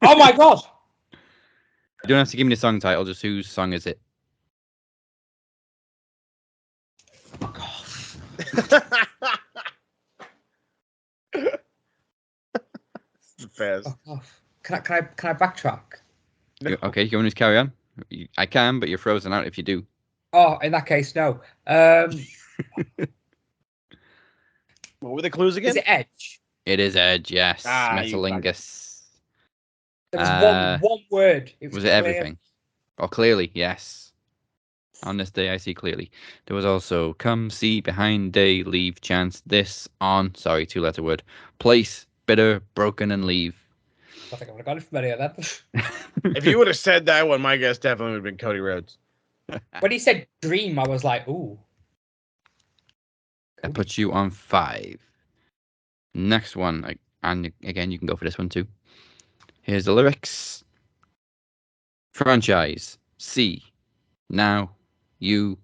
Oh my God! You don't have to give me the song title, just whose song is it? Fuck off. Fast. Fuck off. Can I backtrack? No. Okay, you want to carry on? I can, but you're frozen out if you do. Oh, in that case, no. What were the clues again? Is it Edge? It is Edge, yes. Ah, Metalingus. There was one word. Was it everything? Oh, clearly, yes. On this day, I see clearly. There was also come, see, behind, day, leave, chance, this, on, sorry, 2-letter word, place, bitter, broken, and leave. I think I would have got it from any of that. If you would have said that one, my guess definitely would have been Cody Rhodes. When he said dream, I was like, ooh. That puts you on 5. Next one, and again, you can go for this one too. Here's the lyrics. Franchise, see, now, you,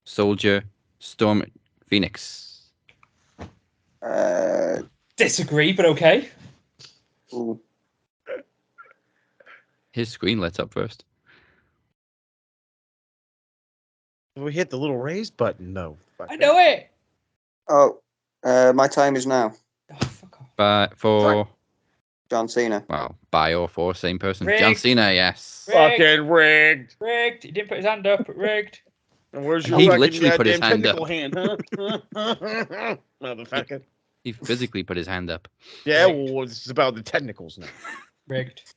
soldier, storm, Phoenix. Disagree, but okay. Ooh. His screen lit up first. We hit the little raise button. No. I know it. Oh, my time is now. Oh, fuck off. But for John Cena. Well, by or for same person. Rigged. John Cena, yes. Rigged. Fucking rigged. Rigged. He didn't put his hand up, but rigged. And where's And your he fucking literally put his goddamn hand up. tentacle hand, huh? Motherfucker. He physically put his hand up. Yeah, well, it's about the technicals now. Rigged.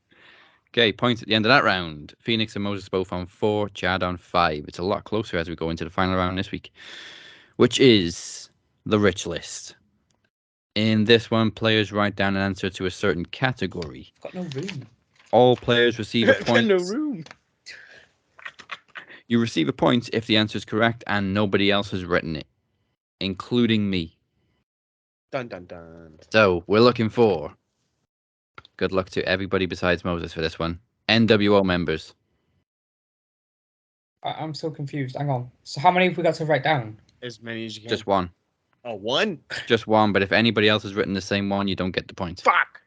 Okay, points at the end of that round. Phoenix and Moses both on 4, Chad on 5. It's a lot closer as we go into the final round this week. which is the Rich List. In this one, players write down an answer to a certain category. Got no room. All players receive a point. No room. You receive a point if the answer is correct and nobody else has written it, including me. Dun dun dun. So we're looking for. Good luck to everybody besides Moses for this one. NWO members. I'm so confused. Hang on. So how many have we got to write down? As many as you can. Just one. Oh, one? Just one, but if anybody else has written the same one, you don't get the points. Fuck!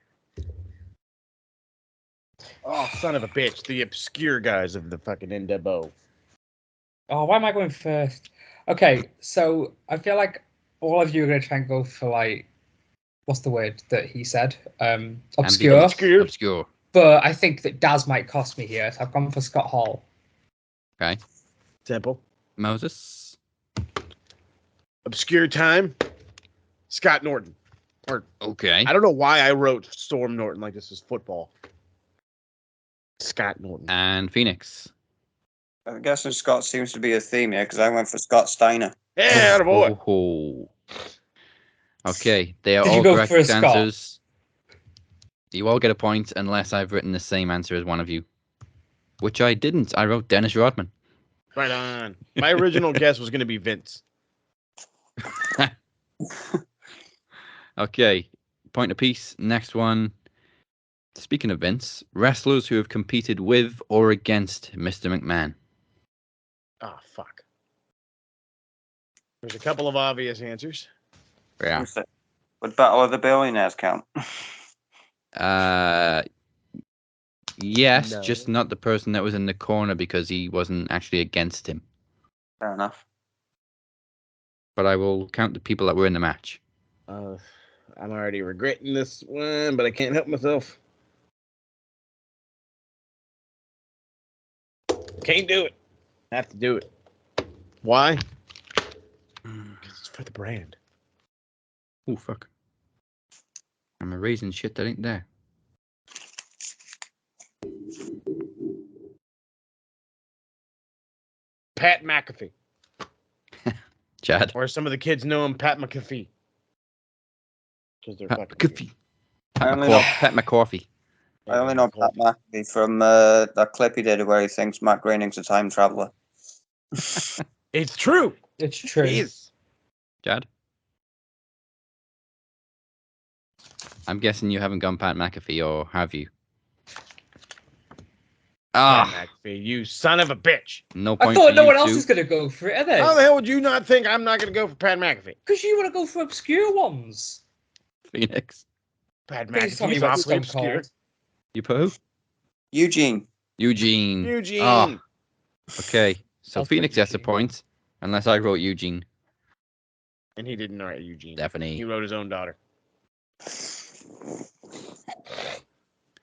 Oh, son of a bitch. The obscure guys of the fucking NWO. Oh, why am I going first? Okay, so I feel like all of you are going to try and go for, like, what's the word that he said? Obscure. Obscure. But I think that Daz might cost me here, so I've gone for Scott Hall. Okay. Temple. Moses. Obscure time. Scott Norton. Or okay. I don't know why I wrote Storm Norton like this was football. Scott Norton. And Phoenix. I'm guessing Scott seems to be a theme here because I went for Scott Steiner. Yeah, boy. Oh. Okay, they are Did all you go correct for a Scott? answers. You all get a point unless I've written the same answer as one of you. Which I didn't. I wrote Dennis Rodman. Right on. My original guess was going to be Vince. Okay, point apiece. Next one. Speaking of Vince, wrestlers who have competed with or against Mr. McMahon. Oh, fuck. There's a couple of obvious answers. Yeah. Would Battle of the Billionaires count? Yes, No. just not the person that was in the corner because he wasn't actually against him. Fair enough. But I will count the people that were in the match. I'm already regretting this one, but I can't help myself. Can't do it. Have to do it. Why? Because it's for the brand. Oh, fuck. I'm erasing shit that ain't there. Pat McAfee. Chad. Or some of the kids know him Pat McAfee. Because they're Pat fucking... McAfee. Pat McAfee. I only know Pat McAfee from that clip he did where he thinks Matt Groening's a time traveler. It's true. It's true. He is. Chad? I'm guessing you haven't gone Pat McAfee, or have you? Pat McAfee, you son of a bitch. No point. I thought for no you one else two. was going to go for it, are they? How the hell would you not think I'm not going to go for Pat McAfee? Because you want to go for obscure ones. Phoenix. Pat Please tell me McAfee's what awfully Stone obscure. Cold. You put who? Eugene. Eugene. Ah. Okay, so I'll Phoenix put gets a point, unless I wrote Eugene. And he didn't write Eugene. Stephanie. He wrote his own daughter.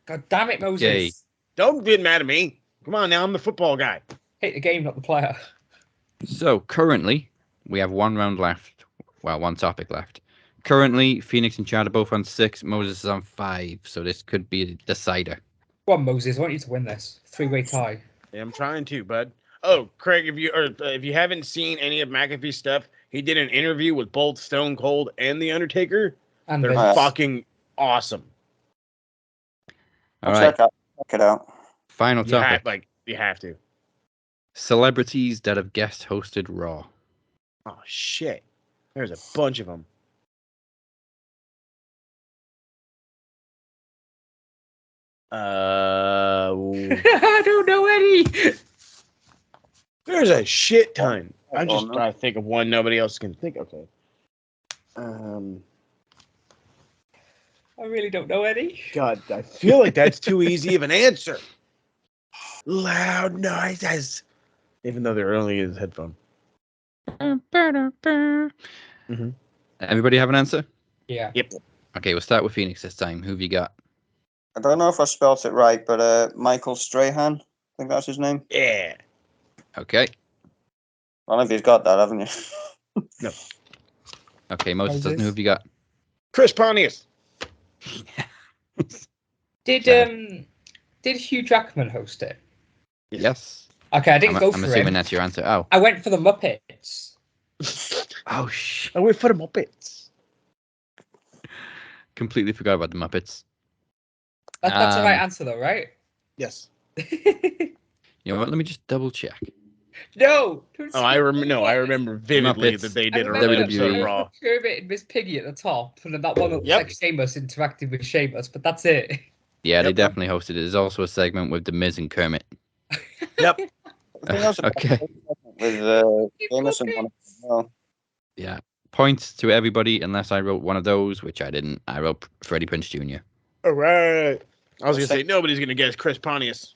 God damn it, Moses. Okay. Don't get mad at me. Come on now, I'm the football guy. Hate the game, not the player. So currently, we have one round left. Well, one topic left. Currently, Phoenix and Chad are both on 6. Moses is on 5, so this could be a decider. Go on, Moses. I want you to win this. 3-way tie. Yeah, I'm trying to, bud. Oh, Craig, if you haven't seen any of McAfee's stuff, he did an interview with both Stone Cold and The Undertaker. And they're Vince. fucking awesome. All right. Check it out. Final topic. You have to. Celebrities that have guest hosted Raw. Oh shit! There's a bunch of them. I don't know any. There's a shit ton. I'm just trying to think of one nobody else can think. Okay. I really don't know any. God, I feel like that's too easy of an answer. Loud noises. Even though they're only in his headphone. Mm-hmm. Everybody have an answer? Yeah. Yep. Okay, we'll start with Phoenix this time. Who have you got? I don't know if I spelt it right, but Michael Strahan. I think that's his name. Yeah. Okay. One of you's got that, haven't you? No. Okay, Moses doesn't. Who have you got? Chris Pontius. Did Hugh Jackman host it? Yes. Okay, I didn't go for I'm it. assuming that's your answer. Oh. I went for the Muppets. Oh, shit. I wait for the Muppets. Completely forgot about the Muppets. That's the right answer, though, right? Yes. You know what? Let me just double check. No. I remember vividly Muppets. that they did a WWE. episode of Raw. Kermit and Miss Piggy at the top, and then that one looks Yep. like Sheamus interacting with Sheamus, but that's it. Yeah, they definitely hosted it. There's also a segment with The Miz and Kermit. Yep. Okay. With Sheamus and one as well. Yeah. Points to everybody, unless I wrote one of those, which I didn't. I wrote Freddie Prinze Jr. All right. I was going to say, nobody's going to guess Chris Pontius.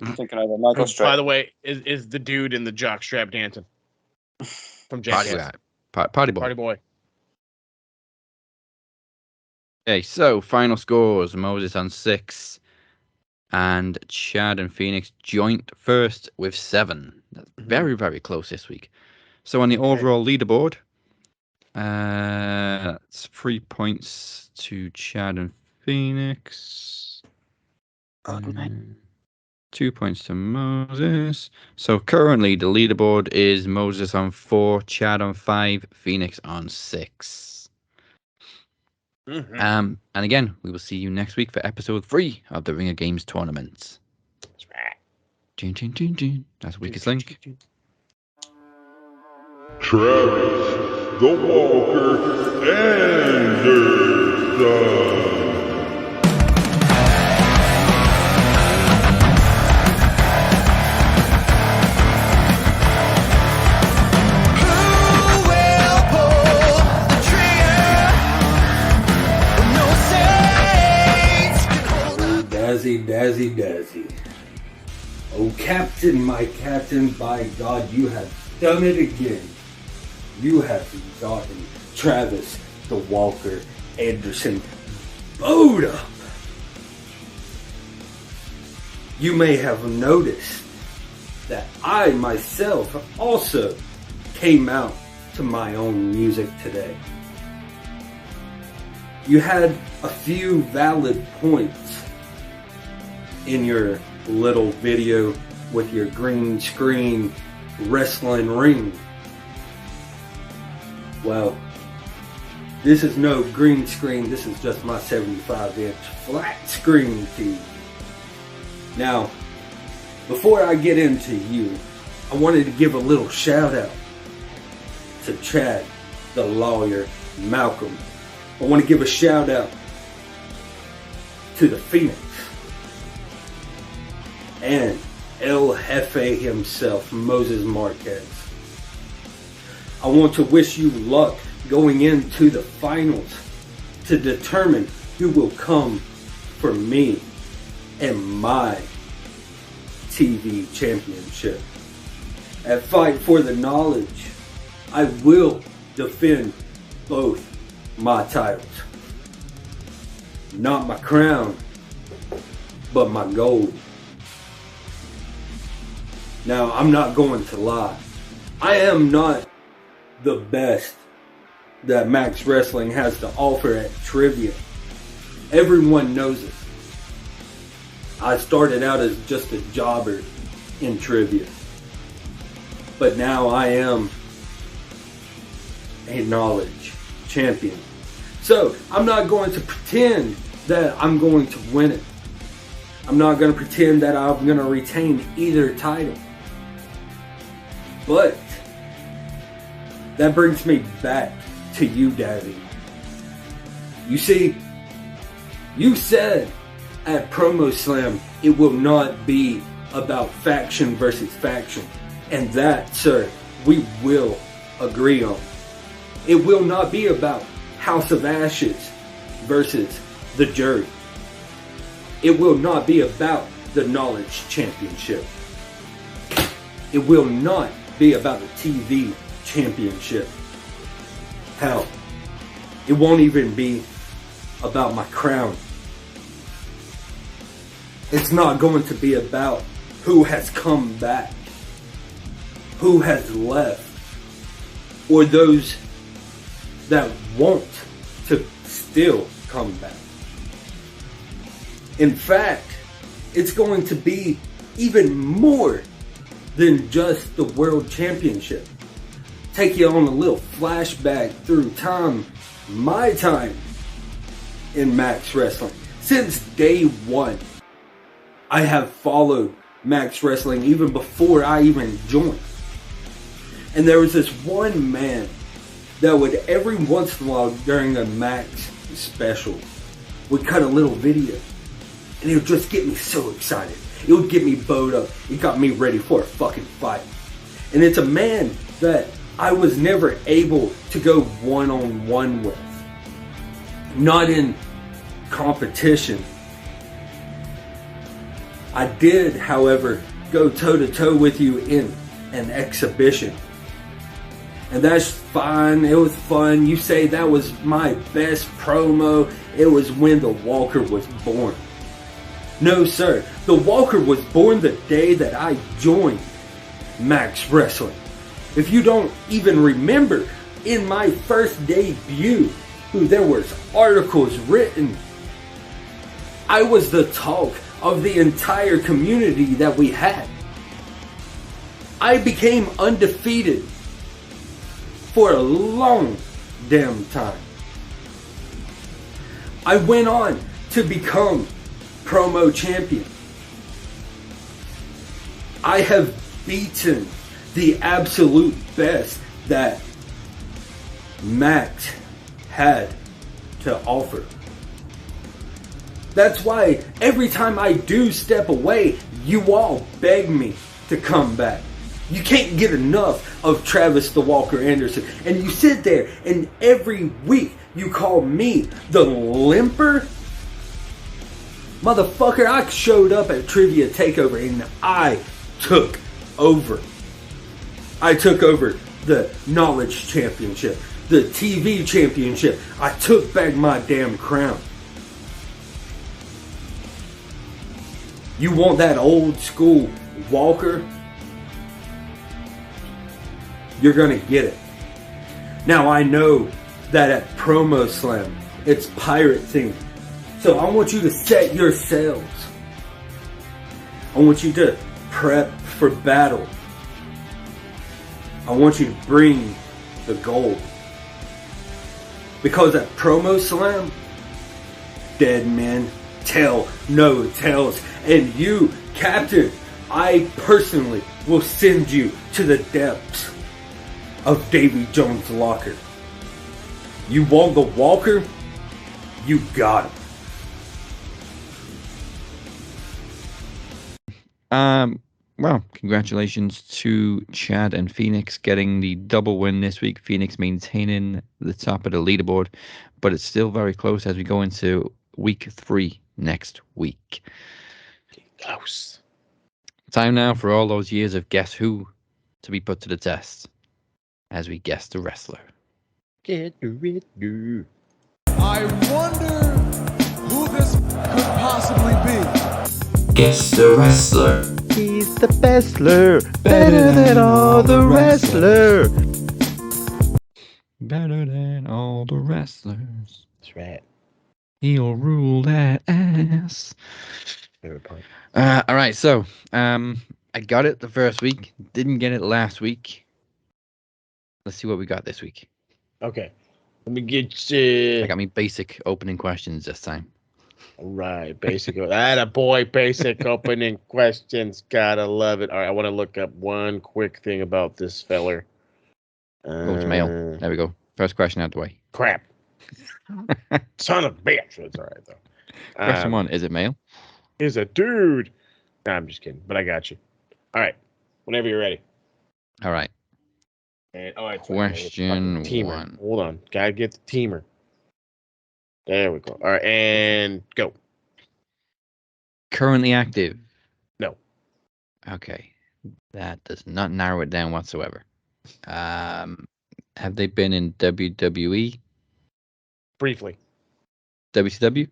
I'm thinking either Michael Who, by the way, is the dude in the jockstrap dancing from Jackass. Party boy. Party boy. Okay, so final scores. Moses on 6. And Chad and Phoenix joint first with 7. That's very, very close this week. So on the overall leaderboard, that's 3 points to Chad and Phoenix. 2 points to Moses. So currently the leaderboard is Moses on 4, Chad on 5, Phoenix on 6. And again, we will see you next week for episode 3 of the Ring of Games tournament. That's right. That's Weakest Link. Travis the Walker Anderson. Dazzy. Oh, Captain, my Captain, by God, you have done it again. You have gotten Travis the Walker Anderson bowed up. You may have noticed that I myself also came out to my own music today. You had a few valid points in your little video with your green screen wrestling ring. Well, this is no green screen, this is just my 75-inch flat screen TV. Now, before I get into you, I wanted to give a little shout out to Chad, the lawyer, Malcolm. I want to give a shout out to the Phoenix and El Jefe himself, Moses Marquez. I want to wish you luck going into the finals to determine who will come for me and my TV championship. At Fight for the Knowledge, I will defend both my titles. Not my crown, but my gold. Now, I'm not going to lie. I am not the best that Max Wrestling has to offer at trivia. Everyone knows it. I started out as just a jobber in trivia. But now I am a knowledge champion. So, I'm not going to pretend that I'm going to win it. I'm not going to pretend that I'm going to retain either title. But that brings me back to you, Daddy. You see, you said at Promo Slam it will not be about faction versus faction. And that, sir, we will agree on. It will not be about House of Ashes versus the jury. It will not be about the Knowledge Championship. It will not be about the TV Championship. Hell, it won't even be about my crown. It's not going to be about who has come back, who has left, or those that want to still come back. In fact, it's going to be even more than just the World Championship. take you on a little flashback through my time in Max Wrestling. Since day one, I have followed Max Wrestling even before I even joined. And there was this one man that would every once in a while during a Max special would cut a little video. And it would just get me so excited. It would get me bowed up. It got me ready for a fucking fight. And it's a man that I was never able to go one-on-one with. Not in competition. I did, however, go toe-to-toe with you in an exhibition. And that's fine. It was fun. You say that was my best promo. It was when the Walker was born. No, sir. The Walker was born the day that I joined Max Wrestling. If you don't even remember, in my first debut, there was articles written. I was the talk of the entire community that we had. I became undefeated for a long damn time. I went on to become promo champion. I have beaten the absolute best that Max had to offer. That's why every time I do step away, you all beg me to come back. You can't get enough of Travis the Walker Anderson. And you sit there and every week you call me the limper? Motherfucker, I showed up at Trivia Takeover and I took over. I took over the Knowledge Championship, the TV Championship. I took back my damn crown. You want that old school Walker? You're gonna get it. Now I know that at Promo Slam, it's pirate themed. So I want you to set your sails. I want you to prep for battle. I want you to bring the gold. Because at Promo Slam, dead men tell no tales. And you, Captain, I personally will send you to the depths of Davy Jones' locker. You want the Walker? You got him. Well, congratulations to Chad and Phoenix getting the double win this week. Phoenix maintaining the top of the leaderboard, but it's still very close as we go into week 3 next week. Close. Time now for all those years of Guess Who to be put to the test as we guess the wrestler. Get rid of. I wonder who this could possibly be. Guess the wrestler. He's the bestler, better than all the wrestler. Better than all the wrestlers. That's right. He'll rule that ass. Favorite part. All right, so I got it the first week, didn't get it last week. Let's see what we got this week. Okay, let me get you. I got me basic opening questions this time. All right, basic. Basic opening questions. Gotta love it. All right, I want to look up one quick thing about this feller. Go to mail. There we go. First question out the way. Crap. Son of a bitch. It's all right, though. Question 1, is it male? Is a dude. No, I'm just kidding, but I got you. All right, whenever you're ready. All right. And, all right. Question 1. Hold on. Gotta get the teamer. There we go. All right, and go. Currently active? No. Okay. That does not narrow it down whatsoever. Have they been in WWE? Briefly. WCW?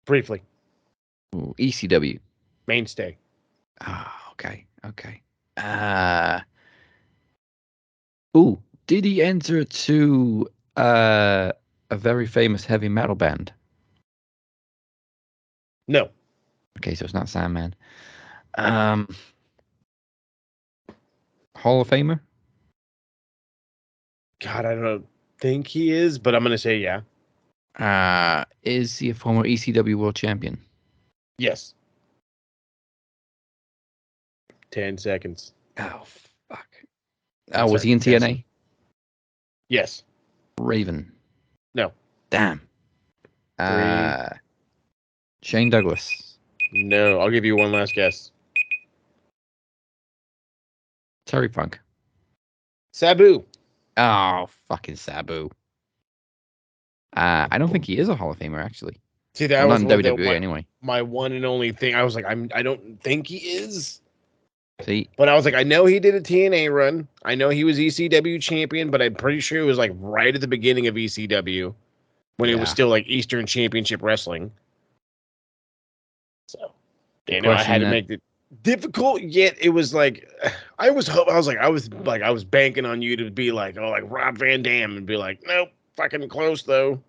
Briefly. Ooh, ECW? Mainstay. Ah, okay. Did he enter to a very famous heavy metal band? No. Okay, so it's not Sandman. Hall of Famer? God, I don't think he is, but I'm gonna say yeah. Is he a former ECW World Champion? Yes. 10 seconds. Oh fuck. That's Was he in TNA? Yes. Raven. No. Damn. Shane Douglas. No. I'll give you one last guess. Terry Funk. Sabu. Oh, fucking Sabu. I don't think he is a Hall of Famer, actually. See, that was not in WWE anyway. My one and only thing. I was like, I don't think he is. See, but I was like, I know he did a TNA run. I know he was ECW champion, but I'm pretty sure it was like right at the beginning of ECW when it was still like Eastern Championship Wrestling. So, I had to make it difficult. Yet it was like, I was banking on you to be like, oh, like Rob Van Dam, and be like, nope, fucking close though.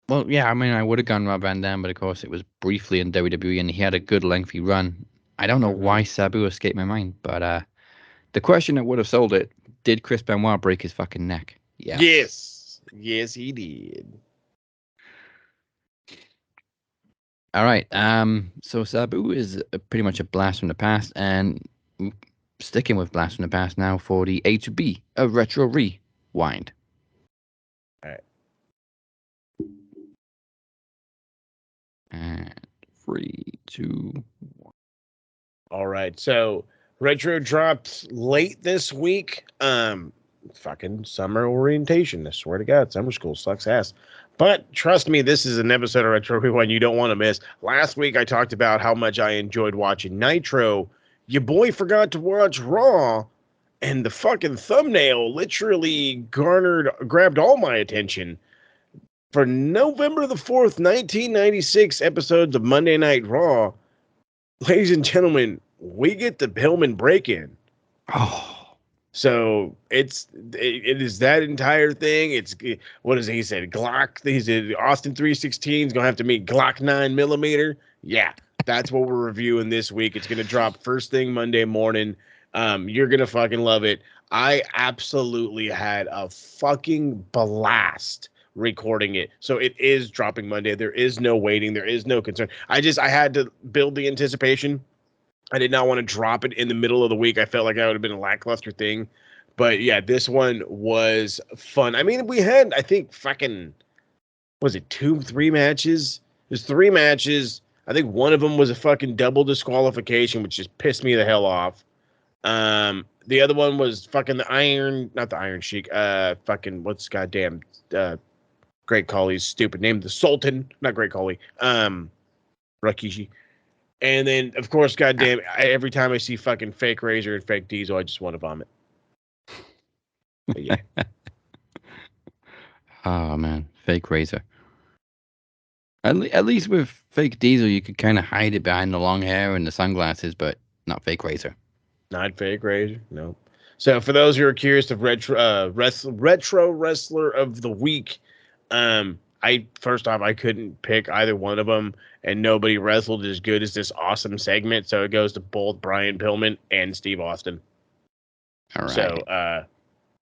Well, yeah, I mean, I would have gone Rob Van Dam, but of course it was briefly in WWE, and he had a good lengthy run. I don't know why Sabu escaped my mind, but the question that would have sold it: did Chris Benoit break his fucking neck? Yeah. Yes, he did. All right. So Sabu is pretty much a blast from the past, and sticking with blast from the past now for the A2B, a retro rewind. All right. And 3, 2, 1. All right. So retro dropped late this week. Fucking summer orientation. I swear to God, summer school sucks ass. But trust me, this is an episode of Retro Rewind you don't want to miss. Last week I talked about how much I enjoyed watching Nitro. Your boy forgot to watch Raw, and the fucking thumbnail literally grabbed all my attention. For November the 4th, 1996 episodes of Monday Night Raw, ladies and gentlemen, we get the Pillman break-in. Oh. So it is that entire thing. It's, what is it? He said Glock. He said Austin 316 is going to have to meet Glock 9mm. Yeah, that's what we're reviewing this week. It's going to drop first thing Monday morning. You're going to fucking love it. I absolutely had a fucking blast recording it. So it is dropping Monday. There is no waiting. There is no concern. I had to build the anticipation. I did not want to drop it in the middle of the week. I felt like that would have been a lackluster thing. But yeah, this one was fun. I mean, we had, I think, fucking, was it 2-3 matches? There's 3 matches. I think one of them was a fucking double disqualification, which just pissed me the hell off. The other one was fucking not the Iron Sheik. Fucking, what's goddamn, Great Khali's stupid name? The Sultan. Not Great Khali. Rikishi. And then, of course, goddamn, every time I see fucking fake Razor and fake Diesel, I just want to vomit. But yeah. Oh, man. Fake Razor. At least with fake Diesel, you could kind of hide it behind the long hair and the sunglasses, but not fake Razor. Not fake Razor, no. So for those who are curious of retro wrestler of the week, first off, I couldn't pick either one of them, and nobody wrestled as good as this awesome segment, so it goes to both Brian Pillman and Steve Austin. All right. So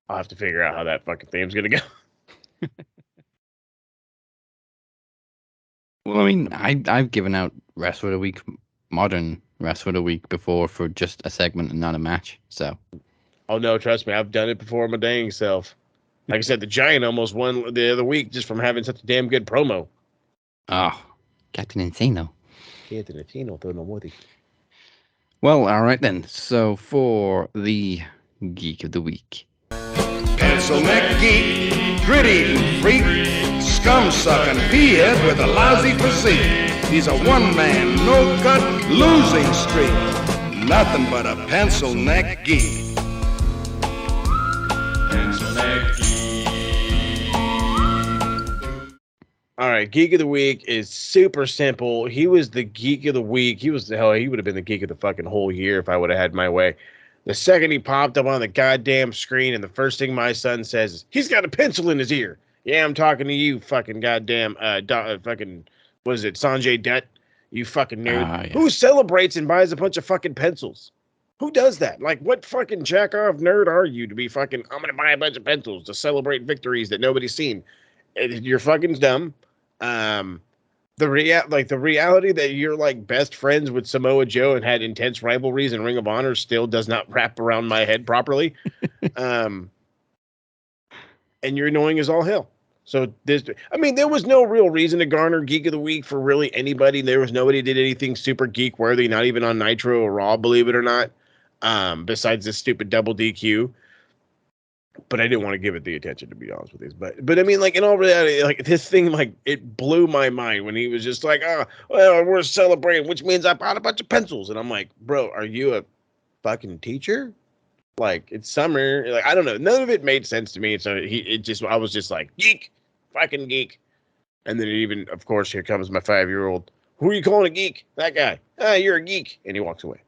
I'll have to figure out how that fucking theme's gonna go. Well, I mean, I've given out Wrestler of the Week, modern Wrestler of the Week before for just a segment and not a match, so. Oh, no, trust me, I've done it before my dang self. Like I said, the Giant almost won the other week just from having such a damn good promo. Oh, Captain Insano. Captain Insano, don't know what he... Well, all right then. So for the Geek of the Week. Pencil neck geek, grit-eating freak, scum-sucking pea-head with a lousy physique. He's a one-man, no-cut, losing streak. Nothing but a pencil neck geek. Pencil neck geek. All right, Geek of the Week is super simple. He was the Geek of the Week. He would have been the Geek of the fucking whole year if I would have had my way. The second he popped up on the goddamn screen, and the first thing my son says is, he's got a pencil in his ear. Yeah, I'm talking to you, fucking goddamn, fucking, what is it, Sanjay Dutt? You fucking nerd. Yeah. Who celebrates and buys a bunch of fucking pencils? Who does that? Like, what fucking jack-off nerd are you to be fucking, I'm gonna buy a bunch of pencils to celebrate victories that nobody's seen? You're fucking dumb. The reality that you're like best friends with Samoa Joe and had intense rivalries in Ring of Honor still does not wrap around my head properly. And you're annoying as all hell. So there was no real reason to garner Geek of the Week for really anybody. There was nobody did anything super geek worthy, not even on Nitro or Raw, believe it or not. Besides this stupid double DQ. But I didn't want to give it the attention, to be honest with you. But I mean, like, in all reality, like, this thing, like, it blew my mind when he was just like, oh, well, we're celebrating, which means I bought a bunch of pencils. And I'm like, bro, are you a fucking teacher? Like, it's summer. Like, I don't know. None of it made sense to me. So I was just like, geek, fucking geek. And then of course, here comes my 5-year-old. Who are you calling a geek? That guy. Ah, you're a geek. And he walks away.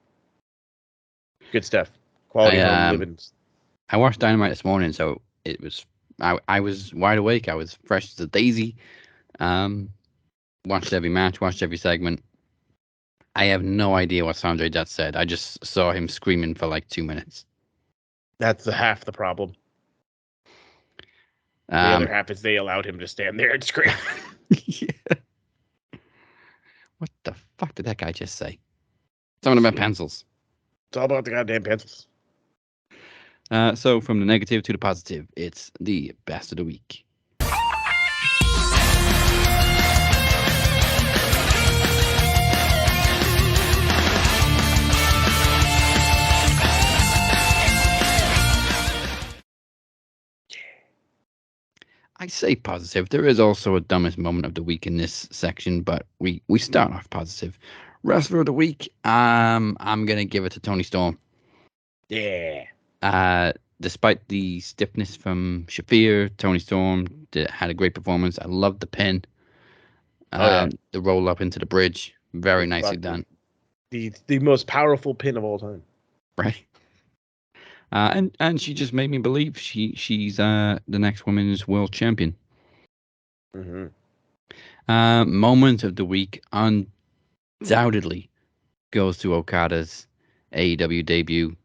Good stuff. Quality home living. I watched Dynamite this morning, so it was I was wide awake. I was fresh as a daisy. Watched every match, watched every segment. I have no idea what Sanjay Dutt said. I just saw him screaming for like 2 minutes. That's half the problem. The other half is they allowed him to stand there and scream. Yeah. What the fuck did that guy just say? Something about pencils. It's all about the goddamn pencils. So from the negative to the positive, it's the best of the week. I say positive. There is also a dumbest moment of the week in this section, but we start off positive. Wrestler of the week, I'm gonna give it to Toni Storm. Yeah. Despite the stiffness from Shafir, Toni Storm had a great performance. I loved the pin. The roll up into the bridge. Very nicely done. The most powerful pin of all time. Right. And she just made me believe she's the next women's world champion. Mm-hmm. Moment of the week undoubtedly goes to Okada's AEW debut.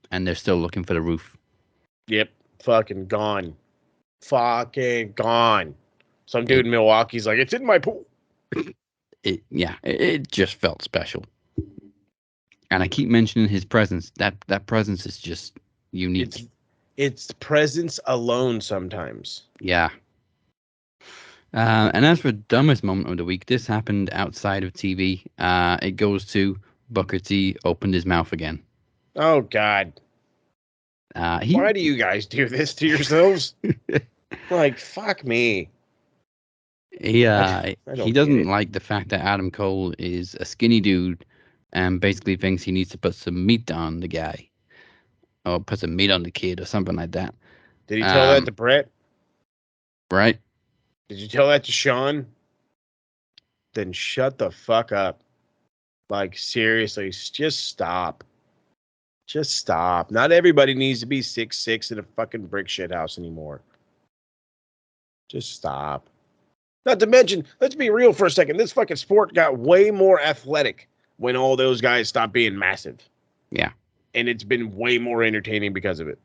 And they're still looking for the roof. Yep. Fucking gone. Fucking gone. Some dude in Milwaukee's like, it's in my pool. It just felt special. And I keep mentioning his presence. That presence is just unique. It's presence alone sometimes. Yeah. And as for dumbest moment of the week, this happened outside of TV. It goes to Booker T opened his mouth again. Oh, God. Why do you guys do this to yourselves? Like, fuck me. He doesn't like the fact that Adam Cole is a skinny dude and basically thinks he needs to put some meat on the guy. Or put some meat on the kid or something like that. Did he tell that to Brett? Right. Did you tell that to Sean? Then shut the fuck up. Like, seriously, just stop. Just stop. Not everybody needs to be 6'6" in a fucking brick shit house anymore. Just stop. Not to mention, let's be real for a second. This fucking sport got way more athletic when all those guys stopped being massive. Yeah. And it's been way more entertaining because of it.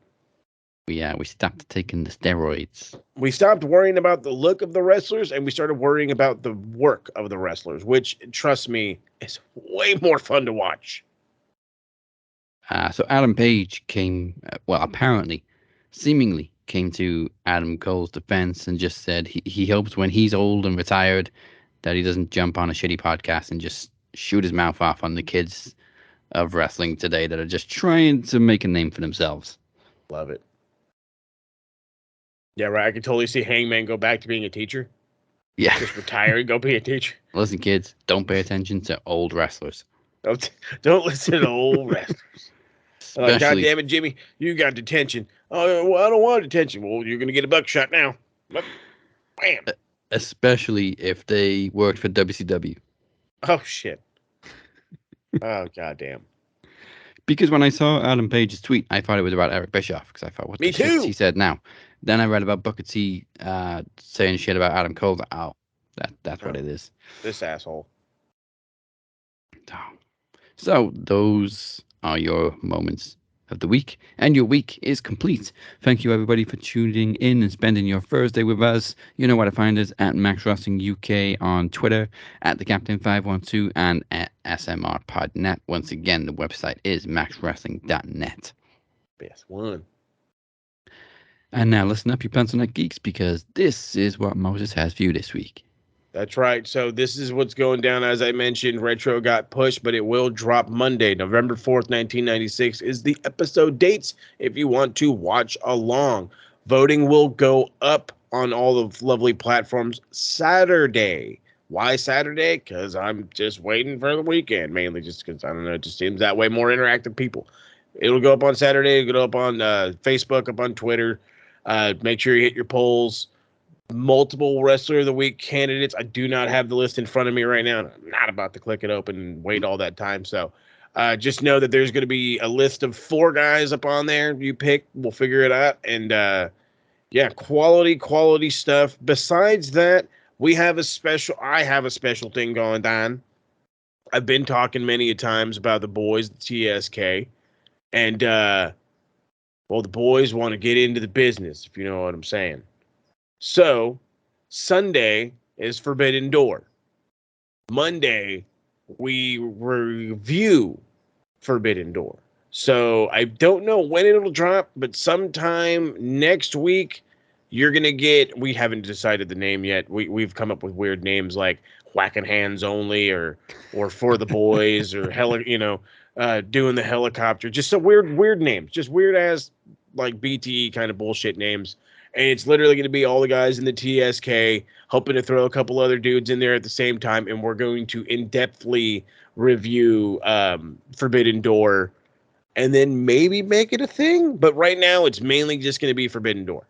Yeah, we stopped taking the steroids. We stopped worrying about the look of the wrestlers and we started worrying about the work of the wrestlers, which, trust me, is way more fun to watch. So Adam Page came, apparently, seemingly came to Adam Cole's defense and just said he hopes when he's old and retired that he doesn't jump on a shitty podcast and just shoot his mouth off on the kids of wrestling today that are just trying to make a name for themselves. Love it. Yeah, right. I can totally see Hangman go back to being a teacher. Yeah. Just retire and go be a teacher. Listen, kids, don't pay attention to old wrestlers. Don't listen to old wrestlers. God damn it, Jimmy, you got detention. Oh, well, I don't want detention. Well, you're going to get a buckshot now. Bam. Especially if they worked for WCW. Oh, shit. Oh, goddamn. Because when I saw Adam Page's tweet, I thought it was about Eric Bischoff. Because I thought, what the shit he said now? Then I read about Booker T saying shit about Adam Cole. Oh, that's what it is. This asshole. So those are your moments of the week, and your week is complete. Thank you everybody for tuning in and spending your Thursday with us. You know where to find us at Max Wrestling UK on Twitter, at the Captain 512, and at SMRPodNet. Once again, the website is maxwrestling.net. Best one. And now listen up, you pencil neck geeks, because this is what Moses has for you this week. That's right. So this is what's going down. As I mentioned, Retro got pushed, but it will drop Monday, November 4th, 1996 is the episode dates if you want to watch along. Voting will go up on all the lovely platforms Saturday. Why Saturday? Because I'm just waiting for the weekend, mainly just because, I don't know, it just seems that way, more interactive people. It'll go up on Saturday. It'll go up on Facebook, up on Twitter. Make sure you hit your polls. Multiple Wrestler of the Week candidates. I do not have the list in front of me right now. I'm not about to click it open and wait all that time. So just know that there's going to be a list of 4 guys up on there. You pick, we'll figure it out. And yeah, quality stuff. Besides that, I have a special thing going down. I've been talking many a times about the boys, the TSK. And, well, the boys want to get into the business, if you know what I'm saying. So, Sunday is Forbidden Door. Monday, we review Forbidden Door. So, I don't know when it'll drop, but sometime next week, you're going to get, we haven't decided the name yet. We've come up with weird names like Whacking Hands Only or For the Boys or, doing the helicopter. Just some weird names. Just weird-ass, like, BTE kind of bullshit names. And it's literally going to be all the guys in the TSK, hoping to throw a couple other dudes in there at the same time. And we're going to in-depthly review Forbidden Door and then maybe make it a thing. But right now, it's mainly just going to be Forbidden Door.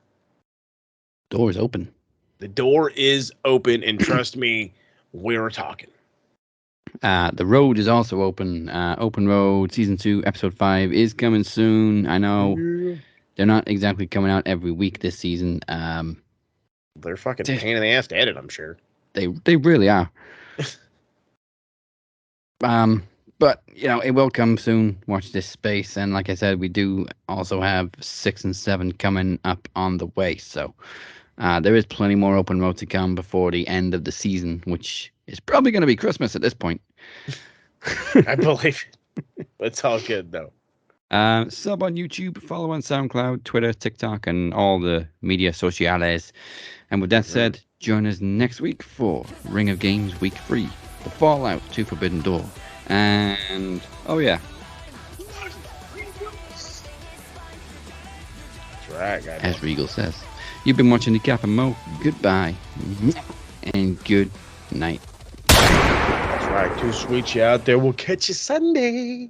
Door is open. The door is open. And trust me, we're talking. The road is also open. Open Road Season 2, Episode 5 is coming soon. I know. Yeah. They're not exactly coming out every week this season. They're fucking pain in the ass to edit, I'm sure. They really are. But, it will come soon. Watch this space. And like I said, we do also have 6 and 7 coming up on the way. So there is plenty more Open Road to come before the end of the season, which is probably going to be Christmas at this point. I believe it. It's all good, though. Sub on YouTube, follow on SoundCloud, Twitter, TikTok, and all the media sociales. And with that said, join us next week for Ring of Games Week 3, the Fallout to Forbidden Door. And, oh yeah. That's right, guys. As Regal says. You've been watching the Cap and Mo. Goodbye. And good night. That's right. Too sweet you out there. We'll catch you Sunday.